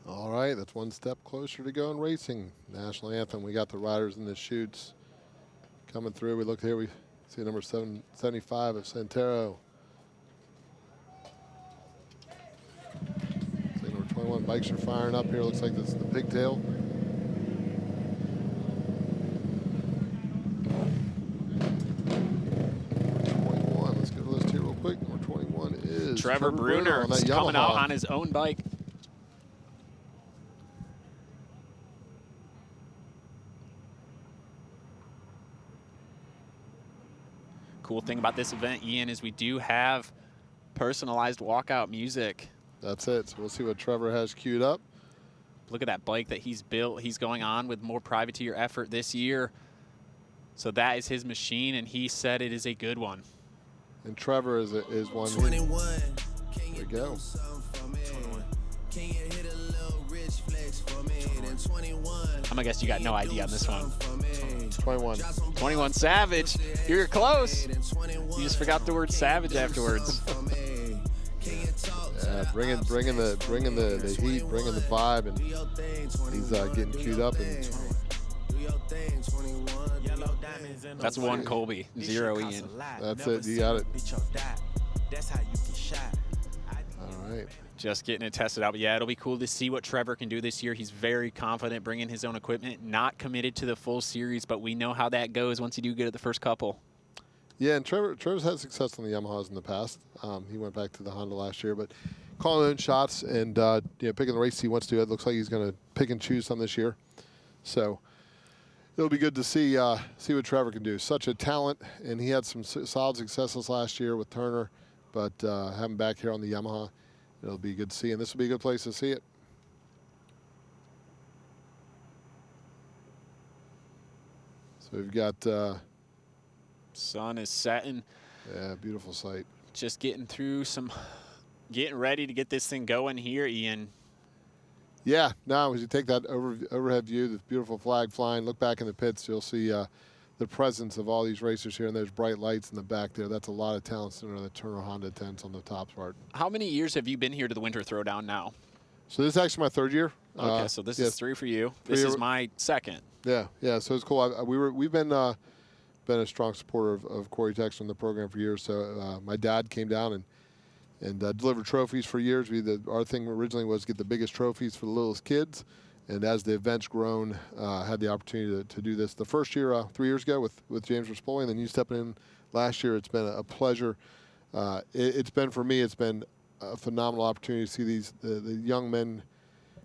All right, that's one step closer to going racing. National anthem. We got the riders in the chutes coming through. We look here. We see number 775 of Santero. See number 21 bikes are firing up here. Looks like this is the pigtail. Let's go to the list here real quick. Number 21 is Trevor Bruner on that coming Yamaha. out on his own bike. Cool thing about this event, Ian, is we do have personalized walkout music. That's it. So we'll see what Trevor has queued up. Look at that bike that he's built. He's going on with more privateer effort this year. So that is his machine, and he said it is a good one. And Trevor is one. 21. There we go. 21. Can you hit a little rich flex for me? Then 21. I'm gonna guess you got no idea on this one. 21. 21 Savage. You're close. You just forgot the word Savage afterwards. Yeah, bringing the heat, bringing the vibe, and he's getting queued up. And that's one Colby, 0 Ian. That's it. You got it. All right. Just getting it tested out. But yeah, it'll be cool to see what Trevor can do this year. He's very confident bringing his own equipment, not committed to the full series, but we know how that goes once you do get at the first couple. Yeah, and Trevor's had success on the Yamahas in the past. He went back to the Honda last year, but calling his own shots and picking the race he wants to. It looks like he's going to pick and choose some this year. So it'll be good to see what Trevor can do. Such a talent, and he had some solid successes last year with Turner, but having back here on the Yamaha, it'll be good to see, and this will be a good place to see it. So we've got Sun is setting. yeah, beautiful sight. Just getting ready to get this thing going here, Ian. Yeah, now as you take that overhead view, the beautiful flag flying, look back in the pits, you'll see the presence of all these racers here, and there's bright lights in the back there. That's a lot of talent sitting on the Turner Honda tents on the top part. How many years have you been here to the Winter Throwdown now? So this is actually my third year. Okay, so this is 3 for you. This is my second. Yeah, so it's cool. We've been a strong supporter of Cory Texter in the program for years. So my dad came down and delivered trophies for years. Our thing originally was get the biggest trophies for the littlest kids. And as the event's grown, had the opportunity to do this the first year, 3 years ago with James Rispoli, and then you stepping in last year. It's been a pleasure. It's been, for me, it's been a phenomenal opportunity to see the young men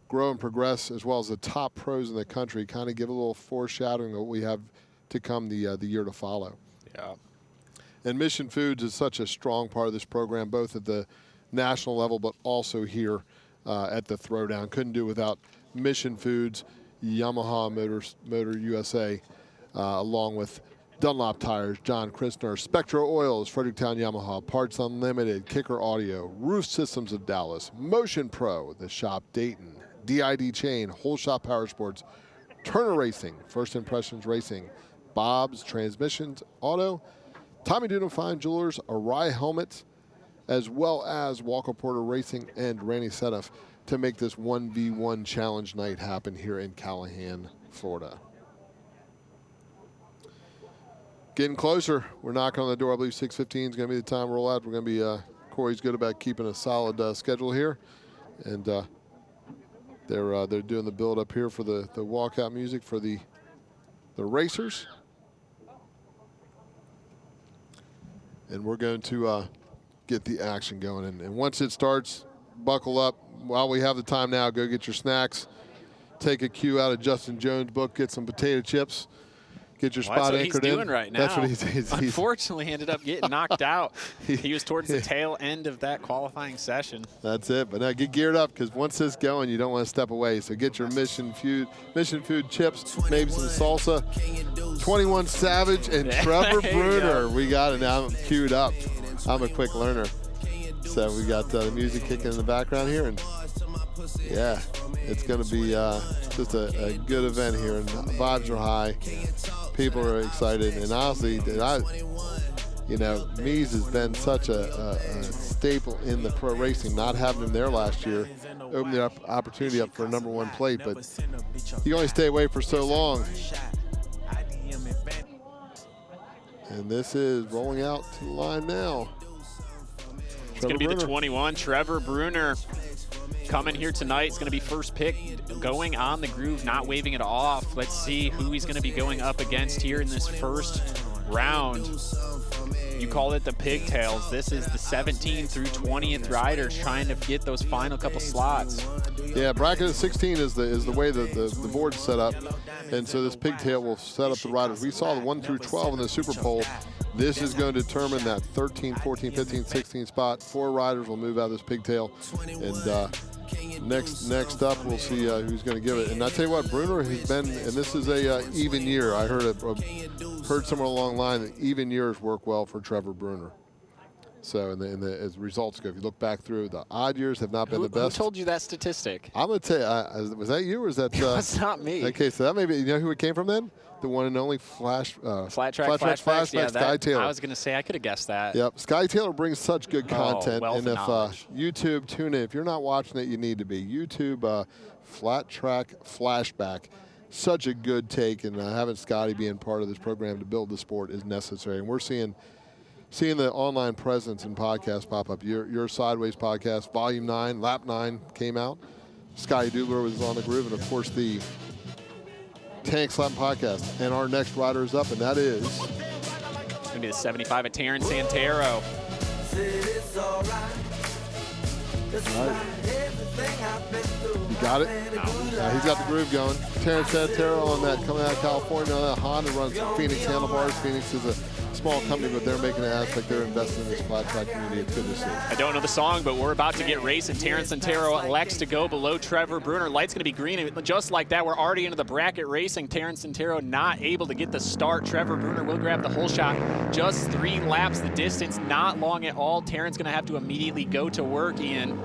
grow and progress, as well as the top pros in the country, kind of give a little foreshadowing of what we have to come the year to follow. Yeah. And Mission Foods is such a strong part of this program, both at the national level, but also here at the Throwdown. Couldn't do without Mission Foods, Yamaha Motor USA, along with Dunlop Tires, John Christner, Spectro Oils, Fredericktown Yamaha, Parts Unlimited, Kicker Audio, Roof Systems of Dallas, Motion Pro, the Shop Dayton, D.I.D Chain, Holeshot Powersports, Turner Racing, First Impressions Racing, Bob's Transmissions Auto, Tommy Doodle Fine Jewelers, Arai Helmets, as well as Walker Porter Racing and Randy Setoff to make this 1v1 challenge night happen here in Callahan, Florida. Getting closer. We're knocking on the door. I believe 6:15 is going to be the time roll out. We're going to be, Cory's good about keeping a solid schedule here. And they're doing the build up here for the walkout music for the racers. And we're going to get the action going. And once it starts, buckle up. While we have the time now, go get your snacks. Take a cue out of Justin Jones' book. Get some potato chips. Get your spot anchored in. That's what he's doing right now. That's what he's Unfortunately, he ended up getting knocked out. He was towards the tail end of that qualifying session. That's it. But now get geared up, because once this is going, you don't want to step away. So get your Mission Food chips, maybe some salsa. 21 Savage and Trevor Bruner. We got it now. I'm queued up. I'm a quick learner. So we got the music kicking in the background here, and yeah, it's going to be just a good event here, and vibes are high. People are excited, and honestly, You know, Mies has been such a staple in the pro racing. Not having him there last year opened the opportunity up for a #1 plate, but you only stay away for so long. And this is rolling out to the line now. It's going to be the 21, Trevor Bruner, coming here tonight. It's going to be first pick, going on the groove, not waving it off. Let's see who he's going to be going up against here in this first round. You call it the pigtails. This is the 17th through 20th riders trying to get those final couple slots. Yeah, bracket of 16 is the way the board's set up, and so this pigtail will set up the riders. We saw the 1 through 12 in the Super Bowl. This is going to determine that 13, 14, 15, 16 spot. 4 riders will move out of this pigtail, and next up we'll see who's going to give it. And I tell you what, Bruner has been, and this is a even year. I heard somewhere along the line that even years work well for Trevor Bruner. So as results go, if you look back through, the odd years have not been the best. Who told you that statistic? I'm going to tell you, was that you or was that? That's not me. Okay, so that may be, you know who it came from then? The one and only flat track flashback, yeah, Sky Taylor. I was going to say, I could have guessed that. Yep, Sky Taylor brings such good content. Wealth and of if knowledge. YouTube, tune in. If you're not watching it, you need to be. YouTube flat track flashback. Such a good take, and having Scotty being part of this program to build the sport is necessary. And we're seeing the online presence and podcast pop up. Your Sideways podcast, Volume 9, Lap 9 came out. Scotty Dubler was on the groove, and of course the Slappin Podcast. And our next rider is up, and that is It's going to be the 75 at Terrence Santero. You got it? He's got the groove going. Terrence Santero on that, coming out of California on that Honda, runs Phoenix handlebars. Phoenix is a small company, but they're making it act like they're investing in this flat track community. It's good to see. I don't know the song, but we're about to get racing. Terrence Santero elects to go below Trevor Bruner. Light's going to be green, and just like that, we're already into the bracket racing. Terrence Santero not able to get the start. Trevor Bruner will grab the whole shot. Just 3 laps the distance, not long at all. Terrence going to have to immediately go to work, Ian.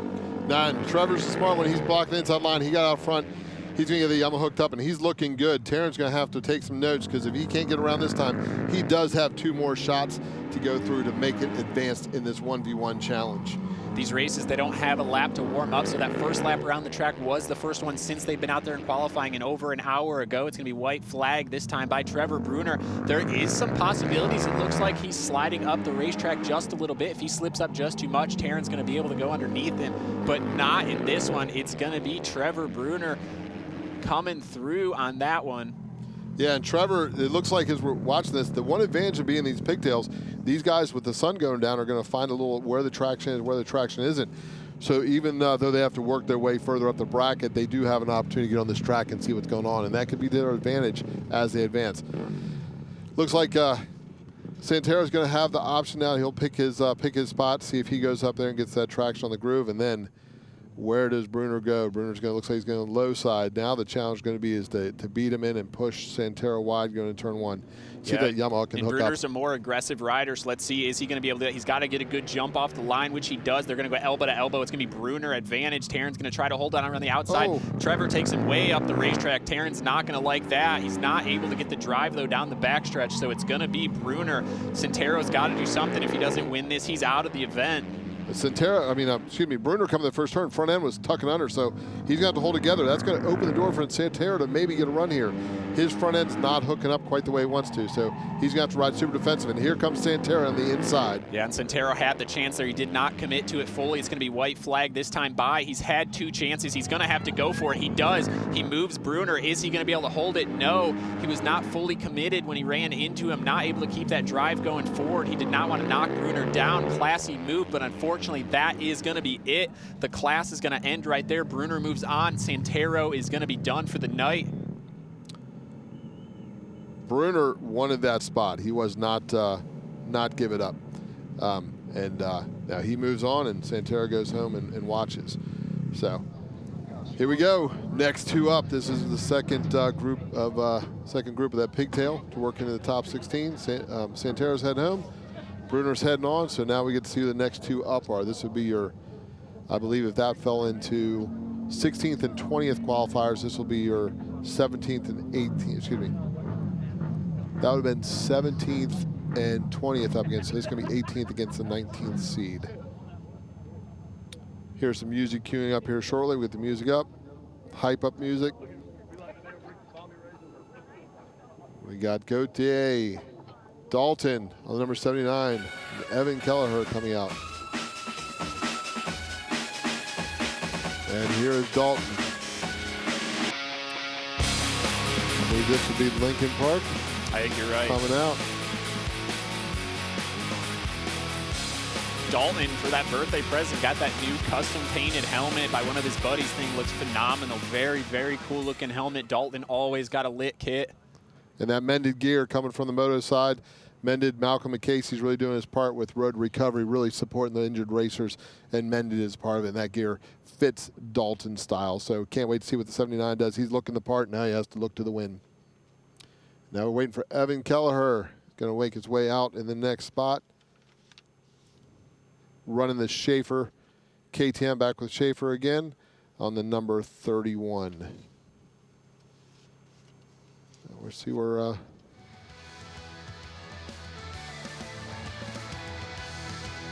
Now, Trevor's smart when he's blocking the inside line. He got out front. He's going to get the Yamaha hooked up, and he's looking good. Terrence going to have to take some notes, because if he can't get around this time, he does have 2 more shots to go through to make it advanced in this 1v1 challenge. These races, they don't have a lap to warm up, so that first lap around the track was the first one since they've been out there in qualifying, and over an hour ago. It's going to be white flag this time by Trevor Bruner. There is some possibilities. It looks like he's sliding up the racetrack just a little bit. If he slips up just too much, Terrence going to be able to go underneath him, but not in this one. It's going to be Trevor Bruner coming through on that one. Yeah, and Trevor, it looks like as we're watching this, the one advantage of being these pigtails, these guys with the sun going down are going to find a little where the traction is, where the traction isn't. So even though they have to work their way further up the bracket, they do have an opportunity to get on this track and see what's going on, and that could be their advantage as they advance. Looks like Santero's going to have the option now. He'll pick his spot, see if he goes up there and gets that traction on the groove, and then where does Bruner go? Bruner's going to look like he's going low side. Now the challenge is going to be to beat him in and push Santero wide going into turn 1. See that Yamaha can hook up. Bruner's a more aggressive rider, so let's see, is he going to be able to, he's got to get a good jump off the line, which he does. They're going to go elbow to elbow. It's going to be Bruner advantage. Terrence going to try to hold on around the outside. Oh. Trevor takes him way up the racetrack. Terrence not going to like that. He's not able to get the drive, though, down the backstretch, so it's going to be Bruner. Santero's got to do something. If he doesn't win this, he's out of the event. Bruner coming to the first turn. Front end was tucking under, so he's got to hold together. That's going to open the door for Santero to maybe get a run here. His front end's not hooking up quite the way he wants to, so he's going to have to ride super defensive. And here comes Santero on the inside. Yeah, and Santero had the chance there. He did not commit to it fully. It's going to be white flag this time by. He's had 2 chances. He's going to have to go for it. He does. He moves Bruner. Is he going to be able to hold it? No. He was not fully committed when he ran into him, not able to keep that drive going forward. He did not want to knock Bruner down. Classy move, but unfortunately that is going to be it. The class is going to end right there. Bruner moves on. Santero is going to be done for the night. Bruner wanted that spot. He was not give it up. Now he moves on, and Santero goes home and watches. So here we go. Next 2 up. This is the second group of that pigtail to work into the top 16. Santero's heading home. Bruner's heading on. So now we get to see who the next 2 up are. This would be your, I believe, if that fell into 16th and 20th qualifiers, this will be your 17th and 18th. Excuse me. That would have been 17th and 20th up against. So it's going to be 18th against the 19th seed. Here's some music queuing up here shortly. We get the music up, hype up music. We got Gautier, Dalton on the number 79, and Evan Kelleher coming out. And here is Dalton. I believe this would be Lincoln Park. I think you're right. Coming out. Dalton, for that birthday present, got that new custom painted helmet by one of his buddies. Thing looks phenomenal. Very, very cool looking helmet. Dalton always got a lit kit. And that mended gear coming from the moto side. Mended, Malcolm McCasey's really doing his part with road recovery, really supporting the injured racers, and Mended is part of it. And that gear fits Dalton style. So can't wait to see what the 79 does. He's looking the part. Now he has to look to the win. Now we're waiting for Evan Kelleher. Going to make his way out in the next spot. Running the Schaefer. KTM back with Schaefer again on the number 31. We'll see where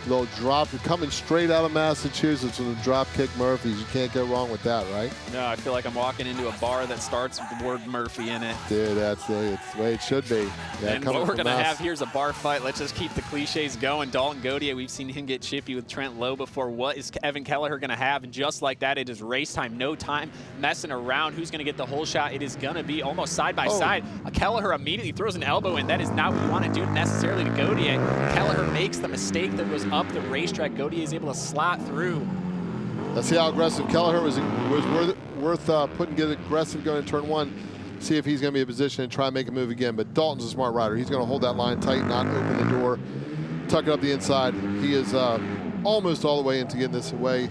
little drop. You're coming straight out of Massachusetts with a drop kick Murphys. You can't go wrong with that, right? No, I feel like I'm walking into a bar that starts with the word Murphy in it. Dude, it's the way it should be. Yeah, and what we're going to have here is a bar fight. Let's just keep the cliches going. Dalton Gautier, we've seen him get chippy with Trent Lowe before. What is Evan Kelleher going to have? And just like that, it is race time. No time messing around. Who's going to get the whole shot? It is going to be almost side by side. Kelleher immediately throws an elbow in. That is not what you want to do necessarily to Gautier. Kelleher makes the mistake that was up the racetrack. Gautier is able to slot through. Let's see how aggressive Kelleher was worth putting, get aggressive going to turn one. See if he's going to be in position and try and make a move again. But Dalton's a smart rider. He's going to hold that line tight, not open the door, tuck it up the inside. He is almost all the way into getting this away,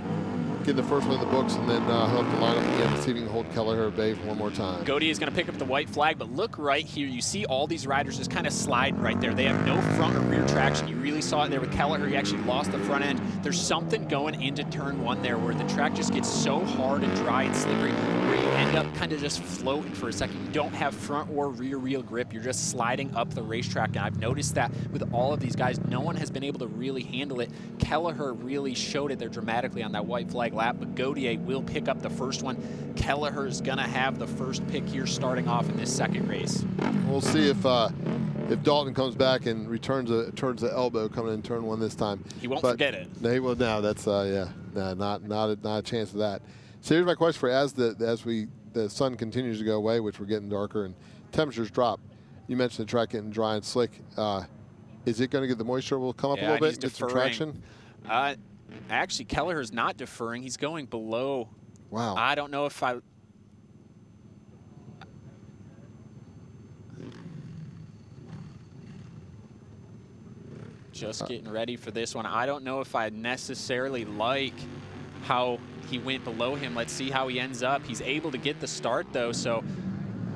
getting the first one in the books, and then he'll have to line up again and see if he can hold Kelleher at bay for one more time. Gautier is going to pick up the white flag, but look right here. You see all these riders just kind of sliding right there. They have no front or rear traction. You really saw it there with Kelleher. He actually lost the front end. There's something going into turn one there where the track just gets so hard and dry and slippery where you end up kind of just floating for a second. You don't have front or rear wheel grip. You're just sliding up the racetrack, and I've noticed that with all of these guys. No one has been able to really handle it. Kelleher really showed it there dramatically on that white flag lap, but Gautier will pick up the first one. Kelleher is going to have the first pick here starting off in this second race. We'll see if Dalton comes back and turns the elbow coming in turn one this time. He won't forget it. No, he will now. That's not a chance of that. So here's my question for you. As the sun continues to go away, which we're getting darker and temperatures drop. You mentioned the track getting dry and slick. Is it going to get the moisture will come up a little bit, get some traction? Actually, Kelleher's not deferring. He's going below. Wow. I don't know if I... Just getting ready for this one. I don't know if I necessarily like how he went below him. Let's see how he ends up. He's able to get the start, though, so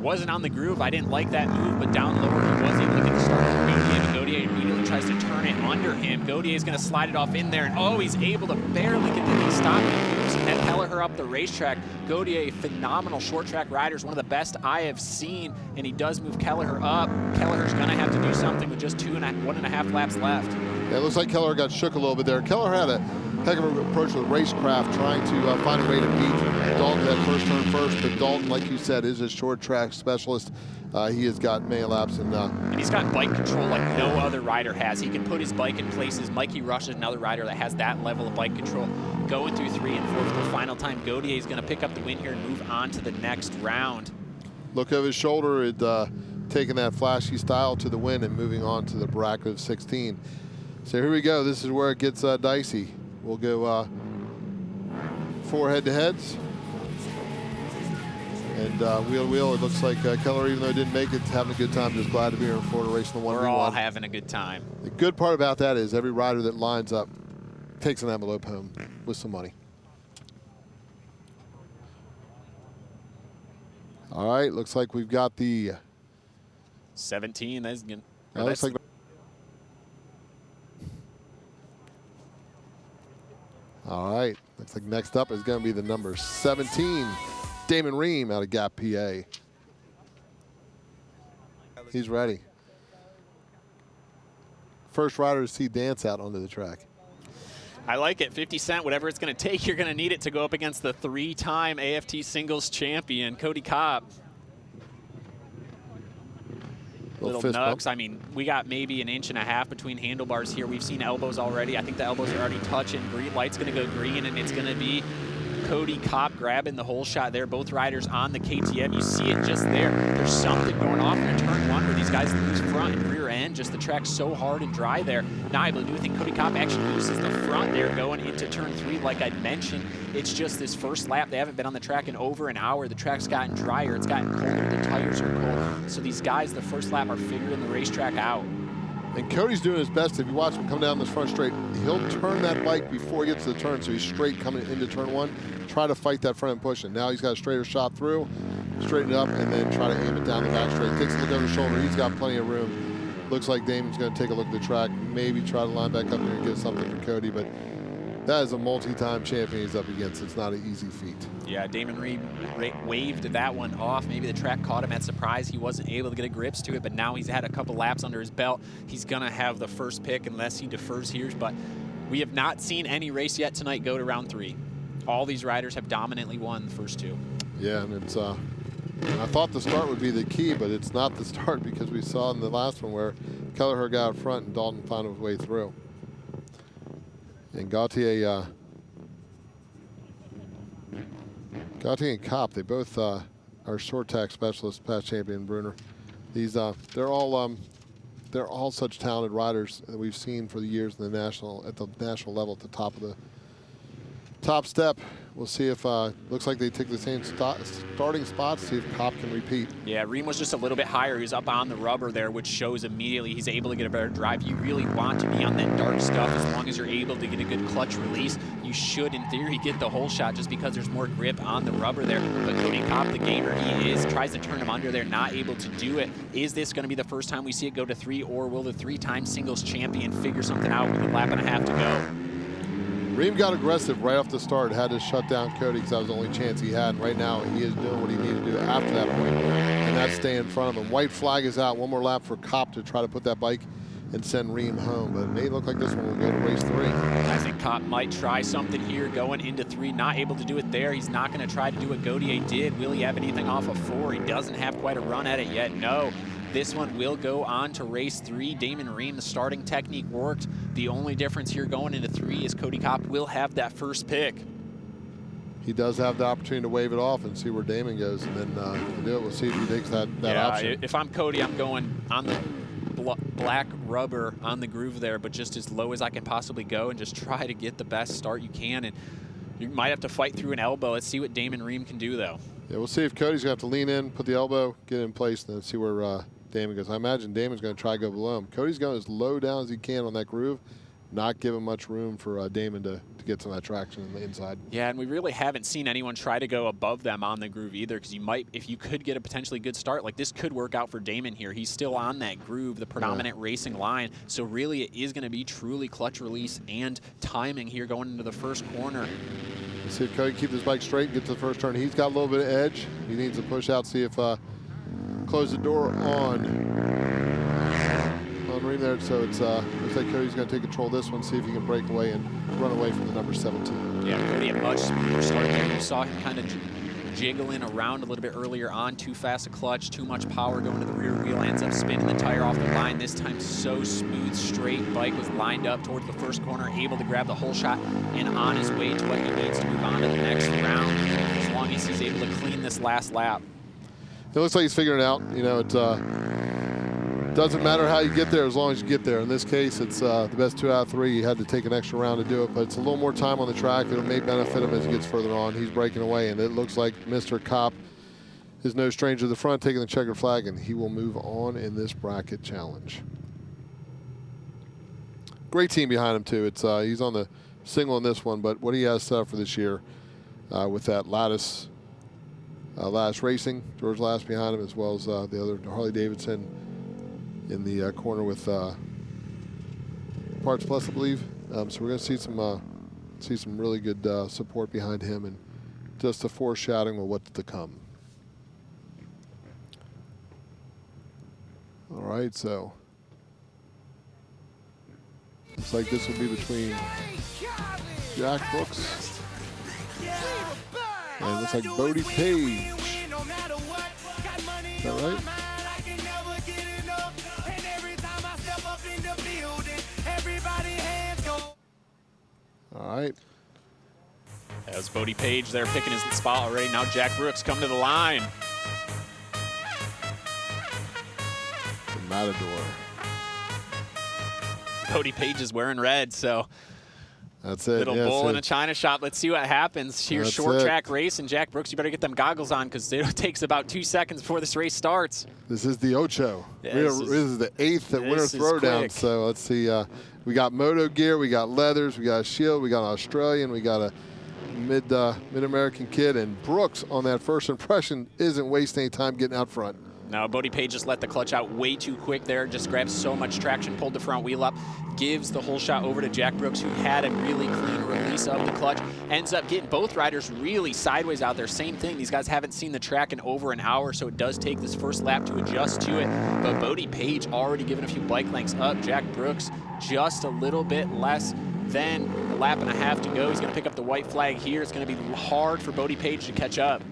wasn't on the groove. I didn't like that move, but down lower he was able to get the start for Gautier. Gautier immediately tries to turn it under him. Gautier is going to slide it off in there, and oh, he's able to barely get the thing stopped and moves Kelleher up the racetrack. Gautier, phenomenal short track rider, is one of the best I have seen, and he does move Kelleher up. Kelleher's going to have to do something with just 1.5 laps left. Yeah, it looks like Kelleher got shook a little bit there. Kelleher had a heck of an approach with racecraft, trying to find a way to beat Dalton that first turn first. But Dalton, like you said, is a short track specialist. He has got many laps. And he's got bike control like no other rider has. He can put his bike in places. Mikey Rush is another rider that has that level of bike control. Going through 3 and 4 for the final time. Gautier is going to pick up the win here and move on to the next round. Look over his shoulder, taking that flashy style to the win and moving on to the bracket of 16. So here we go. This is where it gets dicey. We'll go 4 head-to-heads. And wheel to wheel, it looks like Kelleher, even though he didn't make it, having a good time. Just glad to be here in Florida racing the 1v1. We're all having a good time. The good part about that is every rider that lines up takes an envelope home with some money. All right, looks like we've got the 17. That's good. Looks like all right, looks like next up is going to be the number 17, Damon Ream out of Gap, PA. He's ready. first rider to see dance out onto the track. I like it. 50 Cent, whatever it's going to take, you're going to need it to go up against the 3-time AFT singles champion, Cody Kopp. Little fist nugs. bump. I mean, we got maybe an inch and a half between handlebars here. We've seen elbows already. I think the elbows are already touching. Green light's going to go green, and it's going to be Cody Kopp grabbing the whole shot there. Both riders on the KTM. You see it just there. There's something going off in turn one where these guys lose front and rear end. Just the track's so hard and dry there. Now I do think Cody Kopp actually loses the front there going into turn 3. Like I mentioned, it's just this first lap. They haven't been on the track in over an hour. The track's gotten drier. It's gotten colder. The tires are cold. So these guys, the first lap, are figuring the racetrack out. And Cody's doing his best. If you watch him come down this front straight, he'll turn that bike before he gets to the turn, so he's straight coming into turn 1. Try to fight that front and push it. Now he's got a straighter shot through, straighten it up, and then try to aim it down the back straight. Takes a look over the shoulder. He's got plenty of room. Looks like Damon's going to take a look at the track, maybe try to line back up there and get something for Cody, but that is a multi-time champion he's up against. It's not an easy feat. Yeah, Damon Reed waved that one off. Maybe the track caught him at surprise. He wasn't able to get a grips to it, but now he's had a couple laps under his belt. He's going to have the first pick unless he defers here, but we have not seen any race yet tonight go to round 3. All these riders have dominantly won the first 2. Yeah, and it's I thought the start would be the key, but it's not the start because we saw in the last one where Kelleher got out front and Dalton found his way through. And Gautier and Kopp, they both are short tack specialists, past champion Bruner. These they're all such talented riders that we've seen for the years in the national level at the top of the top step. We'll see if looks like they take the same starting spots. See if Kopp can repeat. Yeah, Ream was just a little bit higher. He was up on the rubber there, which shows immediately he's able to get a better drive. You really want to be on that dark stuff as long as you're able to get a good clutch release. You should, in theory, get the whole shot just because there's more grip on the rubber there. But Cody Kopp, the gamer he is, tries to turn him under there, not able to do it. Is this going to be the first time we see it go to 3, or will the 3-time singles champion figure something out with a lap and a half to go? Ream got aggressive right off the start, had to shut down Cody because that was the only chance he had. And right now, he is doing what he needed to do after that point, and that's stay in front of him. White flag is out. One more lap for Kopp to try to put that bike and send Ream home. But it may look like this one will go to race 3. I think Kopp might try something here going into 3. Not able to do it there. He's not going to try to do what Gautier did. Will he have anything off of 4? He doesn't have quite a run at it yet. No. This one will go on to race 3. Damon Ream, the starting technique worked. The only difference here going into 3 is Cody Kopp will have that first pick. He does have the opportunity to wave it off and see where Damon goes, and then to do it, we'll see if he takes that option. If I'm Cody, I'm going on the black rubber on the groove there, but just as low as I can possibly go and just try to get the best start you can. And you might have to fight through an elbow. Let's see what Damon Ream can do, though. Yeah, we'll see if Cody's going to have to lean in, put the elbow, get it in place, and then see where Damon goes. I imagine Damon's going to try to go below him. Cody's going as low down as he can on that groove, not giving much room for Damon to get some of that traction on the inside. Yeah, and we really haven't seen anyone try to go above them on the groove either, because you might, if you could get a potentially good start, like this could work out for Damon here. He's still on that groove, the predominant racing line, so really it is going to be truly clutch release and timing here going into the first corner. Let's see if Cody can keep this bike straight, get to the first turn. He's got a little bit of edge. He needs to push out, see if close the door on Ream there. So it's looks like Cody's going to take control of this one, see if he can break away and run away from the number 17. Yeah, Cody a much smoother start there. You saw him kind of jiggling around a little bit earlier on. Too fast a clutch, too much power going to the rear wheel, ends up spinning the tire off the line. This time so smooth, straight. Bike was lined up towards the first corner, able to grab the whole shot and on his way to what he needs to move on to the next round as long as he's able to clean this last lap. It looks like he's figuring it out. You know, it doesn't matter how you get there as long as you get there. In this case, it's the best 2 out of 3. He had to take an extra round to do it, but it's a little more time on the track. It may benefit him as he gets further on. He's breaking away, and it looks like Mr. Kopp is no stranger to the front, taking the checkered flag, and he will move on in this bracket challenge. Great team behind him, too. It's he's on the single in this one, but what he has set up for this year with that Lattice Racing, George Lass behind him, as well as the other Harley-Davidson in the corner with Parts Plus, I believe. So we're going to see some really good support behind him, and just a foreshadowing of what's to come. All right, so Looks like this will be between Jack Brooks and looks like Bodie Page. Is that right? All right. That was Bodie Page there picking his spot already. Now Jack Brooks come to the line. The Matador. Bodie Page is wearing red, so that's it. Little bull in a china shop. Let's see what happens. Here's short track race, and Jack Brooks, you better get them goggles on because it takes about 2 seconds before this race starts. This is the Ocho. Yeah, this is the 8th at Winter Throwdown. So let's see. We got moto gear, we got leathers, we got a shield, we got an Australian, we got a mid-American kid, and Brooks on that first impression isn't wasting any time getting out front. Now, Bodie Page just let the clutch out way too quick there. Just grabs so much traction, pulled the front wheel up, gives the whole shot over to Jack Brooks, who had a really clean release of the clutch. Ends up getting both riders really sideways out there. Same thing. These guys haven't seen the track in over an hour, so it does take this first lap to adjust to it. But Bodie Page already given a few bike lengths up. Jack Brooks just a little bit less than a lap and a half to go. He's going to pick up the white flag here. It's going to be hard for Bodie Page to catch up.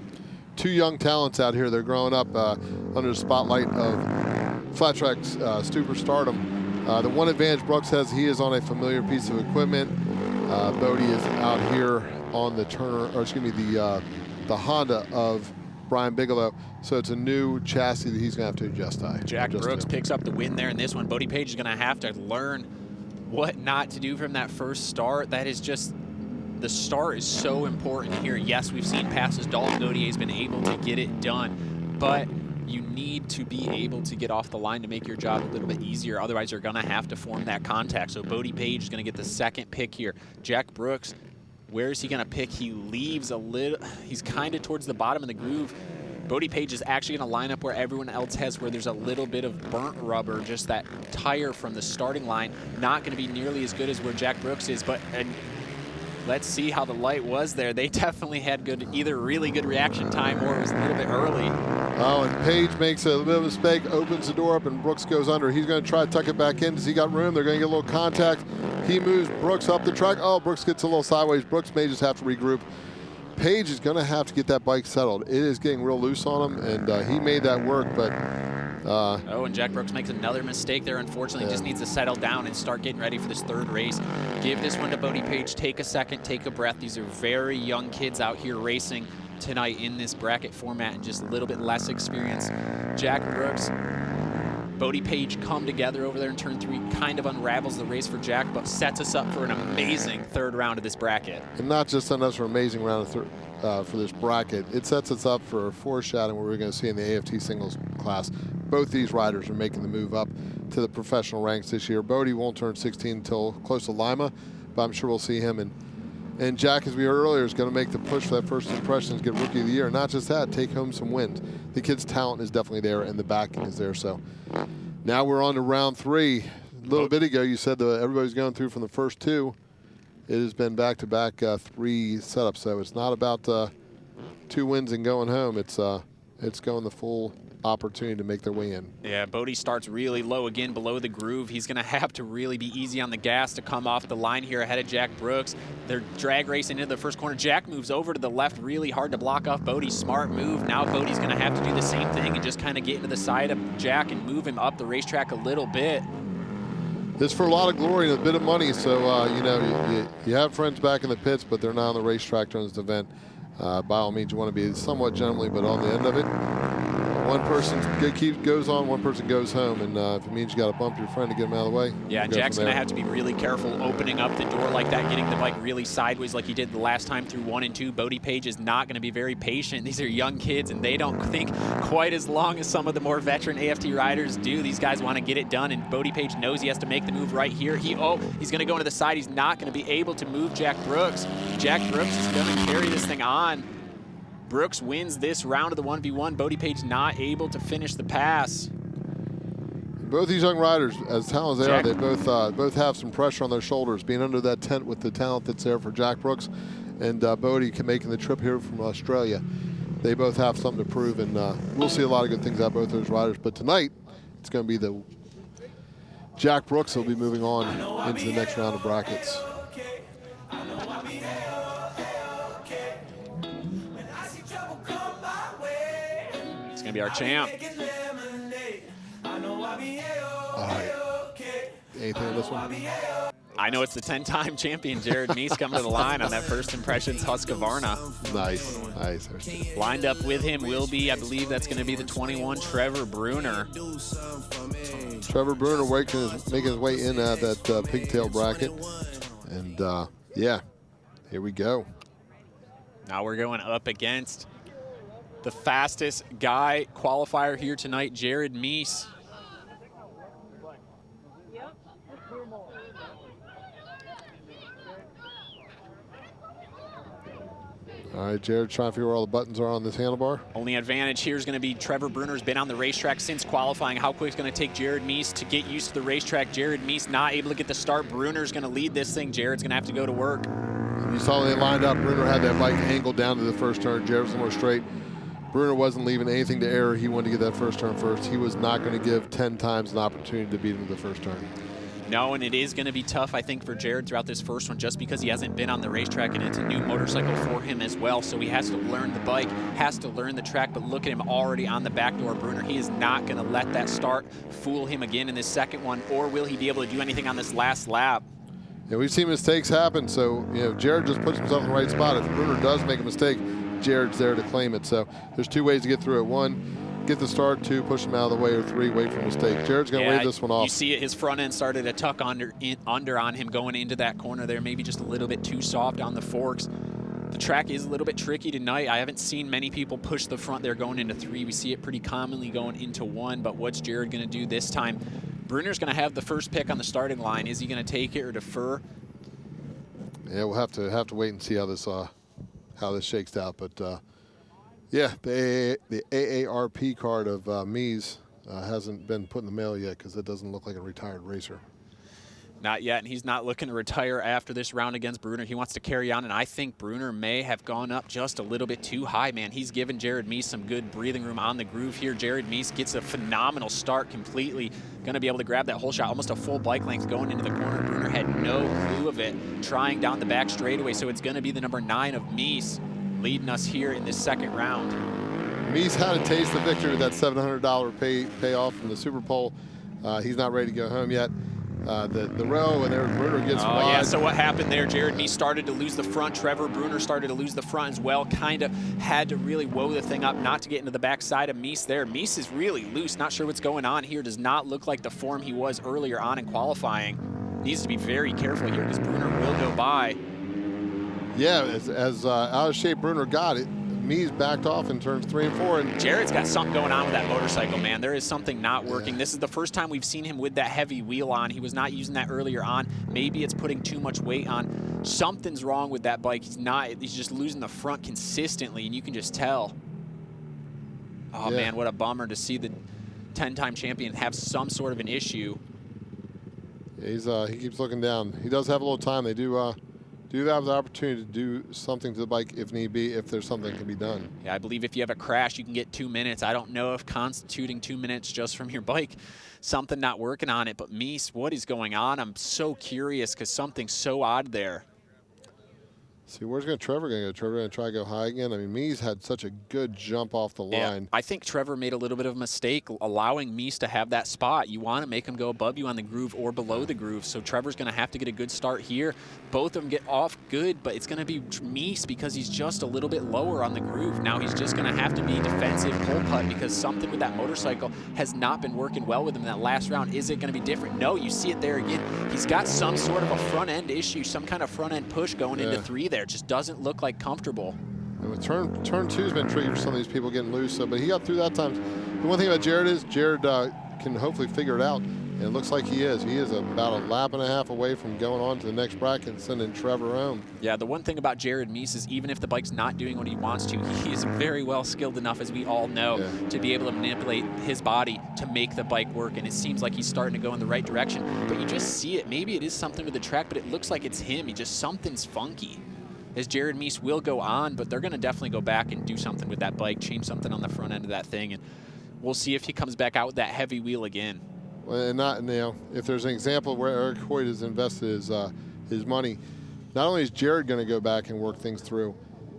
Two young talents out here. They're growing up under the spotlight of flat track superstardom. The one advantage Brooks has, he is on a familiar piece of equipment. Bodie is out here on the the Honda of Brian Bigelow. So it's a new chassis that he's going to have to adjust to. Jack Brooks picks up the win there in this one. Bodie Page is going to have to learn what not to do from that first start. That is just, the start is so important here. Yes, we've seen passes. Dalton Gautier has been able to get it done, but you need to be able to get off the line to make your job a little bit easier. Otherwise, you're going to have to form that contact. So Bodie Page is going to get the second pick here. Jack Brooks, where is he going to pick? He leaves a little, he's kind of towards the bottom of the groove. Bodie Page is actually going to line up where everyone else has, where there's a little bit of burnt rubber, just that tire from the starting line. Not going to be nearly as good as where Jack Brooks is, but let's see how the light was there. They definitely had good, either really good reaction time or it was a little bit early. Oh, and Page makes a little bit of a mistake, opens the door up, and Brooks goes under. He's going to try to tuck it back in. Does he got room? They're going to get a little contact. He moves Brooks up the track. Oh, Brooks gets a little sideways. Brooks may just have to regroup. Page is going to have to get that bike settled. It is getting real loose on him, and he made that work, but... oh, and Jack Brooks makes another mistake there. Unfortunately, just needs to settle down and start getting ready for this third race. Give this one to Bodie Page. Take a second, take a breath. These are very young kids out here racing tonight in this bracket format and just a little bit less experience. Jack Brooks, Bodie Page come together over there in turn 3, kind of unravels the race for Jack, but sets us up for an amazing third round of this bracket. And not just setting us for an amazing round of for this bracket, it sets us up for a foreshadowing what we're going to see in the AFT singles class. Both these riders are making the move up to the professional ranks this year. Bodie won't turn 16 until close to Lima, but I'm sure we'll see him. And Jack, as we heard earlier, is going to make the push for that first impressions, get Rookie of the Year. Not just that, take home some wins. The kid's talent is definitely there, and the backing is there. So now we're on to round 3. A little bit ago, you said that everybody's going through from the first 2. It has been back-to-back 3 setups, so it's not about 2 wins and going home. It's going the full opportunity to make their way in. Yeah, Bodie starts really low again below the groove. He's going to have to really be easy on the gas to come off the line here ahead of Jack Brooks. They're drag racing into the first corner. Jack moves over to the left really hard to block off Bodie. Smart move. Now Bodie's going to have to do the same thing and just kind of get into the side of Jack and move him up the racetrack a little bit. It's for a lot of glory and a bit of money, so you know, you have friends back in the pits, but they're not on the racetrack during this event. By all means, you want to be somewhat gentlemanly, but on the end of it, one person goes on, one person goes home, and if it means you got to bump your friend to get him out of the way. Yeah, and Jack's going to have to be really careful opening up the door like that, getting the bike really sideways like he did the last time through 1 and 2. Bodie Page is not going to be very patient. These are young kids, and they don't think quite as long as some of the more veteran AFT riders do. These guys want to get it done, and Bodie Page knows he has to make the move right here. He's going to go into the side. He's not going to be able to move Jack Brooks. Jack Brooks is going to carry this thing on. Brooks wins this round of the 1v1. Bodie Page not able to finish the pass. Both these young riders, as talented as they are, they both have some pressure on their shoulders, being under that tent with the talent that's there for Jack Brooks and Bodie making the trip here from Australia. They both have something to prove, and we'll see a lot of good things out of both those riders. But tonight, it's going to be Jack Brooks will be moving on into the next round of brackets. It's going to be our champ. All right. Anything on this one? I know it's the 10-time champion Jared Meese coming to the line on that First Impressions Husqvarna. Nice, nice. Lined up with him will be, I believe that's going to be the 21, Trevor Bruner. Trevor Bruner making his way in at that pigtail bracket. And, yeah, here we go. Now we're going up against the fastest guy qualifier here tonight, Jared Meese. All right, Jared, trying to figure where all the buttons are on this handlebar. Only advantage here is going to be Trevor Bruner's been on the racetrack since qualifying. How quick is going to take Jared Meese to get used to the racetrack? Jared Meese not able to get the start. Bruner's going to lead this thing. Jared's going to have to go to work. You saw when they lined up, Bruner had that bike angled down to the first turn. Jared was more straight. Bruner wasn't leaving anything to error. He wanted to get that first turn first. He was not going to give 10 times an opportunity to beat him in the first turn. No, and it is going to be tough, I think, for Jared throughout this first one just because he hasn't been on the racetrack, and it's a new motorcycle for him as well. So he has to learn the bike, has to learn the track, but look at him already on the back door. Bruner, he is not going to let that start fool him again in this second one, or will he be able to do anything on this last lap? Yeah, we've seen mistakes happen, so Jared just puts himself in the right spot. If Bruner does make a mistake, Jared's there to claim it. So there's two ways to get through it. One, get the start. Two, push him out of the way. Or three, wait for a mistake. Jared's going to wave this one off. You see it, his front end started to tuck under on him going into that corner there, maybe just a little bit too soft on the forks. The track is a little bit tricky tonight. I haven't seen many people push the front there going into 3. We see it pretty commonly going into 1, but what's Jared going to do this time? Bruner's going to have the first pick on the starting line. Is he going to take it or defer? Yeah, we'll have to wait and see how this shakes out. But yeah, the AARP card of Meese hasn't been put in the mail yet because it doesn't look like a retired racer. Not yet, and he's not looking to retire after this round against Bruner. He wants to carry on, and I think Bruner may have gone up just a little bit too high, man. He's given Jared Meese some good breathing room on the groove here. Jared Meese gets a phenomenal start completely. Going to be able to grab that whole shot, almost a full bike length going into the corner. Bruner had no clue of it, trying down the back straightaway, so it's going to be the number 9 of Meese leading us here in this second round. Meese had a taste of victory with that $700 payoff from the Super Pole. He's not ready to go home yet. The row, and there Bruner gets wide. Yeah, so what happened there, Jared Meese started to lose the front. Trevor Bruner started to lose the front as well. Kind of had to really woe the thing up not to get into the backside of Meese there. Meese is really loose. Not sure what's going on here. Does not look like the form he was earlier on in qualifying. Needs to be very careful here because Bruner will go by. Yeah, as out of shape Bruner got it, Meese backed off in turns 3 and 4. And Jared's got something going on with that motorcycle, man. There is something not working. Yeah. This is the first time we've seen him with that heavy wheel on. He was not using that earlier on. Maybe it's putting too much weight on. Something's wrong with that bike. He's just losing the front consistently, and you can just tell. Oh, yeah. Man, what a bummer to see the 10-time champion have some sort of an issue. Yeah, he keeps looking down. He does have a little time. They do have the opportunity to do something to the bike if need be, if there's something that can be done. Yeah, I believe if you have a crash, you can get 2 minutes. I don't know if constituting 2 minutes just from your bike, something not working on it. But Meese, what is going on? I'm so curious because something's so odd there. See, where's Trevor going to go? Trevor going to try to go high again? I mean, Meese had such a good jump off the line. Yeah, I think Trevor made a little bit of a mistake allowing Meese to have that spot. You want to make him go above you on the groove or below the groove. So Trevor's going to have to get a good start here. Both of them get off good, but it's going to be Meese because he's just a little bit lower on the groove. Now he's just going to have to be defensive pole putt because something with that motorcycle has not been working well with him in that last round. Is it going to be different? No, you see it there again. He's got some sort of a front end issue, some kind of front end push going into 3 there. It just doesn't look like comfortable. And with turn 2's been tricky for some of these people getting loose, but he got through that time. The one thing about Jared is Jared can hopefully figure it out, and it looks like he is. He is about a lap and a half away from going on to the next bracket and sending Trevor home. Yeah, the one thing about Jared Meese is even if the bike's not doing what he wants to, he is very well skilled enough, as we all know, to be able to manipulate his body to make the bike work, and it seems like he's starting to go in the right direction. But you just see it. Maybe it is something with the track, but it looks like it's him. Something's funky. As Jared Meese will go on, but they're going to definitely go back and do something with that bike, change something on the front end of that thing, and we'll see if he comes back out with that heavy wheel again. And not, you know, if there's an example where Eric Hoyt has invested his money, not only is Jared going to go back and work things through,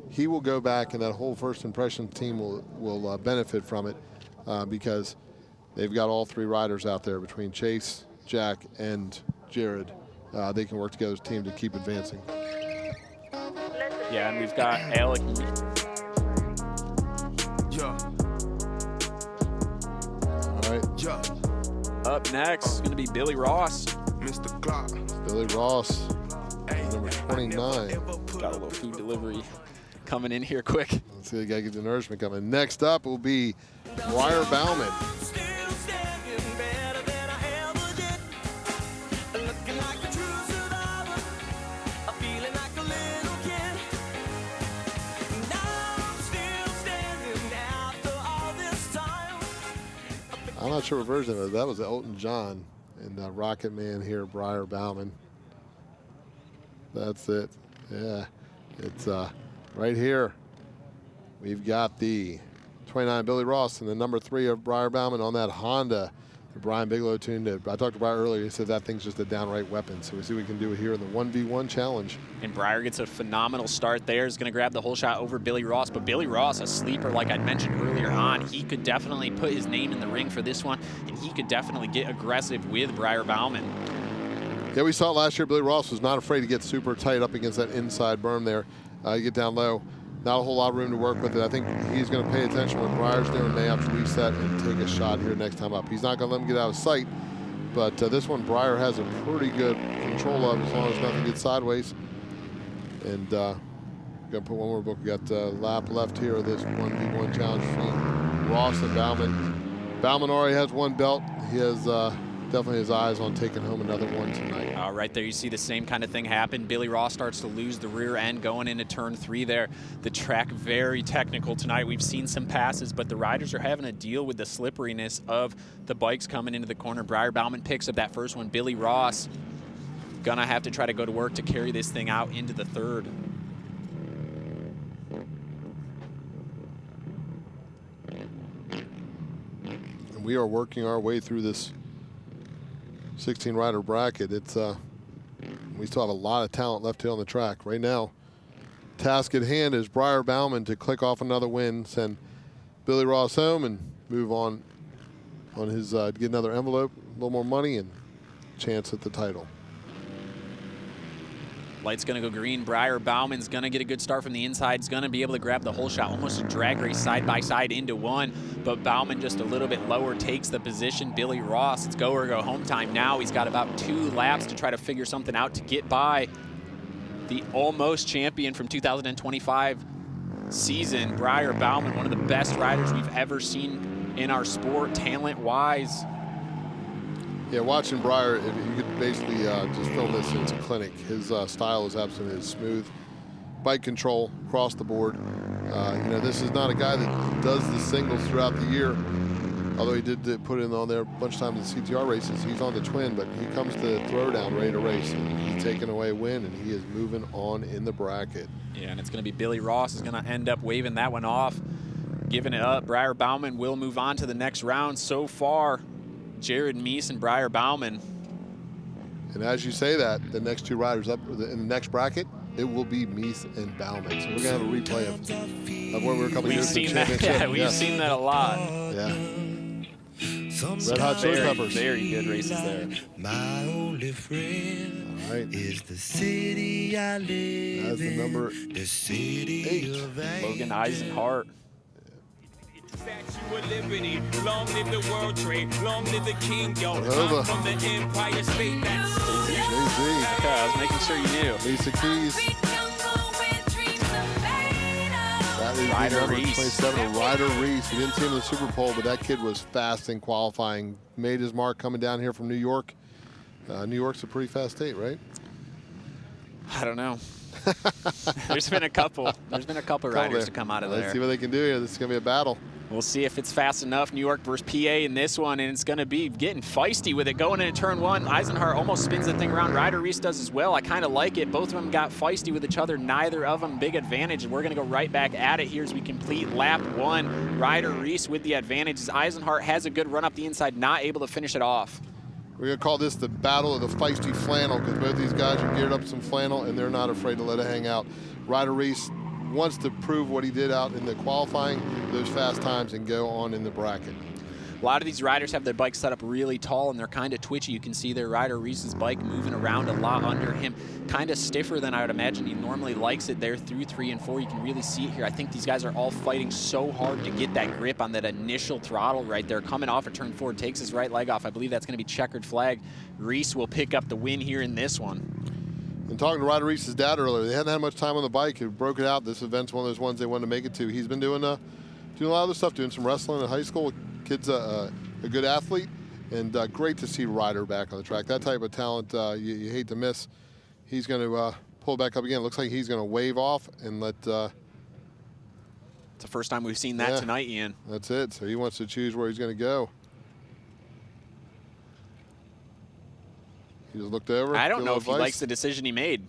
he will go back and that whole first impression team will benefit from it because they've got all 3 riders out there between Chase, Jack, and Jared. They can work together as a team to keep advancing. Yeah, and we've got Alec. Yeah. All right. Yeah. Up next is going to be Billy Ross. Mr. Clock. Billy Ross, number 29. Got a little food delivery coming in here quick. Let's see, they got to get the nourishment coming. Next up will be Briar Bauman. I'm not sure what version of it. That was Elton John and Rocket Man here, Briar Bauman. That's it. Yeah, it's right here. We've got the 29 Billy Ross and the number 3 of Briar Bauman on that Honda. The Brian Bigelow tuned it. I talked to Briar earlier. He said that thing's just a downright weapon. So we see what we can do here in the 1v1 challenge. And Briar gets a phenomenal start there. He's going to grab the whole shot over Billy Ross. But Billy Ross, a sleeper, like I mentioned earlier on, he could definitely put his name in the ring for this one. And he could definitely get aggressive with Briar Bauman. Yeah, we saw it last year. Billy Ross was not afraid to get super tight up against that inside berm there. You get down low. Not a whole lot of room to work with it. I think he's going to pay attention what Briar's doing. May have to reset and take a shot here next time up. He's not going to let him get out of sight. But this one, Briar has a pretty good control of as long as nothing gets sideways. And going to put one more book. We got lap left here of this 1v1 challenge between Ross and Bauman. Bauman already has 1 belt. He has definitely his eyes on taking home another one tonight. Right there, you see the same kind of thing happen. Billy Ross starts to lose the rear end going into turn 3 there. The track very technical tonight. We've seen some passes, but the riders are having to deal with the slipperiness of the bikes coming into the corner. Briar Bauman picks up that first one. Billy Ross gonna have to try to go to work to carry this thing out into the 3rd. And we are working our way through this 16 rider bracket. It's we still have a lot of talent left here on the track right now. Task at hand is Briar Bauman to click off another win, send Billy Ross home, and move on his get another envelope, a little more money, and chance at the title. Light's going to go green. Briar Bauman's going to get a good start from the inside. He's going to be able to grab the whole shot, almost a drag race side by side into 1. But Bauman just a little bit lower takes the position. Billy Ross, it's go or go home time now. He's got about 2 laps to try to figure something out to get by the almost champion from 2025 season. Briar Bauman, one of the best riders we've ever seen in our sport, talent-wise. Yeah, watching Briar, you could basically just film this as a clinic. His style is absolutely smooth. Bike control across the board. You know, this is not a guy that does the singles throughout the year. Although he did put in on there a bunch of times in CTR races. He's on the twin, but he comes to Throwdown ready to race. And he's taking away a win, and he is moving on in the bracket. Yeah, and it's going to be Billy Ross is going to end up waving that one off, giving it up. Briar Bauman will move on to the next round. So far, Jared Meese and Briar Bauman. And as you say that, the next 2 riders up in the next bracket, it will be Meese and Bauman. So we're going to have a replay of where we were a couple years ago. Yeah, we've seen that a lot. Yeah. Red Hot Chili Peppers. Very good races there. My only friend is the city I live That's the number the city 8. Logan Eisenhart. Statue of Liberty, long live the World Trade, long live the King, yo. Over. I'm from the Empire State, that's Jay-Z. Okay, I was making sure you knew. Lisa Keys. That is Ryder the number Reese. 27, Ryder Reese. You didn't see him in the Super Bowl, but that kid was fast in qualifying. Made his mark coming down here from New York. New York's a pretty fast state, right? I don't know. There's been a couple. There's been a couple riders to come out of there. Let's see what they can do here. This is going to be a battle. We'll see if it's fast enough. New York versus PA in this one, and it's going to be getting feisty with it. Going into turn 1, Eisenhart almost spins the thing around. Ryder Reese does as well. I kind of like it. Both of them got feisty with each other. Neither of them big advantage. And we're going to go right back at it here as we complete lap 1. Ryder Reese with the advantage as Eisenhart has a good run up the inside, not able to finish it off. We're going to call this the battle of the feisty flannel, because both these guys are geared up some flannel, and they're not afraid to let it hang out. Ryder Reese wants to prove what he did out in the qualifying, those fast times, and go on in the bracket. A lot of these riders have their bikes set up really tall, and they're kind of twitchy. You can see their Ryder Reese's bike moving around a lot under him, kind of stiffer than I would imagine he normally likes it there through 3 and 4. You can really see it here. I think these guys are all fighting so hard to get that grip on that initial throttle right there. Coming off of turn 4, takes his right leg off. I believe that's going to be checkered flag. Reese will pick up the win here in this one. And talking to Ryder Reese's dad earlier, they hadn't had much time on the bike. He broke it out. This event's one of those ones they wanted to make it to. He's been doing a lot of other stuff, doing some wrestling in high school. Kid's a good athlete, and great to see Ryder back on the track. That type of talent you hate to miss. He's going to pull back up again. Looks like he's going to wave off and let... It's the first time we've seen that tonight, Ian. That's it. So he wants to choose where he's going to go. He just looked over. I don't know if he likes the decision he made.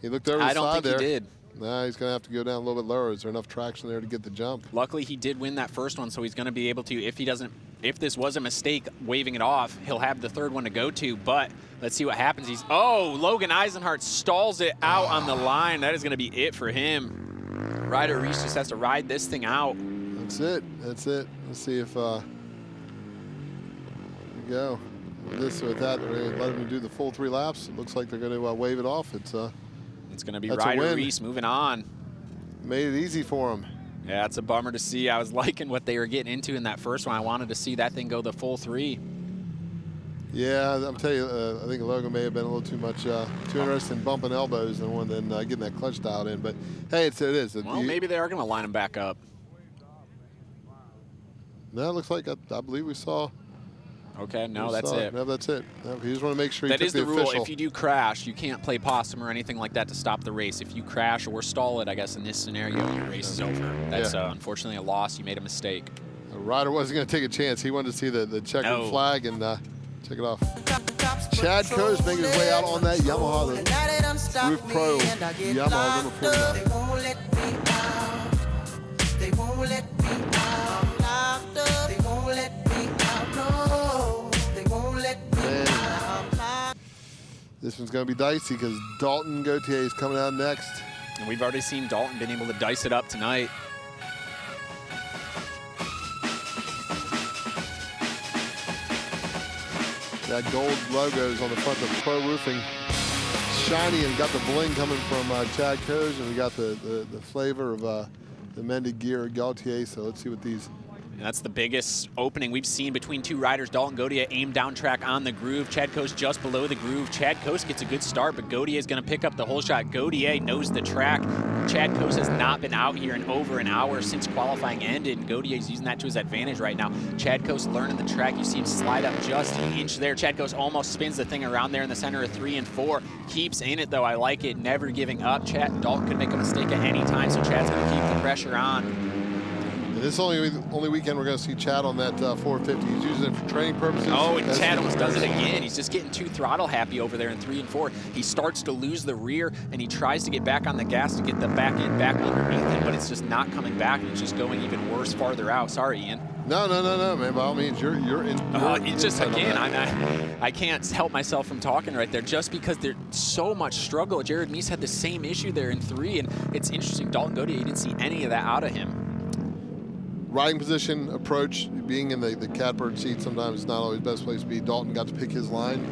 He looked over the side there. I don't think he did. Nah, he's going to have to go down a little bit lower. Is there enough traction there to get the jump? Luckily, he did win that first one, so he's going to be able to, if this was a mistake, waving it off, he'll have the third one to go to, but let's see what happens. Logan Eisenhart stalls it out on the line. That is going to be it for him. Ryder Reese just has to ride this thing out. That's it. That's it. Let's see if, there we go. With that, they're going to let him do the full 3 laps. It looks like they're going to wave it off. It's going to be Ryder Reese moving on. Made it easy for him. Yeah, it's a bummer to see. I was liking what they were getting into in that first one. I wanted to see that thing go the full 3. Yeah, I'm telling you, I think Logan may have been a little too much, too interested in bumping elbows than getting that clutch dialed in. But hey, it is. Well, maybe they are going to line him back up. No, it looks like I believe we saw. Okay, no, that's it. No, that's it. No, he just want to make sure he That is the rule. official. If you do crash, you can't play possum or anything like that to stop the race. If you crash or stall it, I guess in this scenario, your race is over. That's unfortunately a loss. You made a mistake. The rider wasn't going to take a chance. He wanted to see the checkered flag and check it off. Chad Coase making his way out on that Yamaha, the Roof Pro Yamaha number 49. They won't let me out. They won't let me out. I'm locked up. They won't let me out. No, they won't let me out. This one's going to be dicey because Dalton Gauthier is coming out next. And we've already seen Dalton been able to dice it up tonight. That gold logo's on the front of Pro Roofing. Shiny and got the bling coming from Chad Coase, and we got the flavor of the mended gear Gautier. So let's see what these. And that's the biggest opening we've seen between two riders. Dalton Gauthier aimed down track on the groove. Chad Coase just below the groove. Chad Coase gets a good start, but Gauthier is going to pick up the whole shot. Gauthier knows the track. Chad Coase has not been out here in over an hour since qualifying ended, and Gauthier is using that to his advantage right now. Chad Coase learning the track. You see him slide up just an inch there. Chad Coase almost spins the thing around there in the center of 3 and 4. Keeps in it, though. I like it. Never giving up. Dalton could make a mistake at any time, so Chad's going to keep the pressure on. This is only weekend we're going to see Chad on that 450. He's using it for training purposes. Oh, and Chad almost does it again. He's just getting too throttle happy over there in 3 and 4. He starts to lose the rear, and he tries to get back on the gas to get the back end back underneath him, but it's just not coming back, and it's just going even worse farther out. Sorry, Ian. No, man. By all means, you're in. It's just, again, I can't help myself from talking right there just because there's so much struggle. Jared Meese had the same issue there in 3, and it's interesting. Dalton Gauthier, you didn't see any of that out of him. Riding position, approach, being in the catbird seat sometimes is not always the best place to be. Dalton got to pick his line.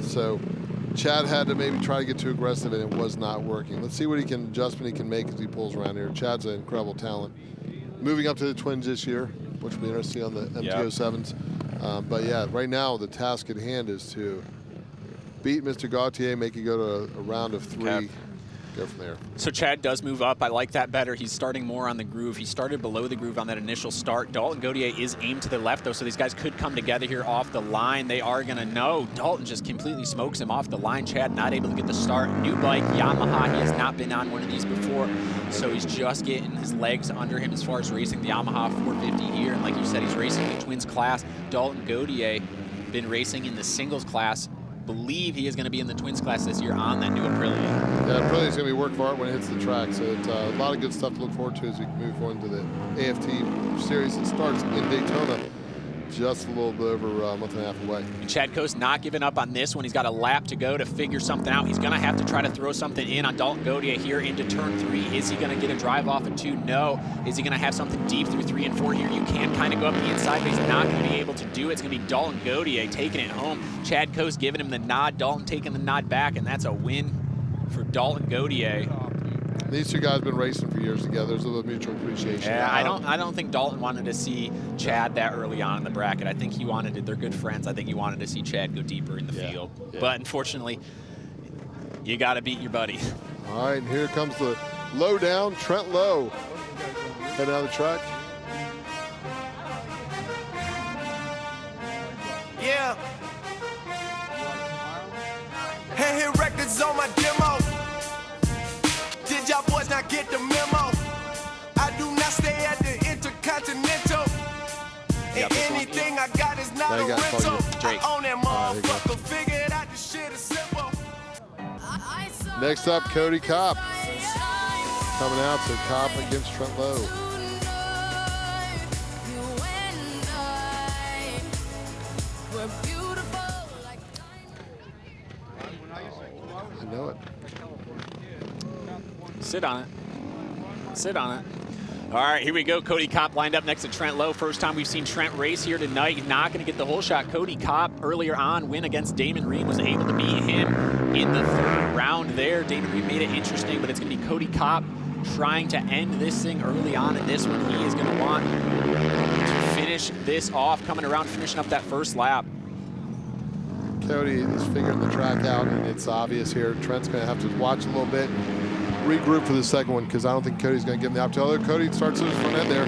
So Chad had to maybe try to get too aggressive, and it was not working. Let's see what adjustment he can make as he pulls around here. Chad's an incredible talent. Moving up to the Twins this year, which will be interesting on the MT-07s. But yeah, right now the task at hand is to beat Mr. Gauthier, make it go to a round of 3. Okay. Go from there. So Chad does move up. I like that better. He's starting more on the groove. He started below the groove on that initial start. Dalton Gauthier is aimed to the left, though, so these guys could come together here off the line. They are going to know. Dalton just completely smokes him off the line. Chad not able to get the start. New bike, Yamaha. He has not been on one of these before, so he's just getting his legs under him as far as racing the Yamaha 450 here. And like you said, he's racing the Twins class. Dalton Gauthier been racing in the singles class. Believe he is going to be in the Twins class this year on that new Aprilia. Yeah, Aprilia's going to be work for it when it hits the track, so it's a lot of good stuff to look forward to as we move on to the AFT series that starts in Daytona just a little bit over a month and a half away. And Chad Coast not giving up on this one. He's got a lap to go to figure something out. He's going to have to try to throw something in on Dalton Gaudier here into turn 3. Is he going to get a drive off at 2? No. Is he going to have something deep through 3 and 4 here? You can kind of go up the inside, but he's not going to be able to do it. It's going to be Dalton Gaudier taking it home. Chad Coast giving him the nod. Dalton taking the nod back, and that's a win for Dalton Gaudier. These two guys have been racing for years together. There's a little mutual appreciation. Yeah, I don't think Dalton wanted to see Chad that early on in the bracket. I think he wanted it. They're good friends. I think he wanted to see Chad go deeper in the field. Yeah. But unfortunately, you got to beat your buddy. All right, and here comes the lowdown, Trent Lowe. Heading down the track. Yeah. Hey, hit records on my demo. Did y'all boys not get the memo? I do not stay at the Intercontinental. And anything I got is not a rental. I own that motherfucker. Figured out this shit is simple. Next up, Cody Kopp. Coming out, so Kopp against Trent Lowe. I know it. Sit on it. Sit on it. All right, here we go. Cody Kopp lined up next to Trent Lowe. First time we've seen Trent race here tonight. He's not going to get the whole shot. Cody Kopp earlier on win against Damon Reed was able to beat him in the 3rd round there. Damon Reed made it interesting, but it's going to be Cody Kopp trying to end this thing early on in this one. He is going to want to finish this off, coming around, finishing up that first lap. Cody is figuring the track out, and it's obvious here. Trent's going to have to watch a little bit, regroup for the second one, because I don't think Cody's going to give him the opportunity. Cody starts to his front end there.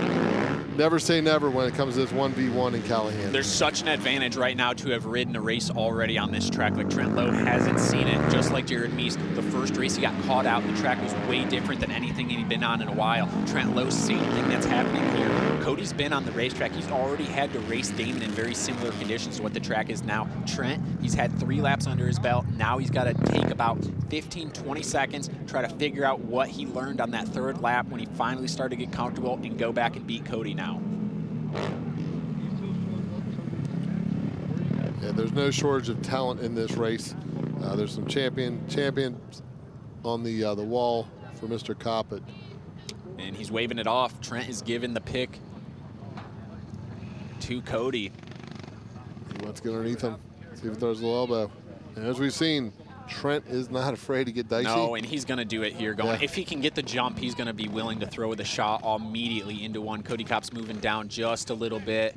Never say never when it comes to this 1v1 in Callahan. There's such an advantage right now to have ridden a race already on this track. Like Trent Lowe hasn't seen it, just like Jared Meese. The first race he got caught out, the track was way different than anything he'd been on in a while. Trent Lowe, same thing that's happening here. Cody's been on the racetrack. He's already had to race Damon in very similar conditions to what the track is now. Trent, he's had 3 laps under his belt. Now he's got to take about 15, 20 seconds, try to figure out what he learned on that 3rd lap when he finally started to get comfortable and go back and beat Cody now. Yeah, there's no shortage of talent in this race. There's some champions on the wall for Mr. Kopp. And he's waving it off. Trent is giving the pick to Cody. Let's get underneath him. See if he throws a little elbow. And as we've seen, Trent is not afraid to get dicey. No, and he's going to do it here. If he can get the jump, he's going to be willing to throw the shot immediately into one. Cody Kopp's moving down just a little bit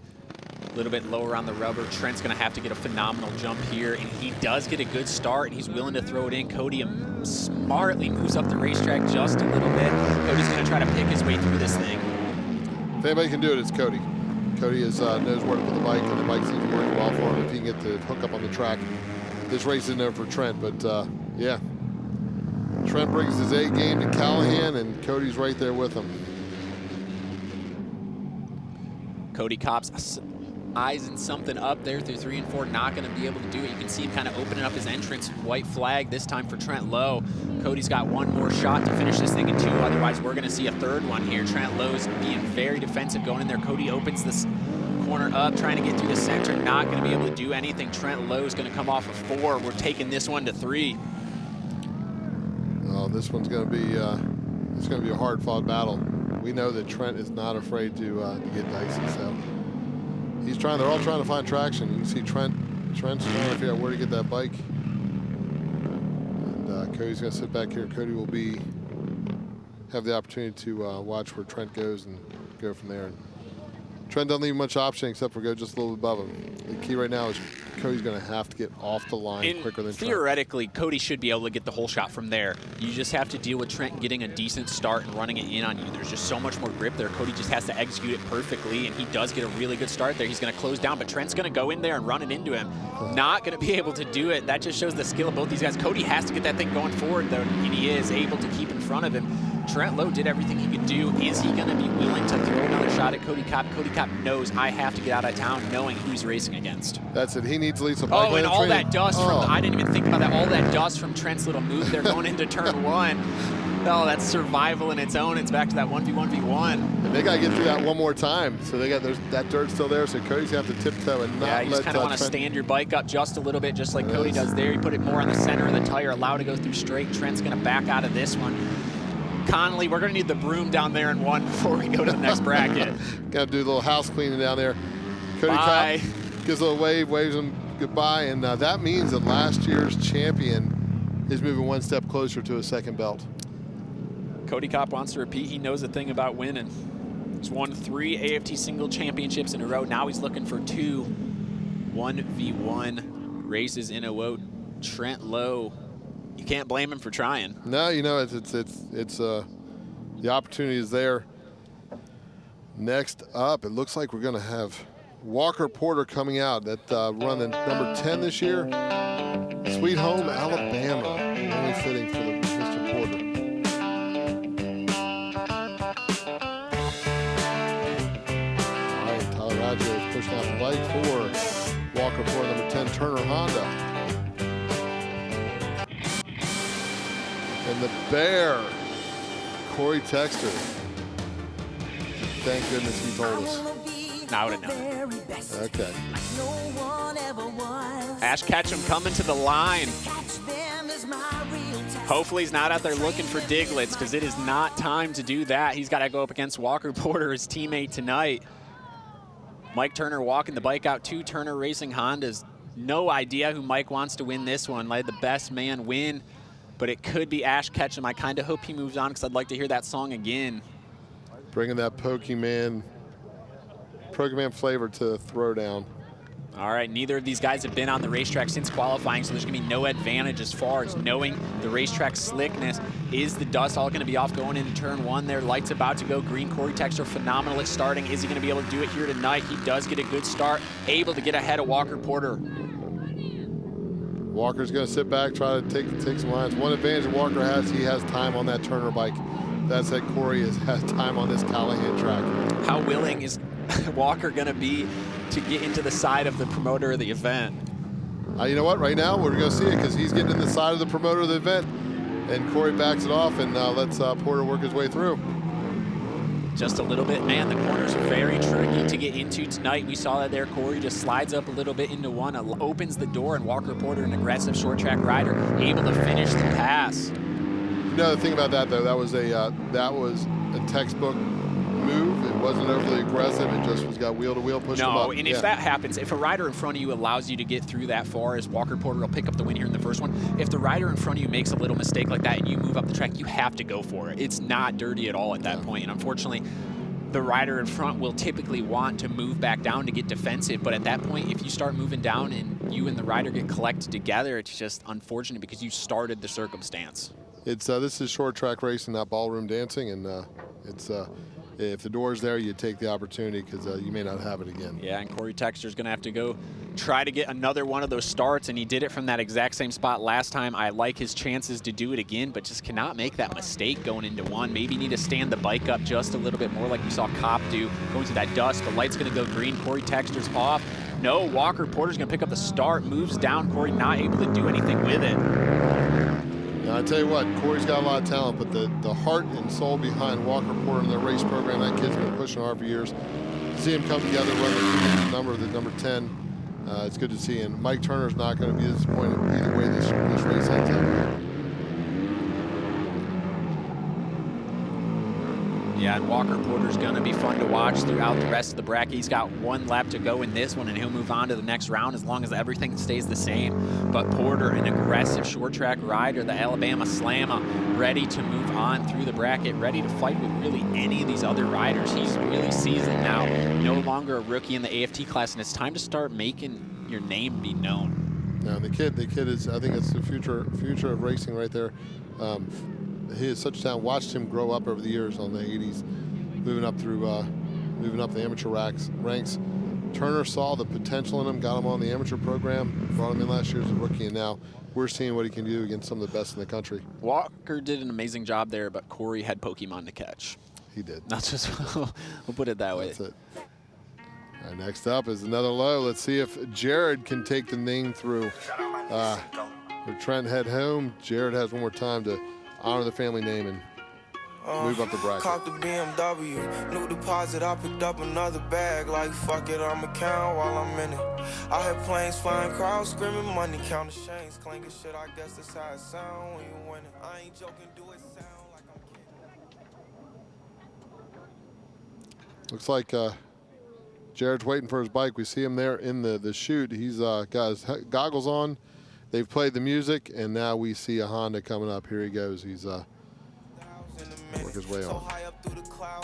lower on the rubber. Trent's going to have to get a phenomenal jump here, and he does get a good start, and he's willing to throw it in. Cody smartly moves up the racetrack just a little bit. Cody's going to try to pick his way through this thing. If anybody can do it, it's Cody. Cody knows where to put the bike, and the bike seems to work well for him if he can get the hook up on the track. This race isn't over for Trent, but yeah. Trent brings his A game to Callahan, and Cody's right there with him. Cody Kopp's eyeing something up there through 3 and 4, not going to be able to do it. You can see him kind of opening up his entrance. White flag this time for Trent Lowe. Cody's got one more shot to finish this thing in 2. Otherwise, we're going to see a 3rd one here. Trent Lowe's being very defensive going in there. Cody opens this corner up, trying to get through the center, not going to be able to do anything. Trent Lowe's going to come off of 4. We're taking this one to 3. Oh, this one's going to be it's going to be a hard-fought battle. We know that Trent is not afraid to get dicey, so he's trying. They're all trying to find traction. You can see Trent's trying to figure out where to get that bike. And Cody's going to sit back here. Cody will have the opportunity to watch where Trent goes and go from there. And Trent doesn't leave much option except for go just a little bit above him. The key right now is Cody's going to have to get off the line quicker than Trent. Theoretically, Cody should be able to get the whole shot from there. You just have to deal with Trent getting a decent start and running it in on you. There's just so much more grip there. Cody just has to execute it perfectly, and he does get a really good start there. He's going to close down, but Trent's going to go in there and run it into him. Not going to be able to do it. That just shows the skill of both these guys. Cody has to get that thing going forward, though, and he is able to keep in front of him. Trent Lowe did everything he could do. Is he going to be willing to throw another shot at Cody Kopp? Cody Kopp knows I have to get out of town knowing who he's racing against. That's it. He needs at least a bike. Oh, and all that dust from, I didn't even think about that, all that dust from Trent's little move there going into turn 1. Oh, that's survival in its own. It's back to that 1v1v1. And they got to get through that one more time. So they got that dirt still there. So Cody's going to have to tiptoe and not Yeah, you just kind of want to stand your bike up just a little bit, just like Cody does there. You put it more on the center of the tire, allow to go through straight. Trent's going to back out of this one. Connolly, we're going to need the broom down there in one before we go to the next bracket. Got to do a little house cleaning down there. Cody Bye. Kopp gives a little wave, waves him goodbye, and that means that last year's champion is moving one step closer to a second belt. Cody Kopp wants to repeat. He knows a thing about winning. He's won 3 AFT single championships in a row. Now he's looking for 2 1v1 races in a row. Trent Lowe, you can't blame him for trying. No, you know, it's the opportunity is there. Next up, it looks like we're going to have Walker Porter coming out that run the number 10 this year. Sweet Home, Alabama. Only fitting for the Mr. Porter. All right, Tyler Radjo is pushing out the bike for Walker Porter, number 10, Turner Honda. And the Bear, Cory Texter. Thank goodness he told us. Now I would have known it. Okay. Ash Ketchum coming to the line. Hopefully he's not out there looking for Diglets, because it is not time to do that. He's got to go up against Walker Porter, his teammate tonight. Mike Turner walking the bike out, 2 Turner Racing Hondas. No idea who Mike wants to win this one. Let the best man win, but it could be Ash Ketchum. I kind of hope he moves on, because I'd like to hear that song again. Bringing that Pokemon flavor to Throwdown. All right, neither of these guys have been on the racetrack since qualifying, so there's going to be no advantage as far as knowing the racetrack slickness. Is the dust all going to be off going into turn 1 there? Lights about to go green. Cory Texter phenomenal at starting. Is he going to be able to do it here tonight? He does get a good start, able to get ahead of Walker Porter. Walker's going to sit back, try to take some lines. One advantage that Walker has, he has time on that Turner bike. That's that Cory has time on this Callahan track. How willing is Walker going to be to get into the side of the promoter of the event? You know what? Right now, we're going to see it, because he's getting in the side of the promoter of the event. And Cory backs it off and lets Porter work his way through. Just a little bit. Man, the corners are very tricky to get into tonight. We saw that there. Cory just slides up a little bit into one, opens the door, and Walker Porter, an aggressive short track rider, able to finish the pass. You know, the thing about that, though, that was a textbook move. It wasn't overly aggressive. It just was got wheel to wheel, push them up. No, and if that happens, if a rider in front of you allows you to get through that far, as Walker Porter will pick up the win here in the first one, if the rider in front of you makes a little mistake like that and you move up the track, you have to go for it. It's not dirty at all at that point. And unfortunately, the rider in front will typically want to move back down to get defensive. But at that point, if you start moving down and you and the rider get collected together, it's just unfortunate because you started the circumstance. It's this is short track racing, not ballroom dancing, and it's if the door's there, you take the opportunity, because you may not have it again. Yeah, and Cory Texter's going to have to go try to get another one of those starts, and he did it from that exact same spot last time. I like his chances to do it again, but just cannot make that mistake going into one. Maybe need to stand the bike up just a little bit more like we saw Kopp do, going to that dust. The light's going to go green. Cory Texter's off. No, Walker Porter's going to pick up the start, moves down. Cory not able to do anything with it. Now, I tell you what, Cory's got a lot of talent, but the heart and soul behind Walker Porter and their race program, that kid's been pushing hard for years. To see him come together, run the number 10, it's good to see. And Mike Turner's not going to be disappointed either way this race ends up. Yeah, and Walker Porter's going to be fun to watch throughout the rest of the bracket. He's got 1 lap to go in this one, and he'll move on to the next round as long as everything stays the same. But Porter, an aggressive short track rider, the Alabama Slammer, ready to move on through the bracket, ready to fight with really any of these other riders. He's really seasoned now, no longer a rookie in the AFT class, and it's time to start making your name be known. Now, the kid is, I think it's the future of racing right there. He is such a talent. Watched him grow up over the years on the 80s, moving up the amateur ranks. Turner saw the potential in him, got him on the amateur program, brought him in last year as a rookie, and now we're seeing what he can do against some of the best in the country. Walker did an amazing job there, but Cory had Pokemon to catch. He did. That's just, we'll put it that way. That's it. All right, next up is another low. Let's see if Jared can take the name through. With Trent head home, Jared has one more time to honor the family name and move up the bracket. Caught the BMW, new deposit, I picked up another bag. Like, fuck it, I'ma count while I'm in it. I hear planes flying, crowds screaming, money, counting chains, clinking shit, I guess that's how it sound when you win it. I ain't joking, do it sound like I'm kidding. Looks like Jared's waiting for his bike. We see him there in the chute. He's got his goggles on. They've played the music, and now we see a Honda coming up. Here he goes. He's work his way on.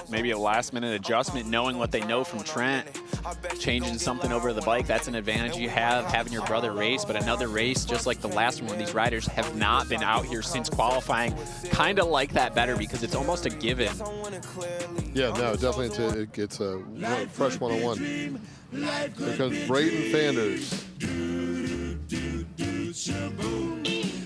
Maybe a last-minute adjustment, knowing what they know from Trent. Changing something over the bike, that's an advantage you have, having your brother race. But another race, just like the last one, where these riders have not been out here since qualifying, kind of like that better because it's almost a given. Yeah, no, definitely it's a fresh one-on-one. Here comes Braden Fanders.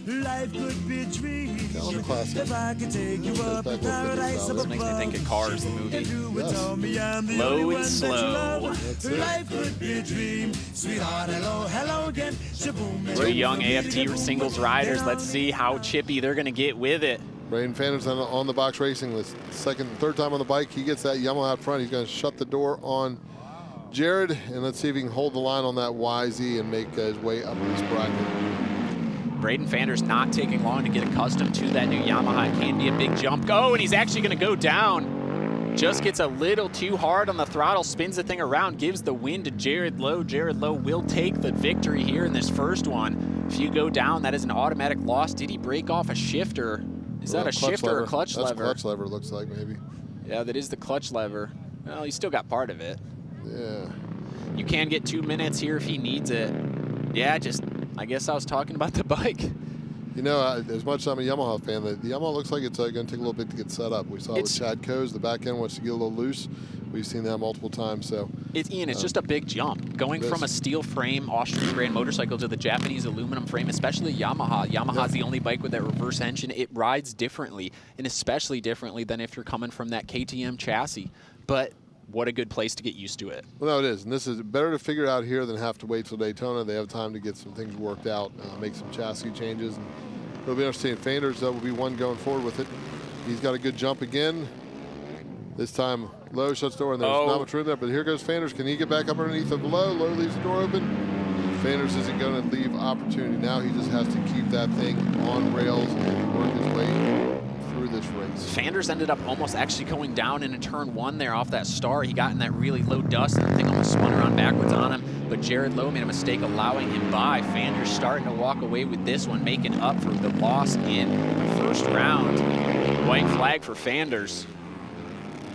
Life could be a dream. Classic. If I could take you up to paradise This makes me think of Cars, the movie. Yes. Low and slow. That's it. Life could be a dream. Sweetheart, hello, hello again. Shaboom. Two young AFT singles riders. Let's see how chippy they're going to get with it. Braden Fanders on the box racing. The third time on the bike. He gets that Yamaha out front. He's going to shut the door on Jared, and let's see if he can hold the line on that YZ and make his way up in this bracket. Braden Fanders not taking long to get accustomed to that new Yamaha. It can be a big jump. Oh, and he's actually going to go down. Just gets a little too hard on the throttle, spins the thing around, gives the win to Jared Lowe. Jared Lowe will take the victory here in this first one. If you go down, that is an automatic loss. Did he break off a shifter? Is that a shifter or clutch lever? That's clutch lever, looks like, maybe. Yeah, that is the clutch lever. Well, he still got part of it. Yeah. You can get 2 minutes here if he needs it. Yeah, I guess I was talking about the bike. You know, as much as I'm a Yamaha fan, the Yamaha looks like it's going to take a little bit to get set up. We saw it with Chad Coase, the back end wants to get a little loose. We've seen that multiple times. So it's just a big jump. Going from a steel frame Austrian brand motorcycle to the Japanese aluminum frame, especially Yamaha. Yamaha's the only bike with that reverse engine. It rides differently, and especially differently than if you're coming from that KTM chassis. But what a good place to get used to it. Well, no, it is. And this is better to figure it out here than have to wait till Daytona. They have time to get some things worked out, make some chassis changes. And it'll be interesting. Fanders will be one going forward with it. He's got a good jump again. This time, Lowe shuts the door, and there's not much room there. But here goes Fanders. Can he get back up underneath of Lowe? Lowe leaves the door open. Fanders isn't going to leave opportunity. Now he just has to keep that thing on rails and work his way through this race. Fanders ended up almost actually going down in a turn one there off that start. He got in that really low dust, and the thing almost spun around backwards on him. But Jared Lowe made a mistake allowing him by. Fanders starting to walk away with this one, making up for the loss in the first round. White flag for Fanders.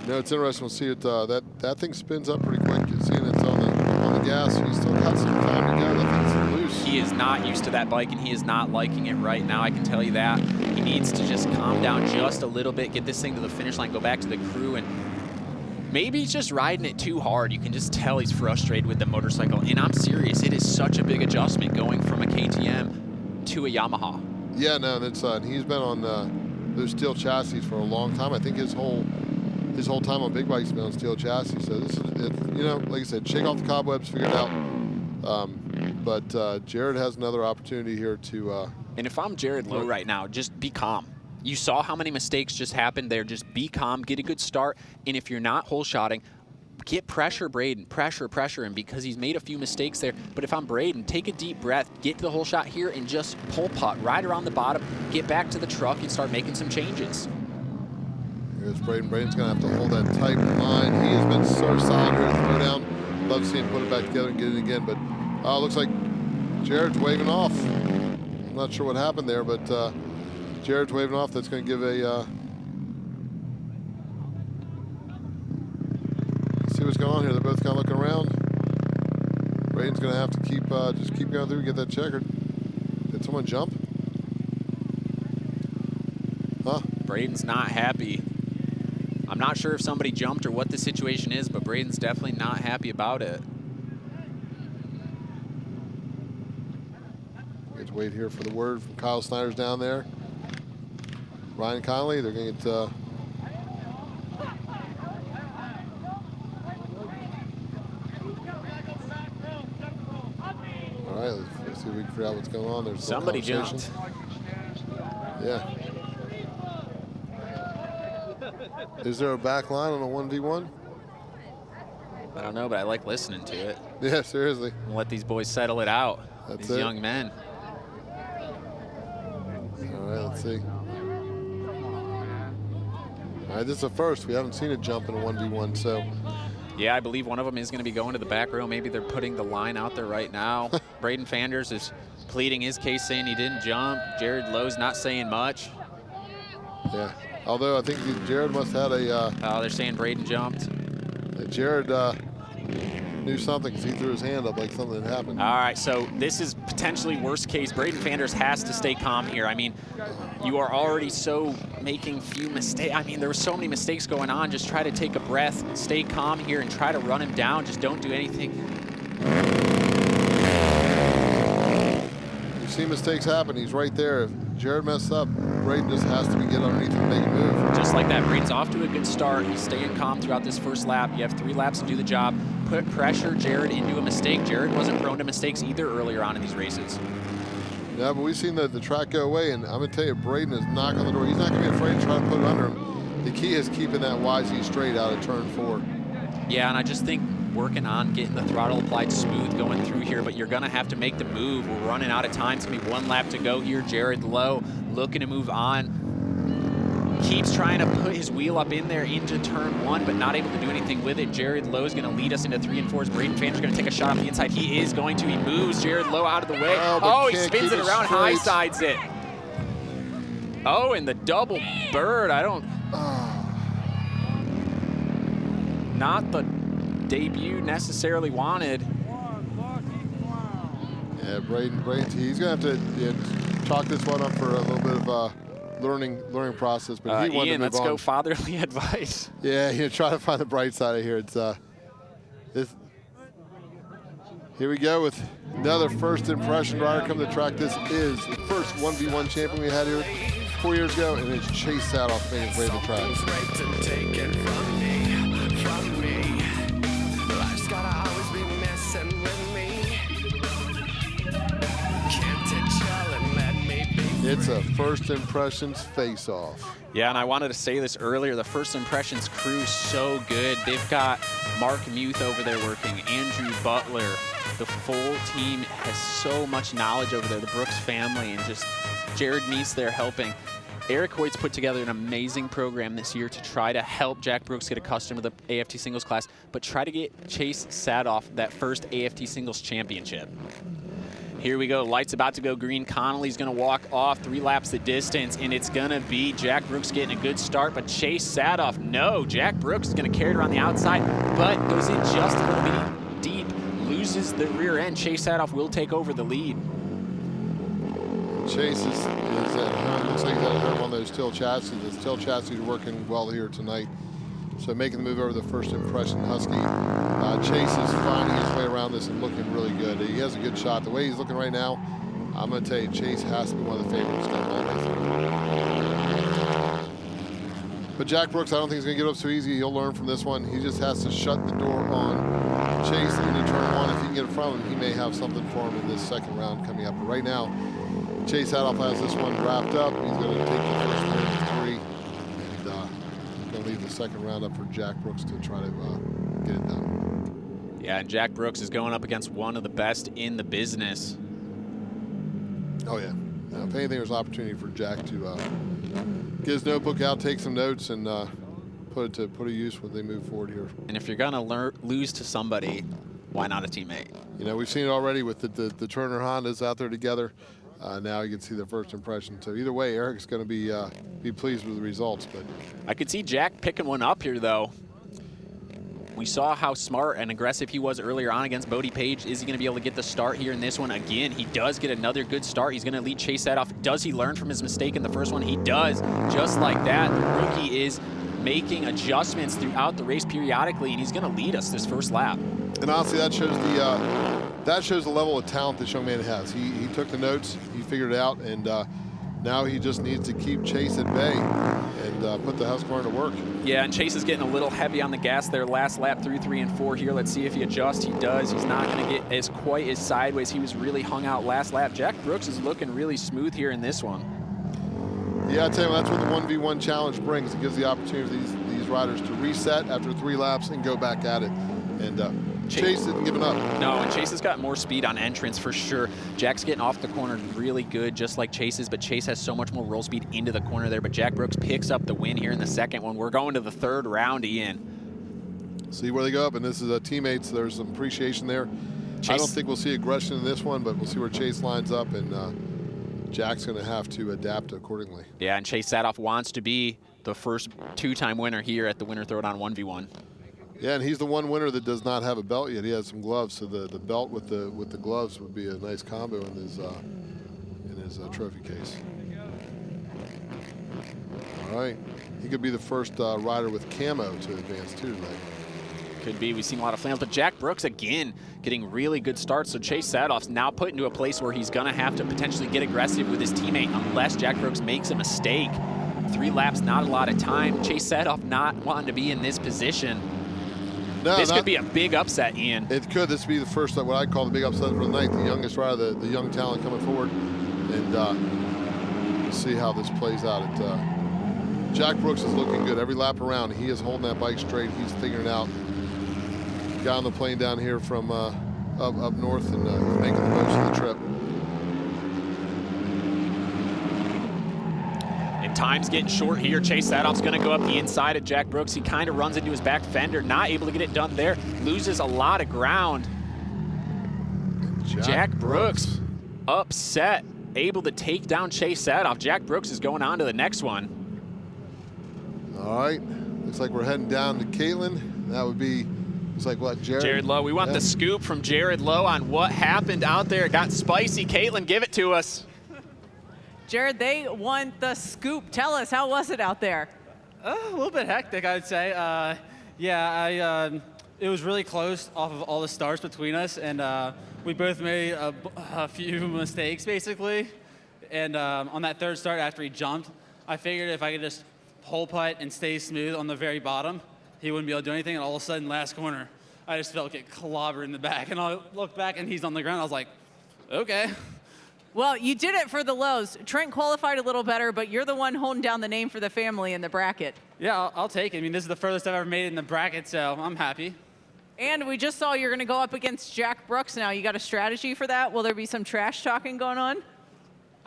You know, it's interesting to see it. That thing spins up pretty quick. You're seeing it's on the gas. He's still got some time to go. That thing's loose. He is not used to that bike, and he is not liking it right now. I can tell you that. He needs to just calm down just a little bit, get this thing to the finish line, go back to the crew, and maybe he's just riding it too hard. You can just tell he's frustrated with the motorcycle. And I'm serious. It is such a big adjustment going from a KTM to a Yamaha. Yeah, no, and he's been on those steel chassis for a long time. I think his whole time on big bikes has been on steel chassis. So this is, you know, like I said, shake off the cobwebs, figure it out. But Jared has another opportunity here to. And if I'm Jared Lowe right now, just be calm. You saw how many mistakes just happened there. Just be calm, get a good start. And if you're not hole shotting, get pressure Braden, pressure him, because he's made a few mistakes there. But if I'm Braden, take a deep breath, get to the hole shot here, and just pull putt right around the bottom, get back to the truck, and start making some changes. Here's Braden. Braden's going to have to hold that tight line. He has been so solid here at Throwdown. Love to see him put it back together and get it again. But looks like Jared's waving off. I'm not sure what happened there, but Jared's waving off. That's going to give a. See what's going on here. They're both kind of looking around. Braden's going to have to keep going through and get that checkered. Did someone jump? Huh? Braden's not happy. I'm not sure if somebody jumped or what the situation is, but Braden's definitely not happy about it. Get to wait here for the word from Kyle Snyder's down there. Ryan Conley, they're going to get. All right, let's see if we can figure out what's going on. There's somebody jumped. Yeah. Is there a back line on a 1v1? I don't know, but I like listening to it. Yeah, seriously. We'll let these boys settle it out. That's these it. young men. All right, let's see. All right, this is a first. We haven't seen a jump in a 1v1, so. Yeah, I believe one of them is going to be going to the back row. Maybe they're putting the line out there right now. Braden Fanders is pleading his case, saying he didn't jump. Jared Lowe's not saying much. Yeah, although I think Jared must have had a. Oh, they're saying Braden jumped. Jared knew something because he threw his hand up like something had happened. All right, so this is potentially worst case. Braden Fanders has to stay calm here. I mean, you are already so making few mistakes. I mean, there were so many mistakes going on. Just try to take a breath, stay calm here, and try to run him down. Just don't do anything. You see mistakes happen. He's right there. If Jared messed up, Braden just has to get underneath and make a move. Just like that, Braden's off to a good start. He's staying calm throughout this first lap. You have 3 laps to do the job. Put pressure Jared into a mistake. Jared wasn't prone to mistakes either earlier on in these races. Yeah, but we've seen the track go away, and I'm going to tell you, Braden is knocking on the door. He's not going to be afraid to try to put it under him. The key is keeping that YZ straight out of turn 4. Yeah, and I just think working on getting the throttle applied smooth going through here, but you're going to have to make the move. We're running out of time. It's going to be 1 lap to go here. Jared Lowe looking to move on. Keeps trying to put his wheel up in there into turn 1, but not able to do anything with it. Jared Lowe is going to lead us into 3 and 4. As Braden Fanders going to take a shot off the inside. He is going to. He moves Jared Lowe out of the way. Oh, he spins it around, high sides it. Oh, and the double bird. I don't. Not the debut necessarily wanted. Yeah, Braden, he's going to have to chalk this one up for a little bit of learning process, but he wanted Ian, to move let's on. go fatherly advice. Yeah, try to find the bright side of here. Here we go with another first impression rider coming to the track. This is the first 1v1 champion we had here 4 years ago, and it's Chase Sadoff making his way to the track. It's a first impressions face-off. Yeah, and I wanted to say this earlier. The first impressions crew's so good. They've got Mark Muth over there working, Andrew Butler. The full team has so much knowledge over there, the Brooks family, and just Jared Neese there helping. Eric Hoyt's put together an amazing program this year to try to help Jack Brooks get accustomed to the AFT singles class, but try to get Chase Sadoff that first AFT singles championship. Here we go, lights about to go green. Connolly's gonna walk off 3 laps the distance, and it's gonna be Jack Brooks getting a good start, but Chase Sadoff, no. Jack Brooks is gonna carry it around the outside, but goes in just a little bit deep, loses the rear end. Chase Sadoff will take over the lead. Chase is at home. Looks like he's at home on those Till chassis. The Till chassis are working well here tonight. So making the move over the first impression Husky. Chase is finding his way around this and looking really good. He has a good shot. The way he's looking right now, I'm going to tell you, Chase has to be one of the favorites going all the way through. But Jack Brooks, I don't think he's going to give up so easy. He'll learn from this one. He just has to shut the door on Chase into turn 1. If he can get in front of him, he may have something for him in this second round coming up. But right now, Chase Sadoff has this one wrapped up. He's going to take the first one of 3. And going to leave the second round up for Jack Brooks to try to get it done. Yeah, and Jack Brooks is going up against one of the best in the business. Oh, yeah. If anything, there's an opportunity for Jack to get his notebook out, take some notes, and put it to use when they move forward here. And if you're going to lose to somebody, why not a teammate? You know, we've seen it already with the Turner Hondas out there together. Now you can see the first impression. So either way, Eric's going to be pleased with the results. But I could see Jack picking one up here, though. We saw how smart and aggressive he was earlier on against Bodie Page. Is he going to be able to get the start here in this one? Again, he does get another good start. He's going to lead Chase Sadoff. Does he learn from his mistake in the first one? He does. Just like that, the rookie is making adjustments throughout the race periodically, and he's going to lead us this first lap. And honestly, that shows the level of talent this young man has. He took the notes, he figured it out, and now he just needs to keep Chase at bay and put the Husqvarna to work. Yeah, and Chase is getting a little heavy on the gas there last lap through 3 and 4 here. Let's see if he adjusts. He does. He's not going to get quite as sideways. He was really hung out last lap. Jack Brooks is looking really smooth here in this one. Yeah, I tell you, that's what the 1v1 challenge brings. It gives the opportunity for these these riders to reset after 3 laps and go back at it. And Chase didn't give it up. No, and Chase has got more speed on entrance for sure. Jack's getting off the corner really good, just like Chase's, but Chase has so much more roll speed into the corner there. But Jack Brooks picks up the win here in the second one. We're going to the 3rd round, Ian. See where they go up, and this is teammates. There's some appreciation there. Chase. I don't think we'll see aggression in this one, but we'll see where Chase lines up, and Jack's going to have to adapt accordingly. Yeah, and Chase Sadoff wants to be the first 2-time winner here at the Winter Throwdown 1v1. Yeah, and he's the one winner that does not have a belt yet. He has some gloves, so the belt with the gloves would be a nice combo in his trophy case. All right, he could be the first rider with camo to advance too tonight. Could be. We've seen a lot of flannels, but Jack Brooks again getting really good starts. So Chase Sadoff's now put into a place where he's going to have to potentially get aggressive with his teammate unless Jack Brooks makes a mistake. 3 laps, not a lot of time. Chase Sadoff not wanting to be in this position. No, this could be a big upset, Ian. It could. This would be the first, what I'd call the big upset for the night. The youngest rider, the young talent coming forward. And we'll see how this plays out. Jack Brooks is looking good every lap around. He is holding that bike straight. He's figuring out. Got on the plane down here from up north and making the most of the trip. And time's getting short here. Chase Sadoff's going to go up the inside of Jack Brooks. He kind of runs into his back fender, not able to get it done there. Loses a lot of ground. Jack Brooks upset, able to take down Chase Sadoff. Jack Brooks is going on to the next one. All right, looks like we're heading down to Caitlin. That would be, looks like what, Jared Lowe. We want the scoop from Jared Lowe on what happened out there. It got spicy. Caitlin, give it to us. Jared, they want the scoop. Tell us, how was it out there? A little bit hectic, I would say. It was really close off of all the starts between us, and we both made a few mistakes, basically. And on that 3rd start, after he jumped, I figured if I could just hole putt and stay smooth on the very bottom, he wouldn't be able to do anything. And all of a sudden, last corner, I just felt get clobbered in the back. And I looked back, and he's on the ground. I was like, okay. Well, you did it for the Lows. Trent qualified a little better, but you're the one holding down the name for the family in the bracket. Yeah, I'll take it. I mean, this is the furthest I've ever made it in the bracket, so I'm happy. And we just saw you're going to go up against Jack Brooks now. You got a strategy for that? Will there be some trash talking going on?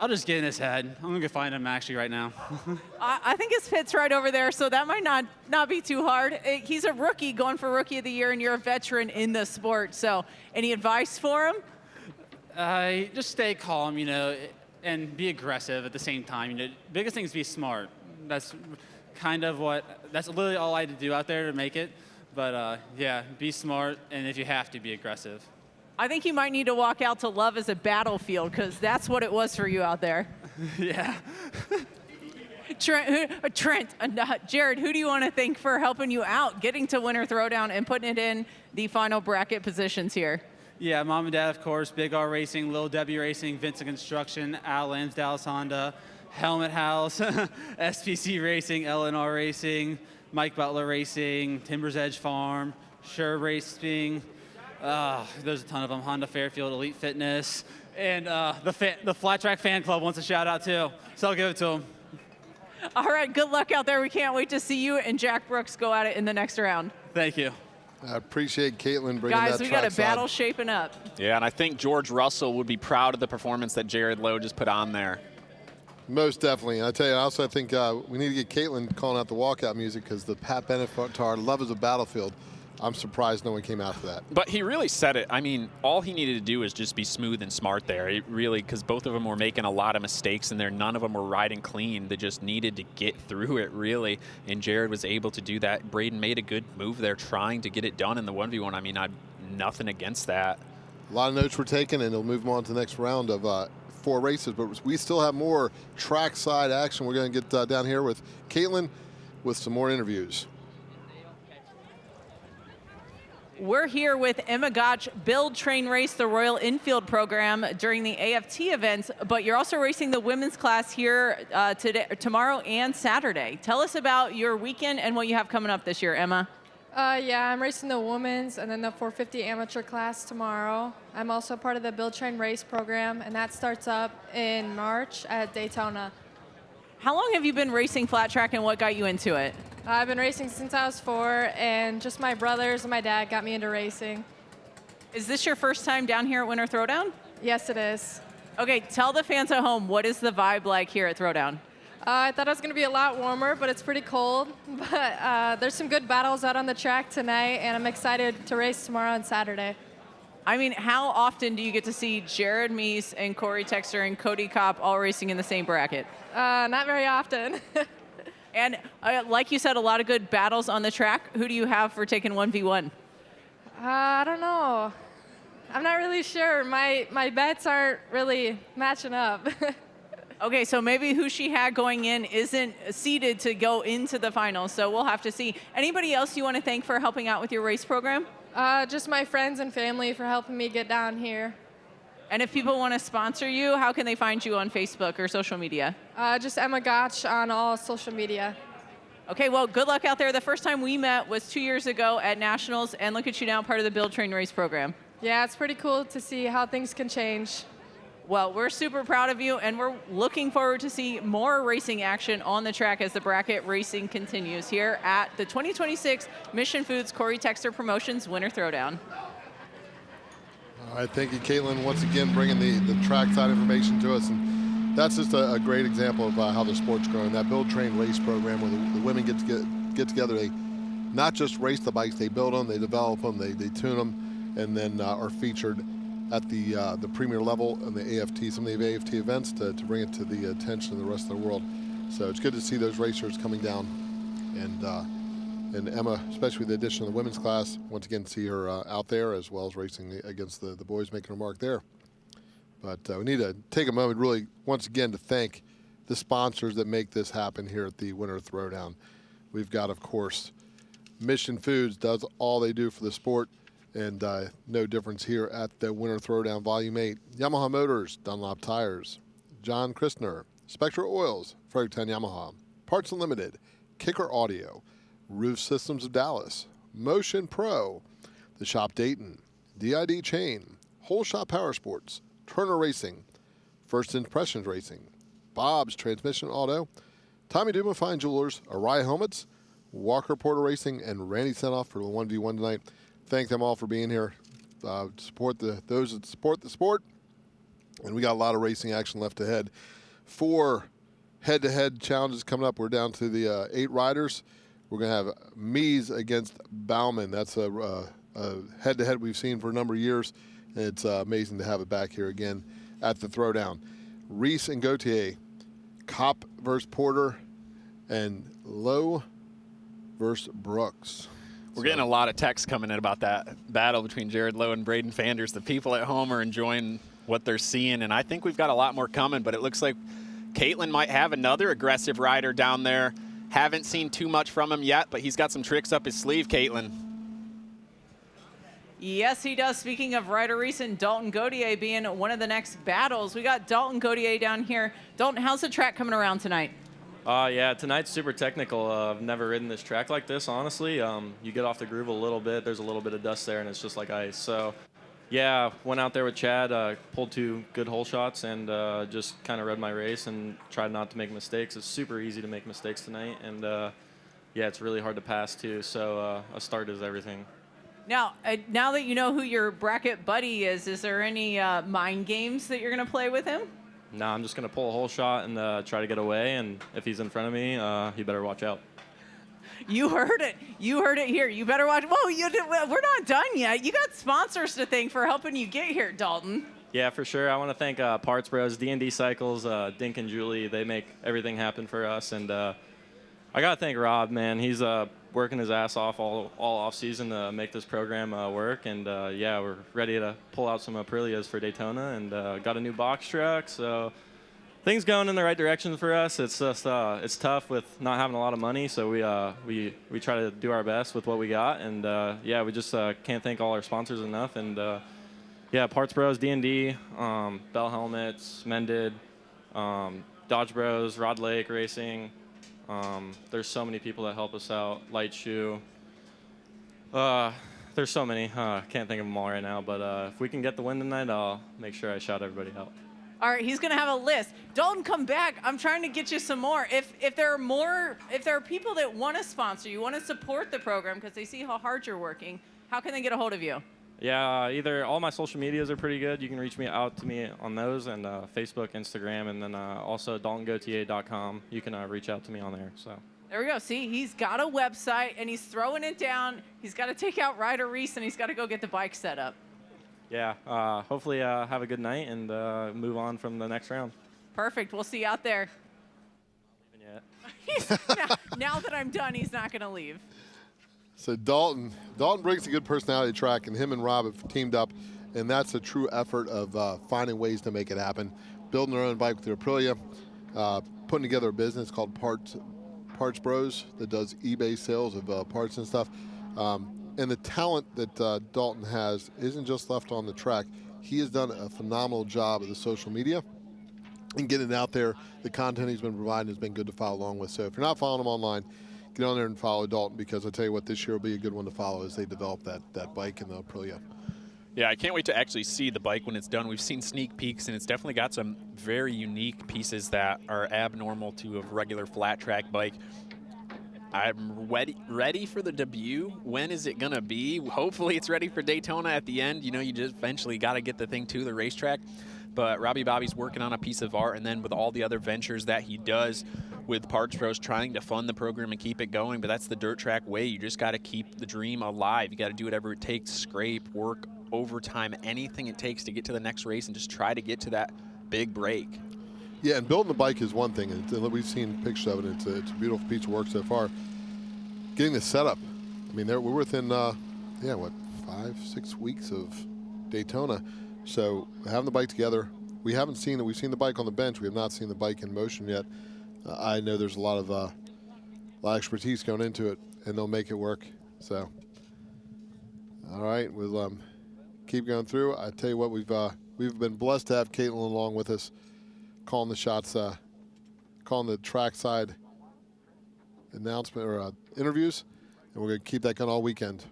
I'll just get in his head. I'm going to go find him, actually, right now. I think his pit's right over there, so that might not be too hard. He's a rookie going for Rookie of the Year, and you're a veteran in the sport. So any advice for him? Just stay calm, and be aggressive at the same time. Biggest thing is be smart. That's that's literally all I had to do out there to make it. But yeah, be smart, and if you have to, be aggressive. I think you might need to walk out to love as a battlefield, because that's what it was for you out there. Yeah. Jared, who do you want to thank for helping you out, getting to Winter Throwdown and putting it in the final bracket positions here? Yeah, Mom and Dad, of course, Big R Racing, Lil Debbie Racing, Vincent Construction, Al Lambs, Dallas Honda, Helmet House, SPC Racing, LNR Racing, Mike Butler Racing, Timbers Edge Farm, Sure Racing, there's a ton of them, Honda Fairfield, Elite Fitness, and the Flat Track Fan Club wants a shout out too, so I'll give it to them. All right, good luck out there. We can't wait to see you and Jack Brooks go at it in the next round. Thank you. I appreciate Caitlin bringing that Guys, we got a battle trackside. shaping up. Yeah, and I think George Russell would be proud of the performance that Jared Lowe just put on there. Most definitely. I tell you, I also think we need to get Caitlin calling out the walkout music, because the Pat Benatar, Love is a Battlefield, I'm surprised no one came after that. But he really said it. I mean, all he needed to do was just be smooth and smart there. It really, because both of them were making a lot of mistakes in there. None of them were riding clean. They just needed to get through it, really. And Jared was able to do that. Braden made a good move there, trying to get it done in the 1v1. I mean, I've nothing against that. A lot of notes were taken, and it'll move on to the next round of 4 races. But we still have more trackside action. We're going to get down here with Caitlin with some more interviews. We're here with Emma Gotch, Build, Train, Race, the Royal Enfield program during the AFT events, but you're also racing the women's class here tomorrow and Saturday. Tell us about your weekend and what you have coming up this year, Emma. Yeah, I'm racing the women's and then the 450 amateur class tomorrow. I'm also part of the Build, Train, Race program, and that starts up in March at Daytona. How long have you been racing flat track, and what got you into it? I've been racing since I was 4, and just my brothers and my dad got me into racing. Is this your first time down here at Winter Throwdown? Yes, it is. Okay, tell the fans at home, what is the vibe like here at Throwdown? I thought it was going to be a lot warmer, but it's pretty cold. But there's some good battles out on the track tonight, and I'm excited to race tomorrow and Saturday. I mean, how often do you get to see Jared Meese and Cory Texter and Cody Kopp all racing in the same bracket? Not very often. And like you said, a lot of good battles on the track. Who do you have for taking 1v1? I don't know. I'm not really sure. My bets aren't really matching up. Okay, so maybe who she had going in isn't seeded to go into the finals, so we'll have to see. Anybody else you want to thank for helping out with your race program? Just my friends and family for helping me get down here. And if people want to sponsor you, how can they find you on Facebook or social media? Just Emma Gotch on all social media. Okay, well, good luck out there. The first time we met was 2 years ago at Nationals, and look at you now, part of the Build, Train, Race program. Yeah, it's pretty cool to see how things can change. Well, we're super proud of you, and we're looking forward to see more racing action on the track as the bracket racing continues here at the 2026 Mission Foods Cory Texter Promotions Winter Throwdown. All right, thank you, Caitlin, once again bringing the trackside information to us. And that's just a great example of how the sport's growing. That Build, Train, Race program where the women get together. They not just race the bikes, they build them, they develop them, they tune them, and then are featured at the premier level and the AFT, some of the AFT events to bring it to the attention of the rest of the world. So it's good to see those racers coming down. And Emma, especially with the addition of the women's class, once again see her out there as well as racing against the boys, making her mark there. But we need to take a moment really once again to thank the sponsors that make this happen here at the Winter Throwdown. We've got, of course, Mission Foods does all they do for the sport, and no difference here at the Winter Throwdown Volume 8. Yamaha Motors, Dunlop Tires, John Christner, Spectro Oils, Fredericktown Yamaha, Parts Unlimited, Kicker Audio, Roof Systems of Dallas, Motion Pro, the Shop Dayton, D.I.D. Chain, Holeshot Powersports, Turner Racing, First Impressions Racing, Bob's Transmission Auto, Tommy Duma Fine Jewelers, Araya Helmets, Walker Porter Racing, and Randy Senoff for the 1v1 tonight. Thank them all for being here. Support those that support the sport. And we got a lot of racing action left ahead. 4 head-to-head challenges coming up. We're down to the 8 riders. We're going to have Mies against Bauman. That's a head-to-head we've seen for a number of years. And it's amazing to have it back here again at the Throwdown. Reese and Gautier, Kopp versus Porter, and Lowe versus Brooks. We're getting a lot of texts coming in about that battle between Jared Lowe and Braden Fanders. The people at home are enjoying what they're seeing, and I think we've got a lot more coming, but it looks like Caitlin might have another aggressive rider down there. Haven't seen too much from him yet, but he's got some tricks up his sleeve, Caitlin. Yes, he does. Speaking of rider recent, Dalton Gautier being one of the next battles. We got Dalton Gautier down here. Dalton, how's the track coming around tonight? Yeah, tonight's super technical. I've never ridden this track like this, honestly. You get off the groove a little bit. There's a little bit of dust there, and it's just like ice. So, yeah, went out there with Chad, pulled 2 good hole shots, and just kind of read my race and tried not to make mistakes. It's super easy to make mistakes tonight, and, yeah, it's really hard to pass, too. So a start is everything. Now that you know who your bracket buddy is there any mind games that you're going to play with him? No, I'm just going to pull a hole shot and try to get away, and if he's in front of me, he better watch out. You heard it. You heard it here. You better watch. Whoa, we're not done yet. You got sponsors to thank for helping you get here, Dalton. Yeah, for sure. I want to thank Parts Bros, D&D Cycles, Dink and Julie. They make everything happen for us, and I got to thank Rob, man. He's working his ass off all off season to make this program work, and yeah, we're ready to pull out some Aprilias for Daytona, and got a new box truck, so things going in the right direction for us. It's just it's tough with not having a lot of money, so we try to do our best with what we got, and yeah, we just can't thank all our sponsors enough, and yeah, Parts Bros, D&D, Bell Helmets, Mended, Dodge Bros, Rod Lake Racing. There's so many people that help us out. Light Shoe. There's so many. Can't think of them all right now, but if we can get the win tonight, I'll make sure I shout everybody out. All right, he's going to have a list. Dalton, come back. I'm trying to get you some more. If there are people that want to sponsor you, want to support the program because they see how hard you're working, how can they get a hold of you? Yeah, either all my social medias are pretty good. You can reach me out to me on those, and Facebook, Instagram, and then also DaltonGoTA.com. You can reach out to me on there. So. There we go. See, he's got a website, and he's throwing it down. He's got to take out Ryder Reese, and he's got to go get the bike set up. Yeah, hopefully have a good night and move on from the next round. Perfect. We'll see you out there. Now that I'm done, he's not going to leave. So Dalton brings a good personality to track, and him and Rob have teamed up, and that's a true effort of finding ways to make it happen. Building their own bike with their Aprilia, putting together a business called Parts Bros that does eBay sales of parts and stuff. And the talent that Dalton has isn't just left on the track. He has done a phenomenal job of the social media and getting it out there. The content he's been providing has been good to follow along with. So if you're not following him online, get on there and follow Dalton, because I tell you what, this year will be a good one to follow as they develop that bike and the Aprilia. Yeah, I can't wait to actually see the bike when it's done. We've seen sneak peeks, and it's definitely got some very unique pieces that are abnormal to a regular flat track bike. I'm ready for the debut. When is it going to be? Hopefully it's ready for Daytona at the end. You know, you just eventually got to get the thing to the racetrack. But Robbie Bobby's working on a piece of art, and then with all the other ventures that he does with Parts Pros, trying to fund the program and keep it going. But that's the dirt track way. You just got to keep the dream alive. You got to do whatever it takes, scrape, work, overtime, anything it takes to get to the next race and just try to get to that big break. Yeah, and building the bike is one thing. We've seen pictures of it. It's a beautiful piece of work so far. Getting the setup. I mean, we're within, 5-6 weeks of Daytona. So having the bike together, we haven't seen it. We've seen the bike on the bench. We have not seen the bike in motion yet. I know there's a lot of expertise going into it, and they'll make it work. So, all right, we'll keep going through. I tell you what, we've been blessed to have Caitlin along with us, calling the shots, calling the trackside announcement or interviews, and we're going to keep that going all weekend.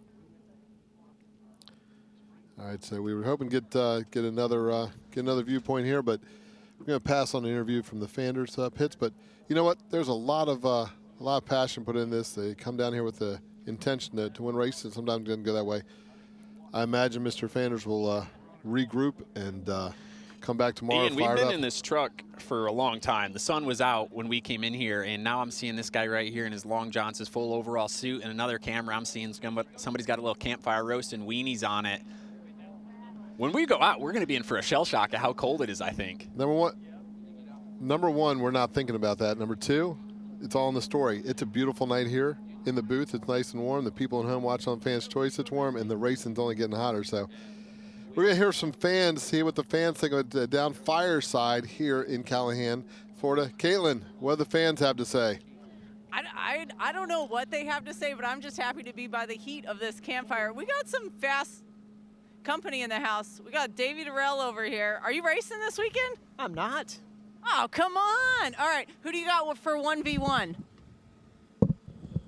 All right, so we were hoping to get another viewpoint here, but we're going to pass on the interview from the Fanders pits. But you know what? There's a lot of passion put in this. They come down here with the intention to win races. Sometimes it doesn't go that way. I imagine Mr. Fanders will regroup and come back tomorrow. Ian, we've been in this truck for a long time. The sun was out when we came in here, and now I'm seeing this guy right here in his long johns, his full overall suit, and another camera I'm seeing somebody's got a little campfire roast and weenies on it. When we go out, we're going to be in for a shell shock at how cold it is, I think. Number one, we're not thinking about that. Number two, it's all in the story. It's a beautiful night here in the booth. It's nice and warm. The people at home watching on Fans Choice, it's warm, and the racing's only getting hotter. So we're going to hear some fans, see what the fans think of it down Fireside here in Callahan, Florida. Caitlin, what do the fans have to say? I don't know what they have to say, but I'm just happy to be by the heat of this campfire. We got some fast company in the house. We got Davey Durrell over here. Are you racing this weekend? I'm not. Oh, come on. All right, who do you got for 1v1?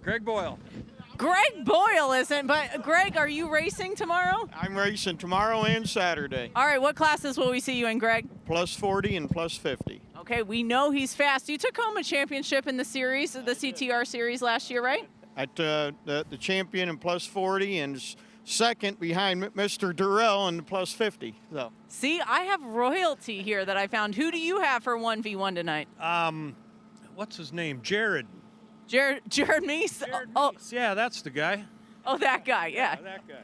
Greg Boyle. Greg Boyle isn't, but Greg, are you racing tomorrow? I'm racing tomorrow and Saturday. All right, what classes will we see you in, Greg? Plus 40 and plus 50. Okay, we know he's fast. You took home a championship in the series, the CTR series last year, right? At the champion in plus 40 and second behind Mr. Durrell in the plus 50. So. See, I have royalty here that I found. Who do you have for 1v1 tonight? What's his name? Jared. Jared Meese? Oh, yeah, that's the guy. Oh, that guy, yeah. That guy.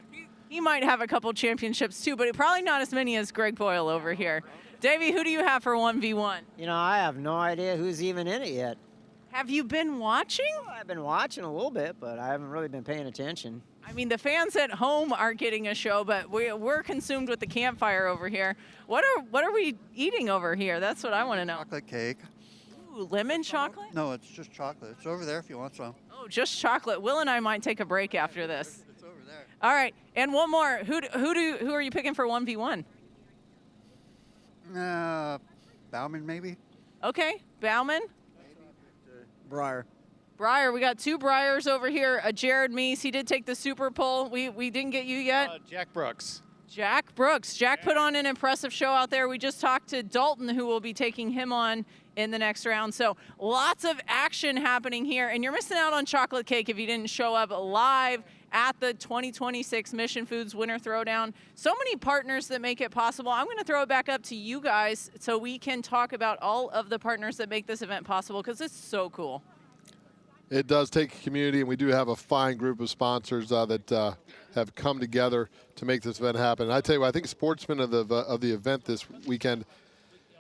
He might have a couple championships too, but probably not as many as Greg Boyle over here. Davey, who do you have for 1v1? You know, I have no idea who's even in it yet. Have you been watching? Well, I've been watching a little bit, but I haven't really been paying attention. I mean, the fans at home are getting a show, but we're consumed with the campfire over here. What are we eating over here? That's what I want to know. Chocolate cake. Ooh, lemon chocolate? No, it's just chocolate. It's over there if you want some. Oh, just chocolate. Will and I might take a break after this. It's over there. All right, and one more. Who are you picking for 1v1? Bauman maybe. Okay, Bauman. Breyer. Breyer, we got two Breyers over here. Jared Meese, he did take the Super Pole. We didn't get you yet. Jack Brooks. Jack Brooks. Jack put on an impressive show out there. We just talked to Dalton, who will be taking him on in the next round. So lots of action happening here. And you're missing out on chocolate cake if you didn't show up live at the 2026 Mission Foods Winter Throwdown. So many partners that make it possible. I'm going to throw it back up to you guys so we can talk about all of the partners that make this event possible, because it's so cool. It does take a community, and we do have a fine group of sponsors that have come together to make this event happen. And I tell you what, I think sportsman of the event this weekend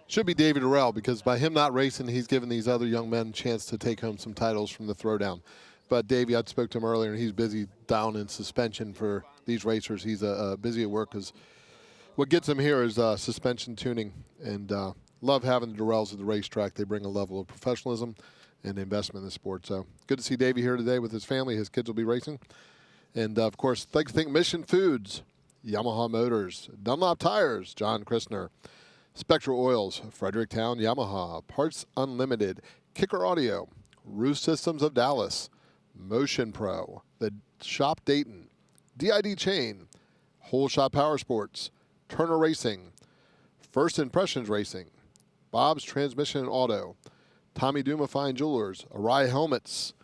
should be David Durrell, because by him not racing, he's given these other young men a chance to take home some titles from the Throwdown. But Davey, I spoke to him earlier, and he's busy down in suspension for these racers. He's busy at work, because what gets him here is suspension tuning. And love having the Durrells at the racetrack. They bring a level of professionalism and investment in the sport. So good to see Davey here today with his family. His kids will be racing. And, of course, I'd like to thank Mission Foods, Yamaha Motors, Dunlop Tires, John Christner, Spectro Oils, Fredericktown Yamaha, Parts Unlimited, Kicker Audio, Roof Systems of Dallas, Motion Pro, the Shop Dayton, D.I.D. Chain, Holeshot Powersports, Turner Racing, First Impressions Racing, Bob's Transmission and Auto, Tommy Duma Fine Jewelers, Arai Helmets,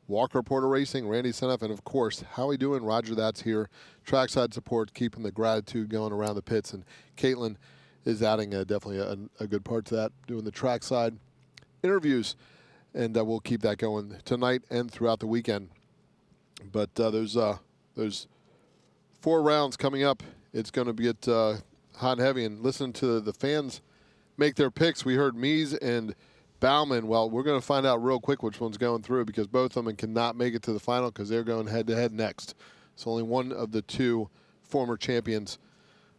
Walker Porter Racing, Randy Seneff, and of course, how we doing? Roger, that's here. Trackside support, keeping the gratitude going around the pits, and Caitlin is adding definitely a good part to that, doing the trackside interviews, and we'll keep that going tonight and throughout the weekend. But there's 4 rounds coming up. It's going to get hot and heavy, and listen to the fans make their picks. We heard Mies and Bauman. Well, we're going to find out real quick which one's going through, because both of them cannot make it to the final because they're going head-to-head next. So only one of the 2 former champions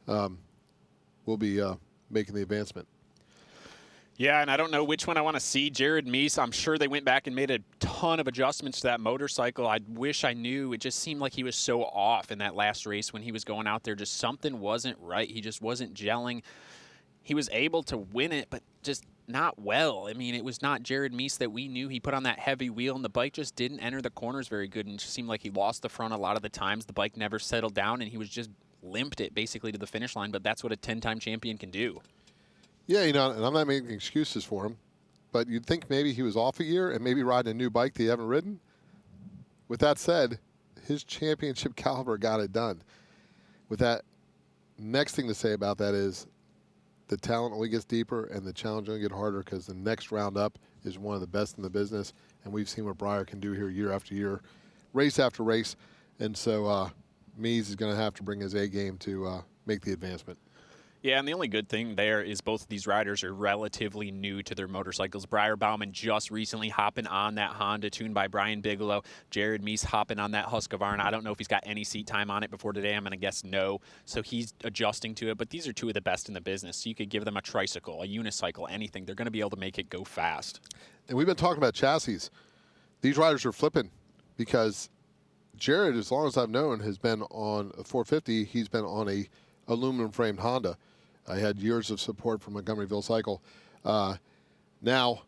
will be making the advancement. Yeah, and I don't know which one I want to see. Jared Meese, I'm sure they went back and made a ton of adjustments to that motorcycle. I wish I knew. It just seemed like he was so off in that last race when he was going out there. Just something wasn't right. He just wasn't gelling. He was able to win it, but just not well. I mean, it was not Jared Meese that we knew. He put on that heavy wheel, and the bike just didn't enter the corners very good, and it just seemed like he lost the front a lot of the times. The bike never settled down, and he was just limped it basically to the finish line, but that's what a 10-time champion can do. Yeah, and I'm not making excuses for him, but you'd think maybe he was off a year and maybe riding a new bike that he haven't ridden. With that said, his championship caliber got it done. With that, next thing to say about that is the talent only gets deeper and the challenge only gets harder, because the next round up is one of the best in the business, and we've seen what Breyer can do here year after year, race after race, and so Mies is going to have to bring his A game to make the advancement. Yeah, and the only good thing there is both of these riders are relatively new to their motorcycles. Breyer Bauman just recently hopping on that Honda tuned by Brian Bigelow. Jared Meese hopping on that Husqvarna. I don't know if he's got any seat time on it before today. I'm going to guess no. So he's adjusting to it. But these are 2 of the best in the business. So you could give them a tricycle, a unicycle, anything. They're going to be able to make it go fast. And we've been talking about chassis. These riders are flipping, because Jared, as long as I've known, has been on a 450. He's been on a aluminum-framed Honda. I had years of support from Montgomeryville Cycle. Now,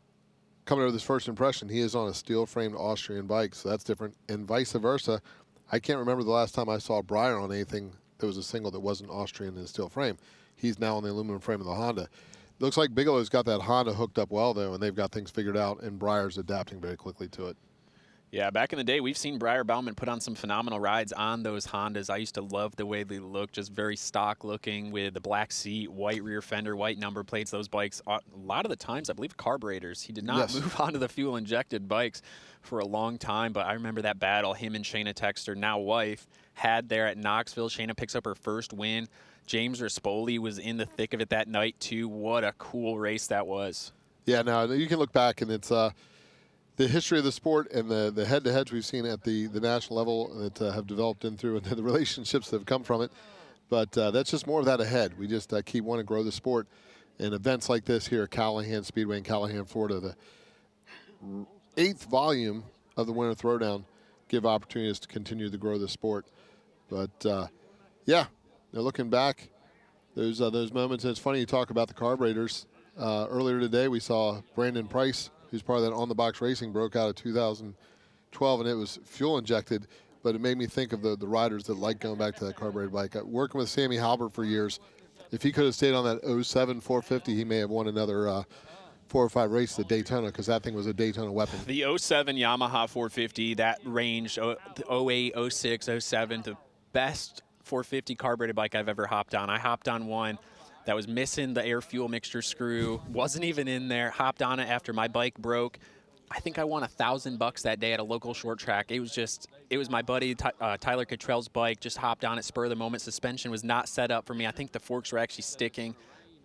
coming over this first impression, he is on a steel-framed Austrian bike, so that's different. And vice versa, I can't remember the last time I saw Breyer on anything that was a single that wasn't Austrian and steel frame. He's now on the aluminum frame of the Honda. Looks like Bigelow's got that Honda hooked up well, though, and they've got things figured out, and Breyer's adapting very quickly to it. Yeah, back in the day, we've seen Breyer Bauman put on some phenomenal rides on those Hondas. I used to love the way they looked, just very stock looking with the black seat, white rear fender, white number plates. Those bikes, a lot of the times, I believe carburetors. He did not move onto the fuel-injected bikes for a long time, but I remember that battle him and Shayna Texter, now wife, had there at Knoxville. Shayna picks up her first win. James Rispoli was in the thick of it that night, too. What a cool race that was. Yeah, now you can look back, and it's the history of the sport and the head-to-heads we've seen at the national level that have developed in through, and the relationships that have come from it. But that's just more of that ahead. We just keep wanting to grow the sport. And events like this here at Callahan Speedway in Callahan, Florida, the 8th volume of the Winter Throwdown, give opportunities to continue to grow the sport. But, yeah, now looking back, there's those moments. And it's funny you talk about the carburetors. Earlier today we saw Brandon Price, who's part of that On the Box Racing, broke out of 2012, and it was fuel injected. but it made me think of the riders that like going back to that carbureted bike. Working with Sammy Halbert for years, if he could have stayed on that 07 450, he may have won another 4 or 5 races at Daytona, because that thing was a Daytona weapon. The 07 Yamaha 450, that range, 08, 06, 07, the best 450 carbureted bike I've ever hopped on. I hopped on one that was missing the air fuel mixture screw, wasn't even in there, hopped on it after my bike broke. I think I won $1,000 that day at a local short track. It was my buddy Tyler Cottrell's bike, just hopped on it spur of the moment. Suspension was not set up for me. I think the forks were actually sticking.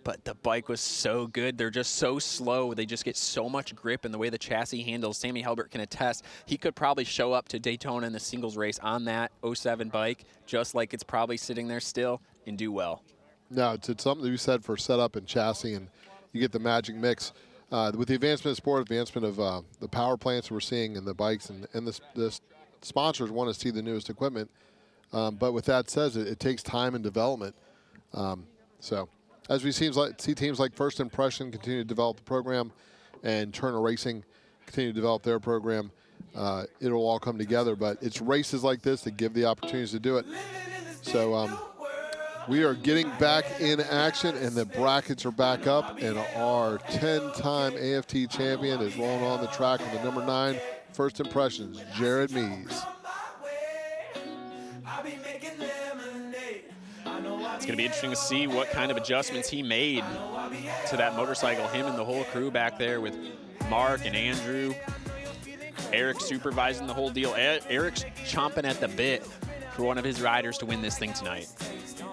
But the bike was so good. They're just so slow. They just get so much grip, and the way the chassis handles, Sammy Halbert can attest. He could probably show up to Daytona in the singles race on that 07 bike, just like it's probably sitting there still, and do well. No, it's something that you said for setup and chassis, and you get the magic mix. With the advancement of sport, advancement of the power plants we're seeing in the bikes, and the sponsors want to see the newest equipment. But with that said, it takes time and development. As we see teams like First Impression continue to develop the program, and Turner Racing continue to develop their program, it'll all come together. But it's races like this that give the opportunities to do it. So we are getting back in action, and the brackets are back up, and our 10-time AFT champion is rolling on the track with the number 9 First Impressions, Jared Mees. It's going to be interesting to see what kind of adjustments he made to that motorcycle, him and the whole crew back there with Mark and Andrew. Eric supervising the whole deal. Eric's chomping at the bit for one of his riders to win this thing tonight.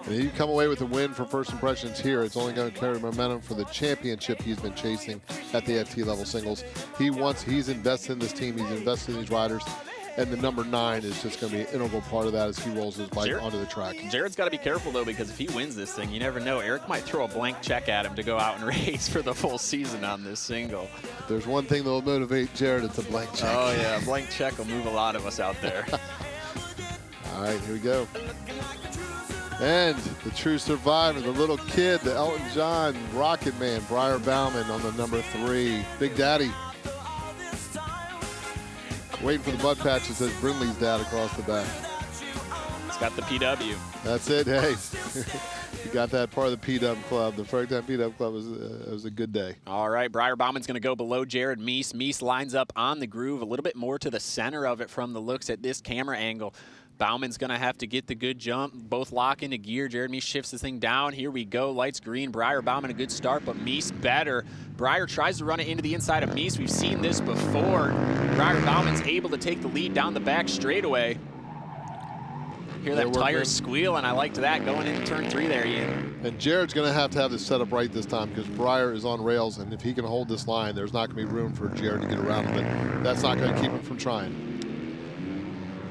And you come away with a win for First Impressions here, it's only going to carry momentum for the championship he's been chasing at the FT level singles. He's invested in this team, he's invested in these riders, and the number 9 is just going to be an integral part of that as he rolls his bike onto the track. Jared's got to be careful, though, because if he wins this thing, you never know. Eric might throw a blank check at him to go out and race for the full season on this single. If there's one thing that will motivate Jared, it's a blank check. Oh, yeah, a blank check will move a lot of us out there. All right, here we go. And the true survivor, the little kid, the Elton John Rocket Man, Briar Bauman on the number 3. Big Daddy. Waiting for the butt patch that says Brindley's dad across the back. It's got the PW. That's it. Hey, you got that part of the PW club. The Fredericktown PW club was a good day. All right, Briar Bauman's going to go below Jared Meese. Meese lines up on the groove, a little bit more to the center of it from the looks at this camera angle. Bauman's going to have to get the good jump, both lock into gear. Jared Meese shifts this thing down. Here we go, lights green. Briar Bauman a good start, but Meese better. Briar tries to run it into the inside of Meese. We've seen this before. Briar Bauman's able to take the lead down the back straightaway. Hear that tire squeal, and I liked that going into turn 3 there, Ian. And Jared's going to have this set up right this time, because Briar is on rails, and if he can hold this line, there's not going to be room for Jared to get around him, but that's not going to keep him from trying.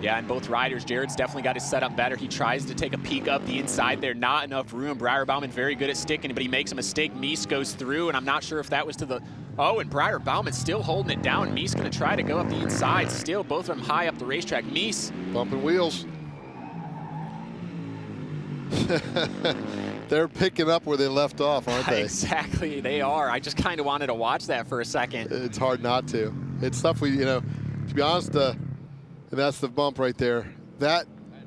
Yeah, and both riders, Jared's definitely got his setup better. He tries to take a peek up the inside there. Not enough room. Briar Bauman very good at sticking, but he makes a mistake. Meese goes through, and I'm not sure if that was to the... Oh, and Briar Bauman still holding it down. Meese going to try to go up the inside. Still, both of them high up the racetrack. Meese. Bumping wheels. They're picking up where they left off, aren't they? Exactly, they are. I just kind of wanted to watch that for a second. It's hard not to. It's stuff we, to be honest, and that's the bump right there.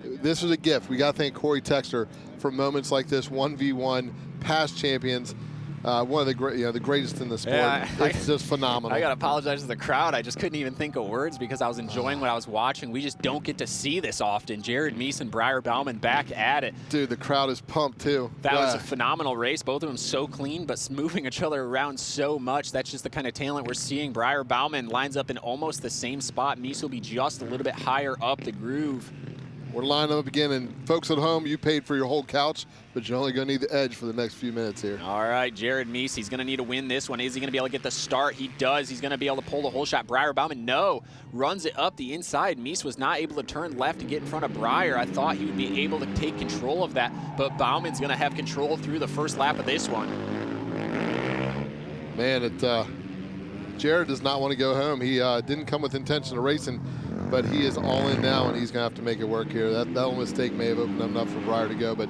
This was a gift. We got to thank Cory Texter for moments like this. 1v1, past champions, one of the greatest in the sport. Yeah, it's just phenomenal. I got to apologize to the crowd. I just couldn't even think of words because I was enjoying what I was watching. We just don't get to see this often. Jared Meese and Briar Bauman back at it. Dude, the crowd is pumped too. That was a phenomenal race. Both of them so clean, but moving each other around so much. That's just the kind of talent we're seeing. Briar Bauman lines up in almost the same spot. Meese will be just a little bit higher up the groove. We're lining up again, and folks at home, you paid for your whole couch, but you're only going to need the edge for the next few minutes here. All right, Jared Meese, he's going to need to win this one. Is he going to be able to get the start? He does. He's going to be able to pull the whole shot. Briar Bauman, no, runs it up the inside. Meese was not able to turn left to get in front of Briar. I thought he would be able to take control of that, but Bauman's going to have control through the first lap of this one. Man, Jared does not want to go home. He didn't come with intention of racing, but he is all in now, and he's going to have to make it work here. That little mistake may have opened enough for Briar to go, but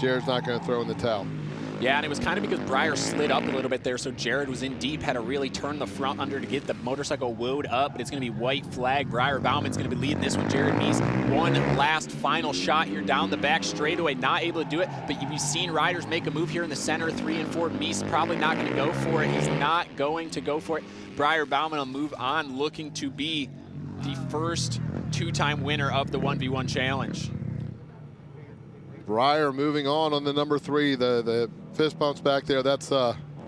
Jared's not going to throw in the towel. Yeah, and it was kind of because Breyer slid up a little bit there, so Jared was in deep, had to really turn the front under to get the motorcycle woed up, but it's going to be white flag. Breyer Bauman's going to be leading this one. Jared Meese, one last final shot here down the back straightaway, not able to do it, but you've seen riders make a move here in the center, 3 and 4. Meese probably not going to go for it. He's not going to go for it. Breyer Bauman will move on, looking to be the first 2-time winner of the 1v1 challenge. Breyer moving on the number 3, the fist bumps back there. That's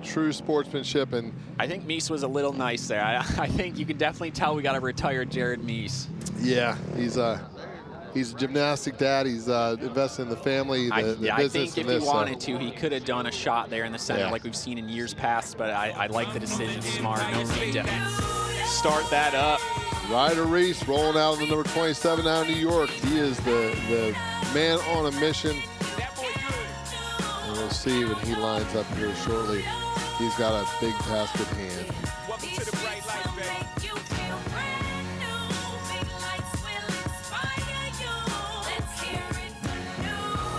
true sportsmanship. And I think Meese was a little nice there. I think you can definitely tell we got a retired Jared Meese. Yeah, he's a gymnastic dad. He's invested in the family, the I business. think if he wanted to, he could have done a shot there in the center like we've seen in years past, but I like the decision. Smart. No need to start that up. Ryder Reese rolling out in the number 27 out of New York. He is the man on a mission. And we'll see when he lines up here shortly. He's got a big task at hand.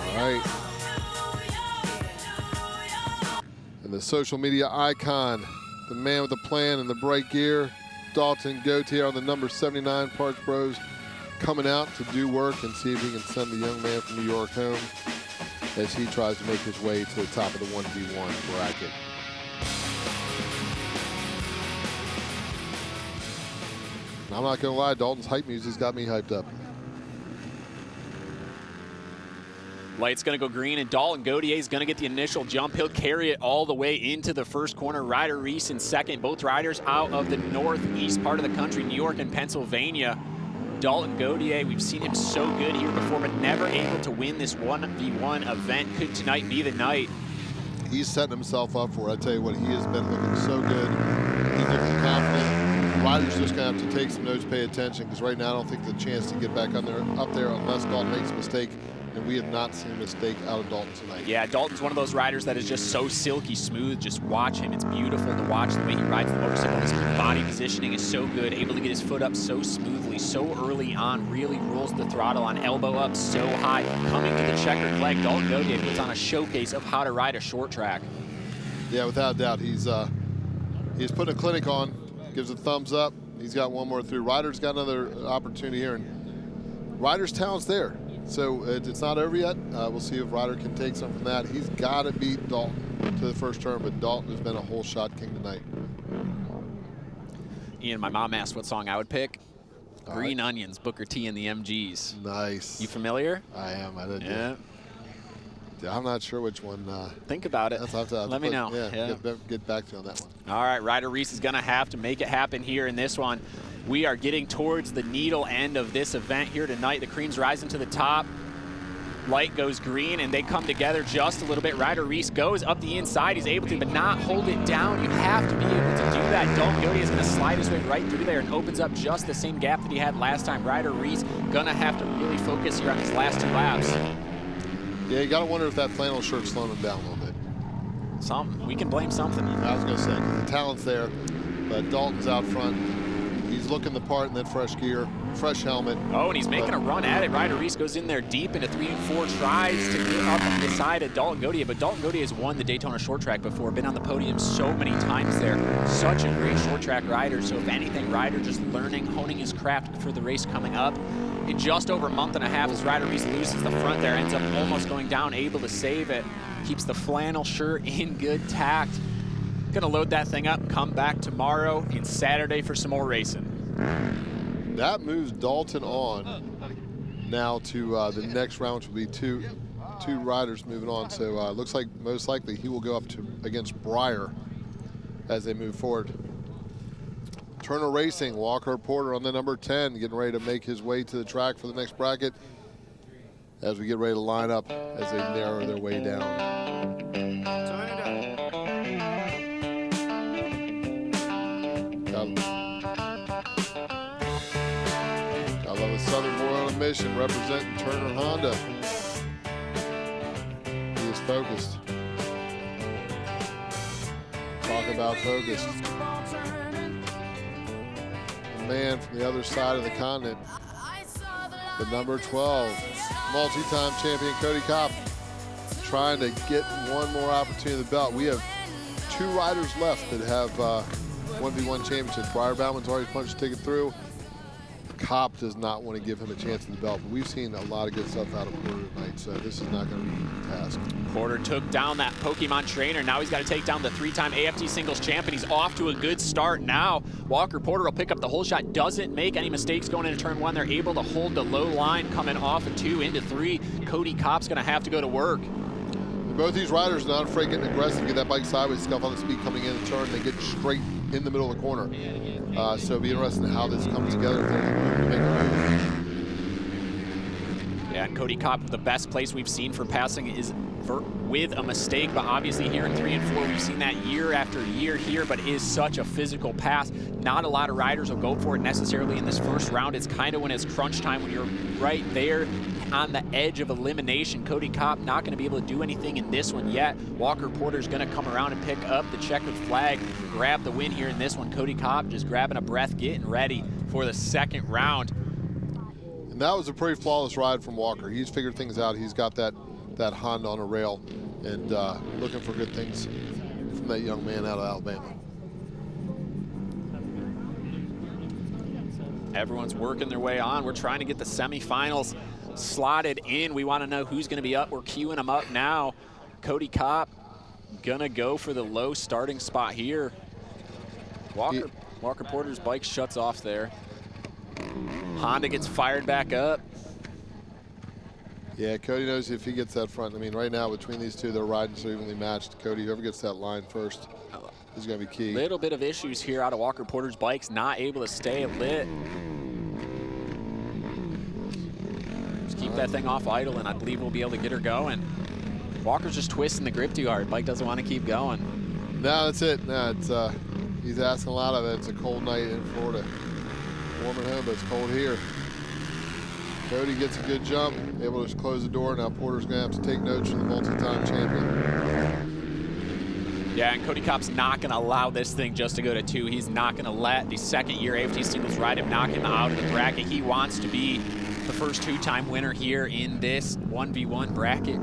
All right. And the social media icon, the man with the plan and the bright gear, Dalton Gautier on the number 79 Parts Bros, coming out to do work and see if he can send the young man from New York home as he tries to make his way to the top of the 1v1 bracket. I'm not going to lie, Dalton's hype music's got me hyped up. Light's going to go green, and Dalton Gautier is going to get the initial jump. He'll carry it all the way into the first corner. Ryder Reese in second. Both riders out of the northeast part of the country, New York and Pennsylvania. Dalton Gautier, we've seen him so good here before, but never able to win this 1v1 event. Could tonight be the night? He's setting himself up for it. I tell you what, he has been looking so good. He's looking confident. Ryder's just going to have to take some notes, pay attention, because right now I don't think the chance to get back up there unless Dalton makes a mistake. And we have not seen a mistake out of Dalton tonight. Yeah, Dalton's one of those riders that is just so silky smooth. Just watch him. It's beautiful to watch the way he rides the motorcycle. His body positioning is so good, able to get his foot up so smoothly, so early on, really rolls the throttle on, elbow up so high. Coming to the checkered flag, Dalton Gautier puts on a showcase of how to ride a short track. Yeah, without a doubt. He's putting a clinic on, gives a thumbs up. He's got one more through. Ryder's got another opportunity here, and Ryder's talent's there. So it's not over yet. We'll see if Ryder can take some from that. He's got to beat Dalton to the first turn, but Dalton has been a whole shot king tonight. Ian, my mom asked what song I would pick. Green Onions, Booker T and the MGs. Nice. You familiar? I am. I did. Yeah. I'm not sure which one. Think about it. Let me know. Yeah. Get back to you on that one. All right, Ryder Reese is going to have to make it happen here in this one. We are getting towards the needle end of this event here tonight. The cream's rising to the top. Light goes green, and they come together just a little bit. Ryder Reese goes up the inside. He's able to, but not hold it down. You have to be able to do that. Dalton Gautier is going to slide his way right through there and opens up just the same gap that he had last time. Ryder Reese going to have to really focus here on his last 2 laps. Yeah, you got to wonder if that flannel shirt's slowing him down a little bit. Something. We can blame something. I was going to say, the talent's there, but Dalton's out front. He's looking the part in that fresh gear, fresh helmet. Oh, and he's making a run at it. Ryder Reese goes in there deep into 3 and 4, tries to get up on the side of Dalton Gautier, but Dalton Gautier has won the Daytona short track before, been on the podium so many times there. Such a great short track rider. So if anything, Ryder just learning, honing his craft for the race coming up. In just over a month and a half, as Ryder Reese loses the front there, ends up almost going down, able to save it. Keeps the flannel shirt in good tact. Gonna load that thing up, come back tomorrow and Saturday for some more racing. That moves Dalton on now to the next round, which will be two riders moving on. So looks like most likely he will go up against Breyer as they move forward. Turner Racing, Walker Porter on the number 10, getting ready to make his way to the track for the next bracket as we get ready to line up as they narrow their way down. I love a Southern boy on a mission representing Turner Honda. He is focused. Talk about focused. The man from the other side of the continent, the number 12, multi-time champion Cody Kopp, trying to get one more opportunity at the belt. We have 2 riders left that have 1v1 championships. Briar Bauman's already punched a ticket through. Kopp does not want to give him a chance in the belt, but we've seen a lot of good stuff out of Porter tonight, so this is not going to be an easy task. Porter took down that Pokemon trainer. Now he's got to take down the 3-time AFT singles champion. He's off to a good start now. Walker Porter will pick up the whole shot, doesn't make any mistakes going into turn 1. They're able to hold the low line coming off of 2 into 3. Cody Kopp's going to have to go to work. Both these riders are not afraid of getting aggressive, get that bike sideways, scuff on the speed coming in the turn, they get straight in the middle of the corner. So it'll be interesting how this comes together. If there's a move to make a move. Yeah, and Cody Kopp, the best place we've seen for passing is with a mistake, but obviously here in 3 and 4, we've seen that year after year here, but it is such a physical pass. Not a lot of riders will go for it necessarily in this first round. It's kind of when it's crunch time, when you're right there on the edge of elimination. Cody Kopp not going to be able to do anything in this one yet. Walker Porter's going to come around and pick up the checkered flag, grab the win here in this one. Cody Kopp just grabbing a breath, getting ready for the second round. And that was a pretty flawless ride from Walker. He's figured things out. He's got that Honda on a rail, and looking for good things from that young man out of Alabama. Everyone's working their way on. We're trying to get the semifinals slotted in. We want to know who's going to be up. We're queuing them up now. Cody Kopp gonna go for the low starting spot here. Walker Porter's bike shuts off there. Honda gets fired back up. Yeah, Cody knows if he gets that front. I mean, right now between these two, they're riding so evenly matched. Cody, whoever gets that line first is going to be key. Little bit of issues here out of Walker Porter's bikes, not able to stay lit. Just keep that thing off idle, and I believe we'll be able to get her going. Walker's just twisting the grip too hard. Bike doesn't want to keep going. No, that's it. No, it's he's asking a lot of it. It's a cold night in Florida. Warm at home, but it's cold here. Cody gets a good jump, able to close the door. Now Porter's going to have to take notes from the multi-time champion. Yeah, and Cody Kopp's not going to allow this thing just to go to 2. He's not going to let the second-year AFT singles ride him knock him out of the bracket. He wants to be the first 2-time winner here in this 1v1 bracket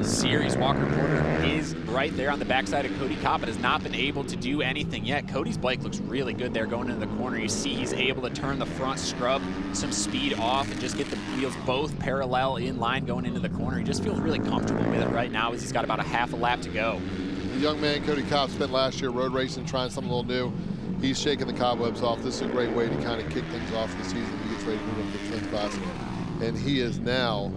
series. Walker Porter is right there on the backside of Cody Kopp, but has not been able to do anything yet. Cody's bike looks really good there going into the corner. You see he's able to turn the front, scrub some speed off, and just get the wheels both parallel in line going into the corner. He just feels really comfortable with it right now as he's got about a half a lap to go. The young man Cody Kopp spent last year road racing, trying something a little new. He's shaking the cobwebs off. This is a great way to kind of kick things off the season. He gets ready to move up to the 10th class. And he is now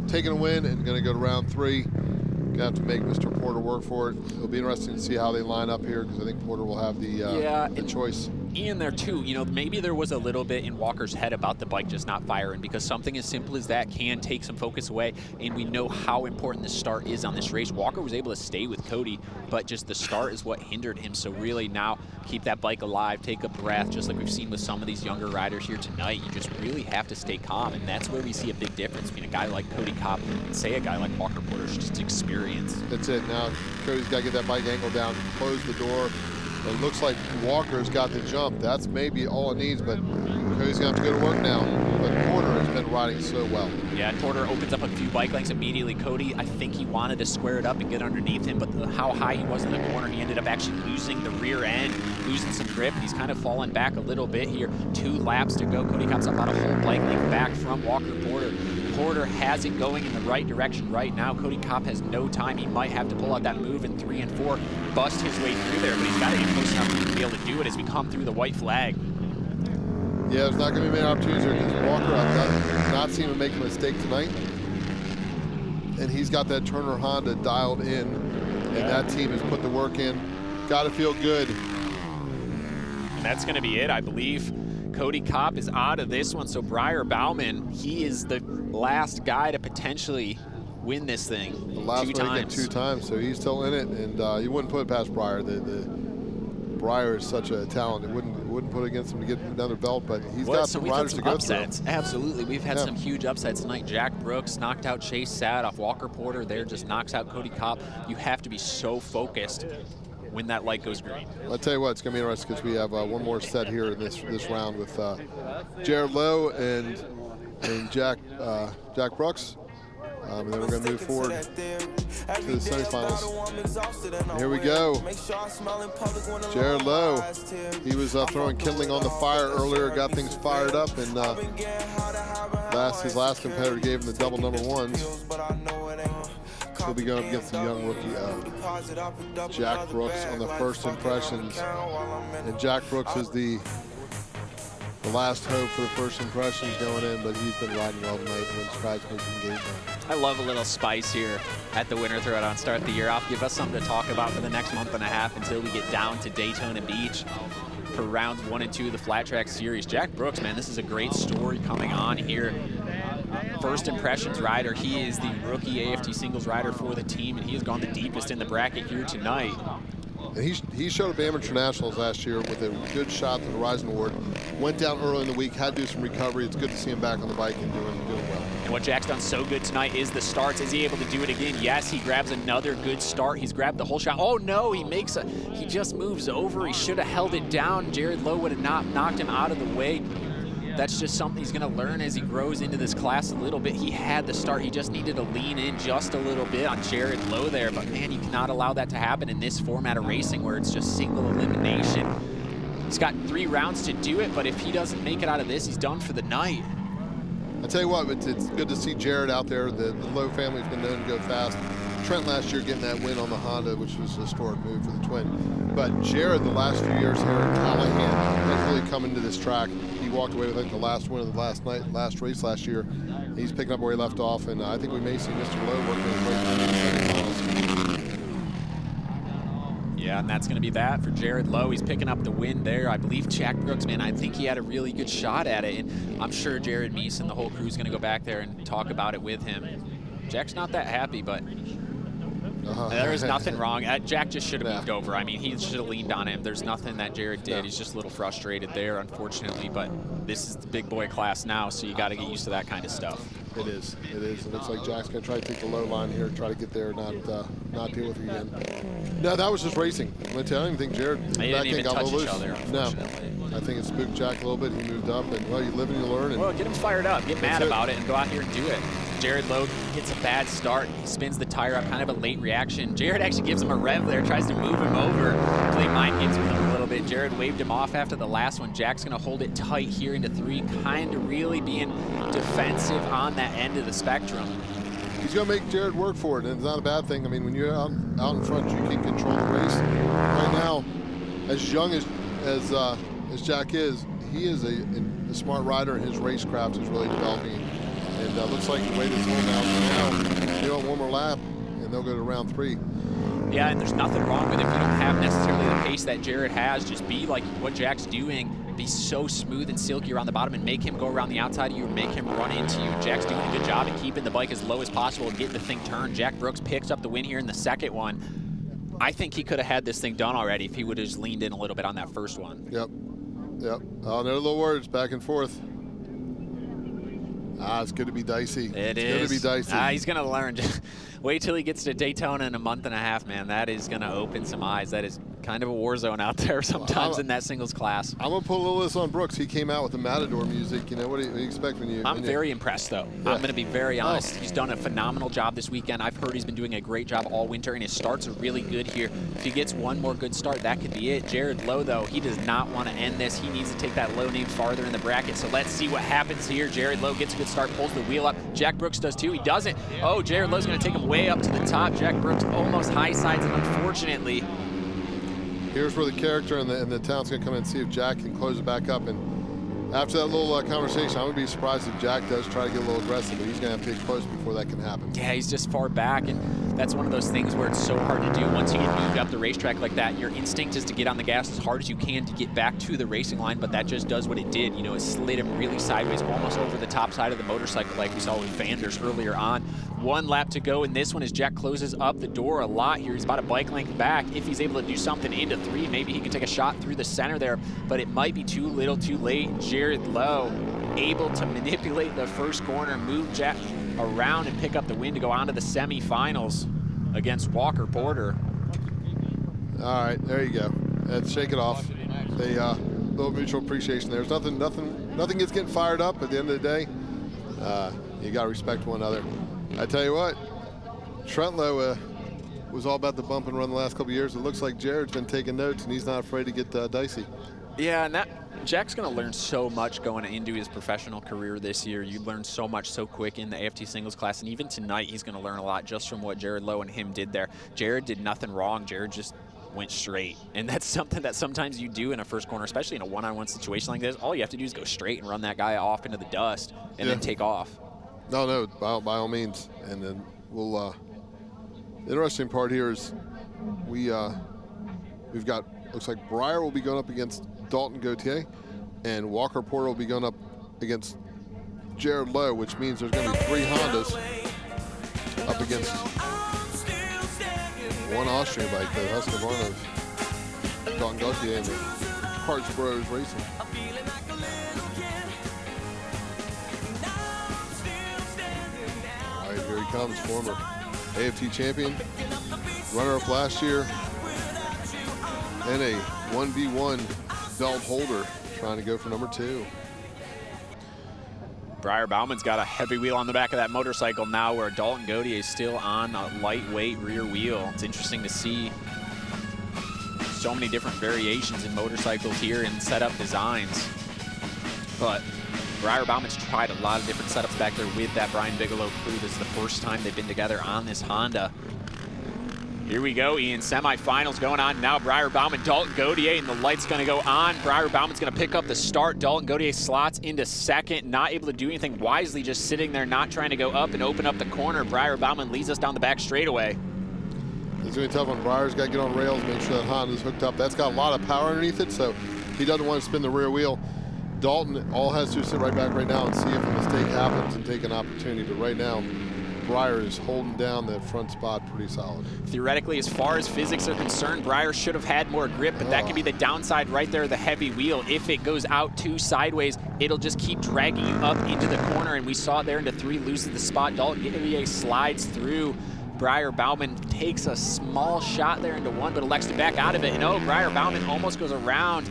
taking a win and going to go to round 3. Going to have to make Mr. Porter work for it. It'll be interesting to see how they line up here, because I think Porter will have the choice. In there too, you know, maybe there was a little bit in Walker's head about the bike just not firing, because something as simple as that can take some focus away, and we know how important the start is on this race. Walker was able to stay with Cody, but just the start is what hindered him. So really now keep that bike alive, take a breath, just like we've seen with some of these younger riders here tonight. You just really have to stay calm, and that's where we see a big difference between a guy like Cody Kopp and say a guy like Walker Porter. Just experience. That's it. Now Cody's got to get that bike angle down, close the door. It looks like Walker's got the jump. That's maybe all it needs, but Cody's going to have to go to work now. But Porter has been riding so well. Yeah, Porter opens up a few bike lengths immediately. Cody, I think he wanted to square it up and get underneath him, but how high he was in the corner, he ended up actually losing the rear end, losing some grip. He's kind of fallen back a little bit here. 2 laps to go. Cody Kopp's about a whole bike length back from Walker Porter. Porter has it going in the right direction right now. Cody Kopp has no time. He might have to pull out that move in 3 and 4, bust his way through there, but he's got to get close enough to be able to do it as we come through the white flag. Yeah, there's not going to be many opportunities there, because Walker, I've not seen him make a mistake tonight. And he's got that Turner Honda dialed in, and that team has put the work in. Got to feel good. And that's going to be it, I believe. Cody Kopp is out of this one, so Briar Bauman, he is the last guy to potentially win this thing. The last one 2 times, so he's still in it, and you wouldn't put it past Briar. Briar is such a talent. It wouldn't put it against him to get another belt, but he's got some riders to go upsets. through. Absolutely, we've had some huge upsets tonight. Jack Brooks knocked out Chase Sad off Walker Porter. There just knocks out Cody Kopp. You have to be so focused when that light goes green. I'll tell you what, it's going to be interesting, because we have one more set here in this round with Jared Lowe and Jack Brooks. And then we're going to move forward to the semifinals. Here we go. Jared Lowe. He was throwing kindling on the fire earlier, got things fired up, and his last competitor gave him the double number ones. He'll be going up against the young rookie Jack Brooks on the first impressions. And Jack Brooks is the last hope for the first impressions going in, but he's been riding well tonight and wins prize making game. I love a little spice here at the Winter Throwdown. Start the year off. Give us something to talk about for the next month and a half until we get down to Daytona Beach for rounds 1 and 2 of the Flat Track Series. Jack Brooks, man, this is a great story coming on here. First impressions rider. He is the rookie AFT singles rider for the team, and he has gone the deepest in the bracket here tonight. And he showed up Amateur Nationals last year with a good shot at the Horizon Award. Went down early in the week, had to do some recovery. It's good to see him back on the bike and doing well. And what Jack's done so good tonight is the starts. Is he able to do it again? Yes, he grabs another good start. He's grabbed the whole shot. Oh no, he just moves over. He should have held it down. Jared Lowe would have not knocked him out of the way. That's just something he's going to learn as he grows into this class a little bit. He had the start. He just needed to lean in just a little bit on Jared Lowe there. But, man, you cannot allow that to happen in this format of racing where it's just single elimination. He's got 3 rounds to do it, but if he doesn't make it out of this, he's done for the night. I tell you what, it's good to see Jared out there. The Lowe family's been known to go fast. Trent last year getting that win on the Honda, which was a historic move for the twin. But Jared, the last few years here in Callahan, has really come into this track. He walked away with, I think, the last win of the last race last year. He's picking up where he left off, and I think we may see Mr. Lowe working his way through the semifinals. Yeah, and that's going to be that for Jared Lowe. He's picking up the win there. I believe Jack Brooks, man, I think he had a really good shot at it, and I'm sure Jared Meese and the whole crew is going to go back there and talk about it with him. Jack's not that happy, but there is nothing wrong. Jack just should have moved over. I mean, he should have leaned on him. There's nothing that Jared did. He's just a little frustrated there, unfortunately, but this is the big boy class now, so you got to get used to that kind of stuff. It is. It looks like Jack's going to try to take the low line here, try to get there, not deal with it again. No, that was just racing. I don't even think Jared didn't even got touch loose. each other, unfortunately. No, I think it spooked Jack a little bit. He moved up, and well, you live and you learn. And well, get him fired up, get mad about it, and go out here and do it. Jared Lowe gets a bad start. He spins the tire up, kind of a late reaction. Jared actually gives him a rev there, tries to move him over, play mind games with him a little bit. Jared waved him off after the last one. Jack's going to hold it tight here into 3, kind of really being defensive on that end of the spectrum. He's going to make Jared work for it, and it's not a bad thing. I mean, when you're out in front, you can control the race. Right now, as young as Jack is, he is a smart rider, and his racecraft is really developing. And looks like the way this whole now, they want one more lap, and they'll go to round 3. Yeah, and there's nothing wrong with it if you don't have necessarily the pace that Jared has. Just be like what Jack's doing. Be so smooth and silky around the bottom and make him go around the outside of you or make him run into you. Jack's doing a good job at keeping the bike as low as possible and getting the thing turned. Jack Brooks picks up the win here in the second one. I think he could have had this thing done already if he would have just leaned in a little bit on that first one. Yep. Oh, no little words, back and forth. It's going to be dicey. It's going to be dicey. He's going to learn. Wait till he gets to Daytona in a month and a half, man. That is going to open some eyes. That is kind of a war zone out there sometimes in that singles class. I'm going to put a little of this on Brooks. He came out with the Matador music. You know, what do you expect when you... I'm very impressed, though. Yeah. I'm going to be very honest. He's done a phenomenal job this weekend. I've heard he's been doing a great job all winter, and his starts are really good here. If he gets one more good start, that could be it. Jared Lowe, though, he does not want to end this. He needs to take that low name farther in the bracket. So let's see what happens here. Jared Lowe gets a good start, pulls the wheel up. Jack Brooks does, too. He doesn't. Oh, Jared Lowe's going to take him way up to the top. Jack Brooks almost high sides him, unfortunately. Here's where the character and the talent's going to come in and see if Jack can close it back up. And after that little conversation, I would be surprised if Jack does try to get a little aggressive, but he's going to have to get close before that can happen. Yeah, he's just far back, and that's one of those things where it's so hard to do. Once you get moved up the racetrack like that, your instinct is to get on the gas as hard as you can to get back to the racing line, but that just does what it did. You know, it slid him really sideways, almost over the top side of the motorcycle like we saw with Vanders earlier on. 1 lap to go in this one as Jack closes up the door a lot here. He's about a bike length back. If he's able to do something into 3, maybe he can take a shot through the center there, but it might be too little too late. Jared Lowe able to manipulate the first corner, move Jack around and pick up the win to go on to the semifinals against Walker Porter. All right, there you go. Let's shake it off. A little mutual appreciation there. There's nothing gets getting fired up at the end of the day. You got to respect one another. I tell you what, Trentlow was all about the bump and run the last couple of years. It looks like Jared's been taking notes, and he's not afraid to get dicey. Yeah, and Jack's going to learn so much going into his professional career this year. You learn so much so quick in the AFT singles class, and even tonight he's going to learn a lot just from what Jared Lowe and him did there. Jared did nothing wrong. Jared just went straight, and that's something that sometimes you do in a first corner, especially in a one-on-one situation like this. All you have to do is go straight and run that guy off into the dust and then take off. No, by all means. And then we'll the interesting part here is we've got, looks like Breyer will be going up against Dalton Gauthier, and Walker Porter will be going up against Jared Lowe, which means there's going to be 3 Hondas up against one Austrian bike, the Husqvarna of Dalton Gauthier and the Parts Bros Racing. All right, here he comes, former AFT champion, runner-up last year, and a 1v1 belt holder, trying to go for number 2. Briar Bauman's got a heavy wheel on the back of that motorcycle now, where Dalton Gauthier is still on a lightweight rear wheel. It's interesting to see so many different variations in motorcycles here and setup designs. But Briar Bauman's tried a lot of different setups back there with that Brian Bigelow crew. This is the first time they've been together on this Honda. Here we go, Ian. Semifinals going on now. Briar Bauman, Dalton Gauthier, and the light's going to go on. Briar Bauman's going to pick up the start. Dalton Gauthier slots into second, not able to do anything wisely, just sitting there, not trying to go up and open up the corner. Briar Bauman leads us down the back straightaway. It's going to be tough on Briar's got to get on rails, make sure that Honda's hooked up. That's got a lot of power underneath it, so he doesn't want to spin the rear wheel. Dalton all has to do is sit right back right now and see if a mistake happens and take an opportunity, but right now, Briar is holding down that front spot pretty solid. Theoretically, as far as physics are concerned, Briar should have had more grip, but that can be the downside right there, the heavy wheel. If it goes out 2 sideways, it'll just keep dragging you up into the corner, and we saw it there into 3, loses the spot. Dalton Gauthier slides through. Briar Bauman takes a small shot there into 1, but elects to back out of it. And oh, Briar Bauman almost goes around.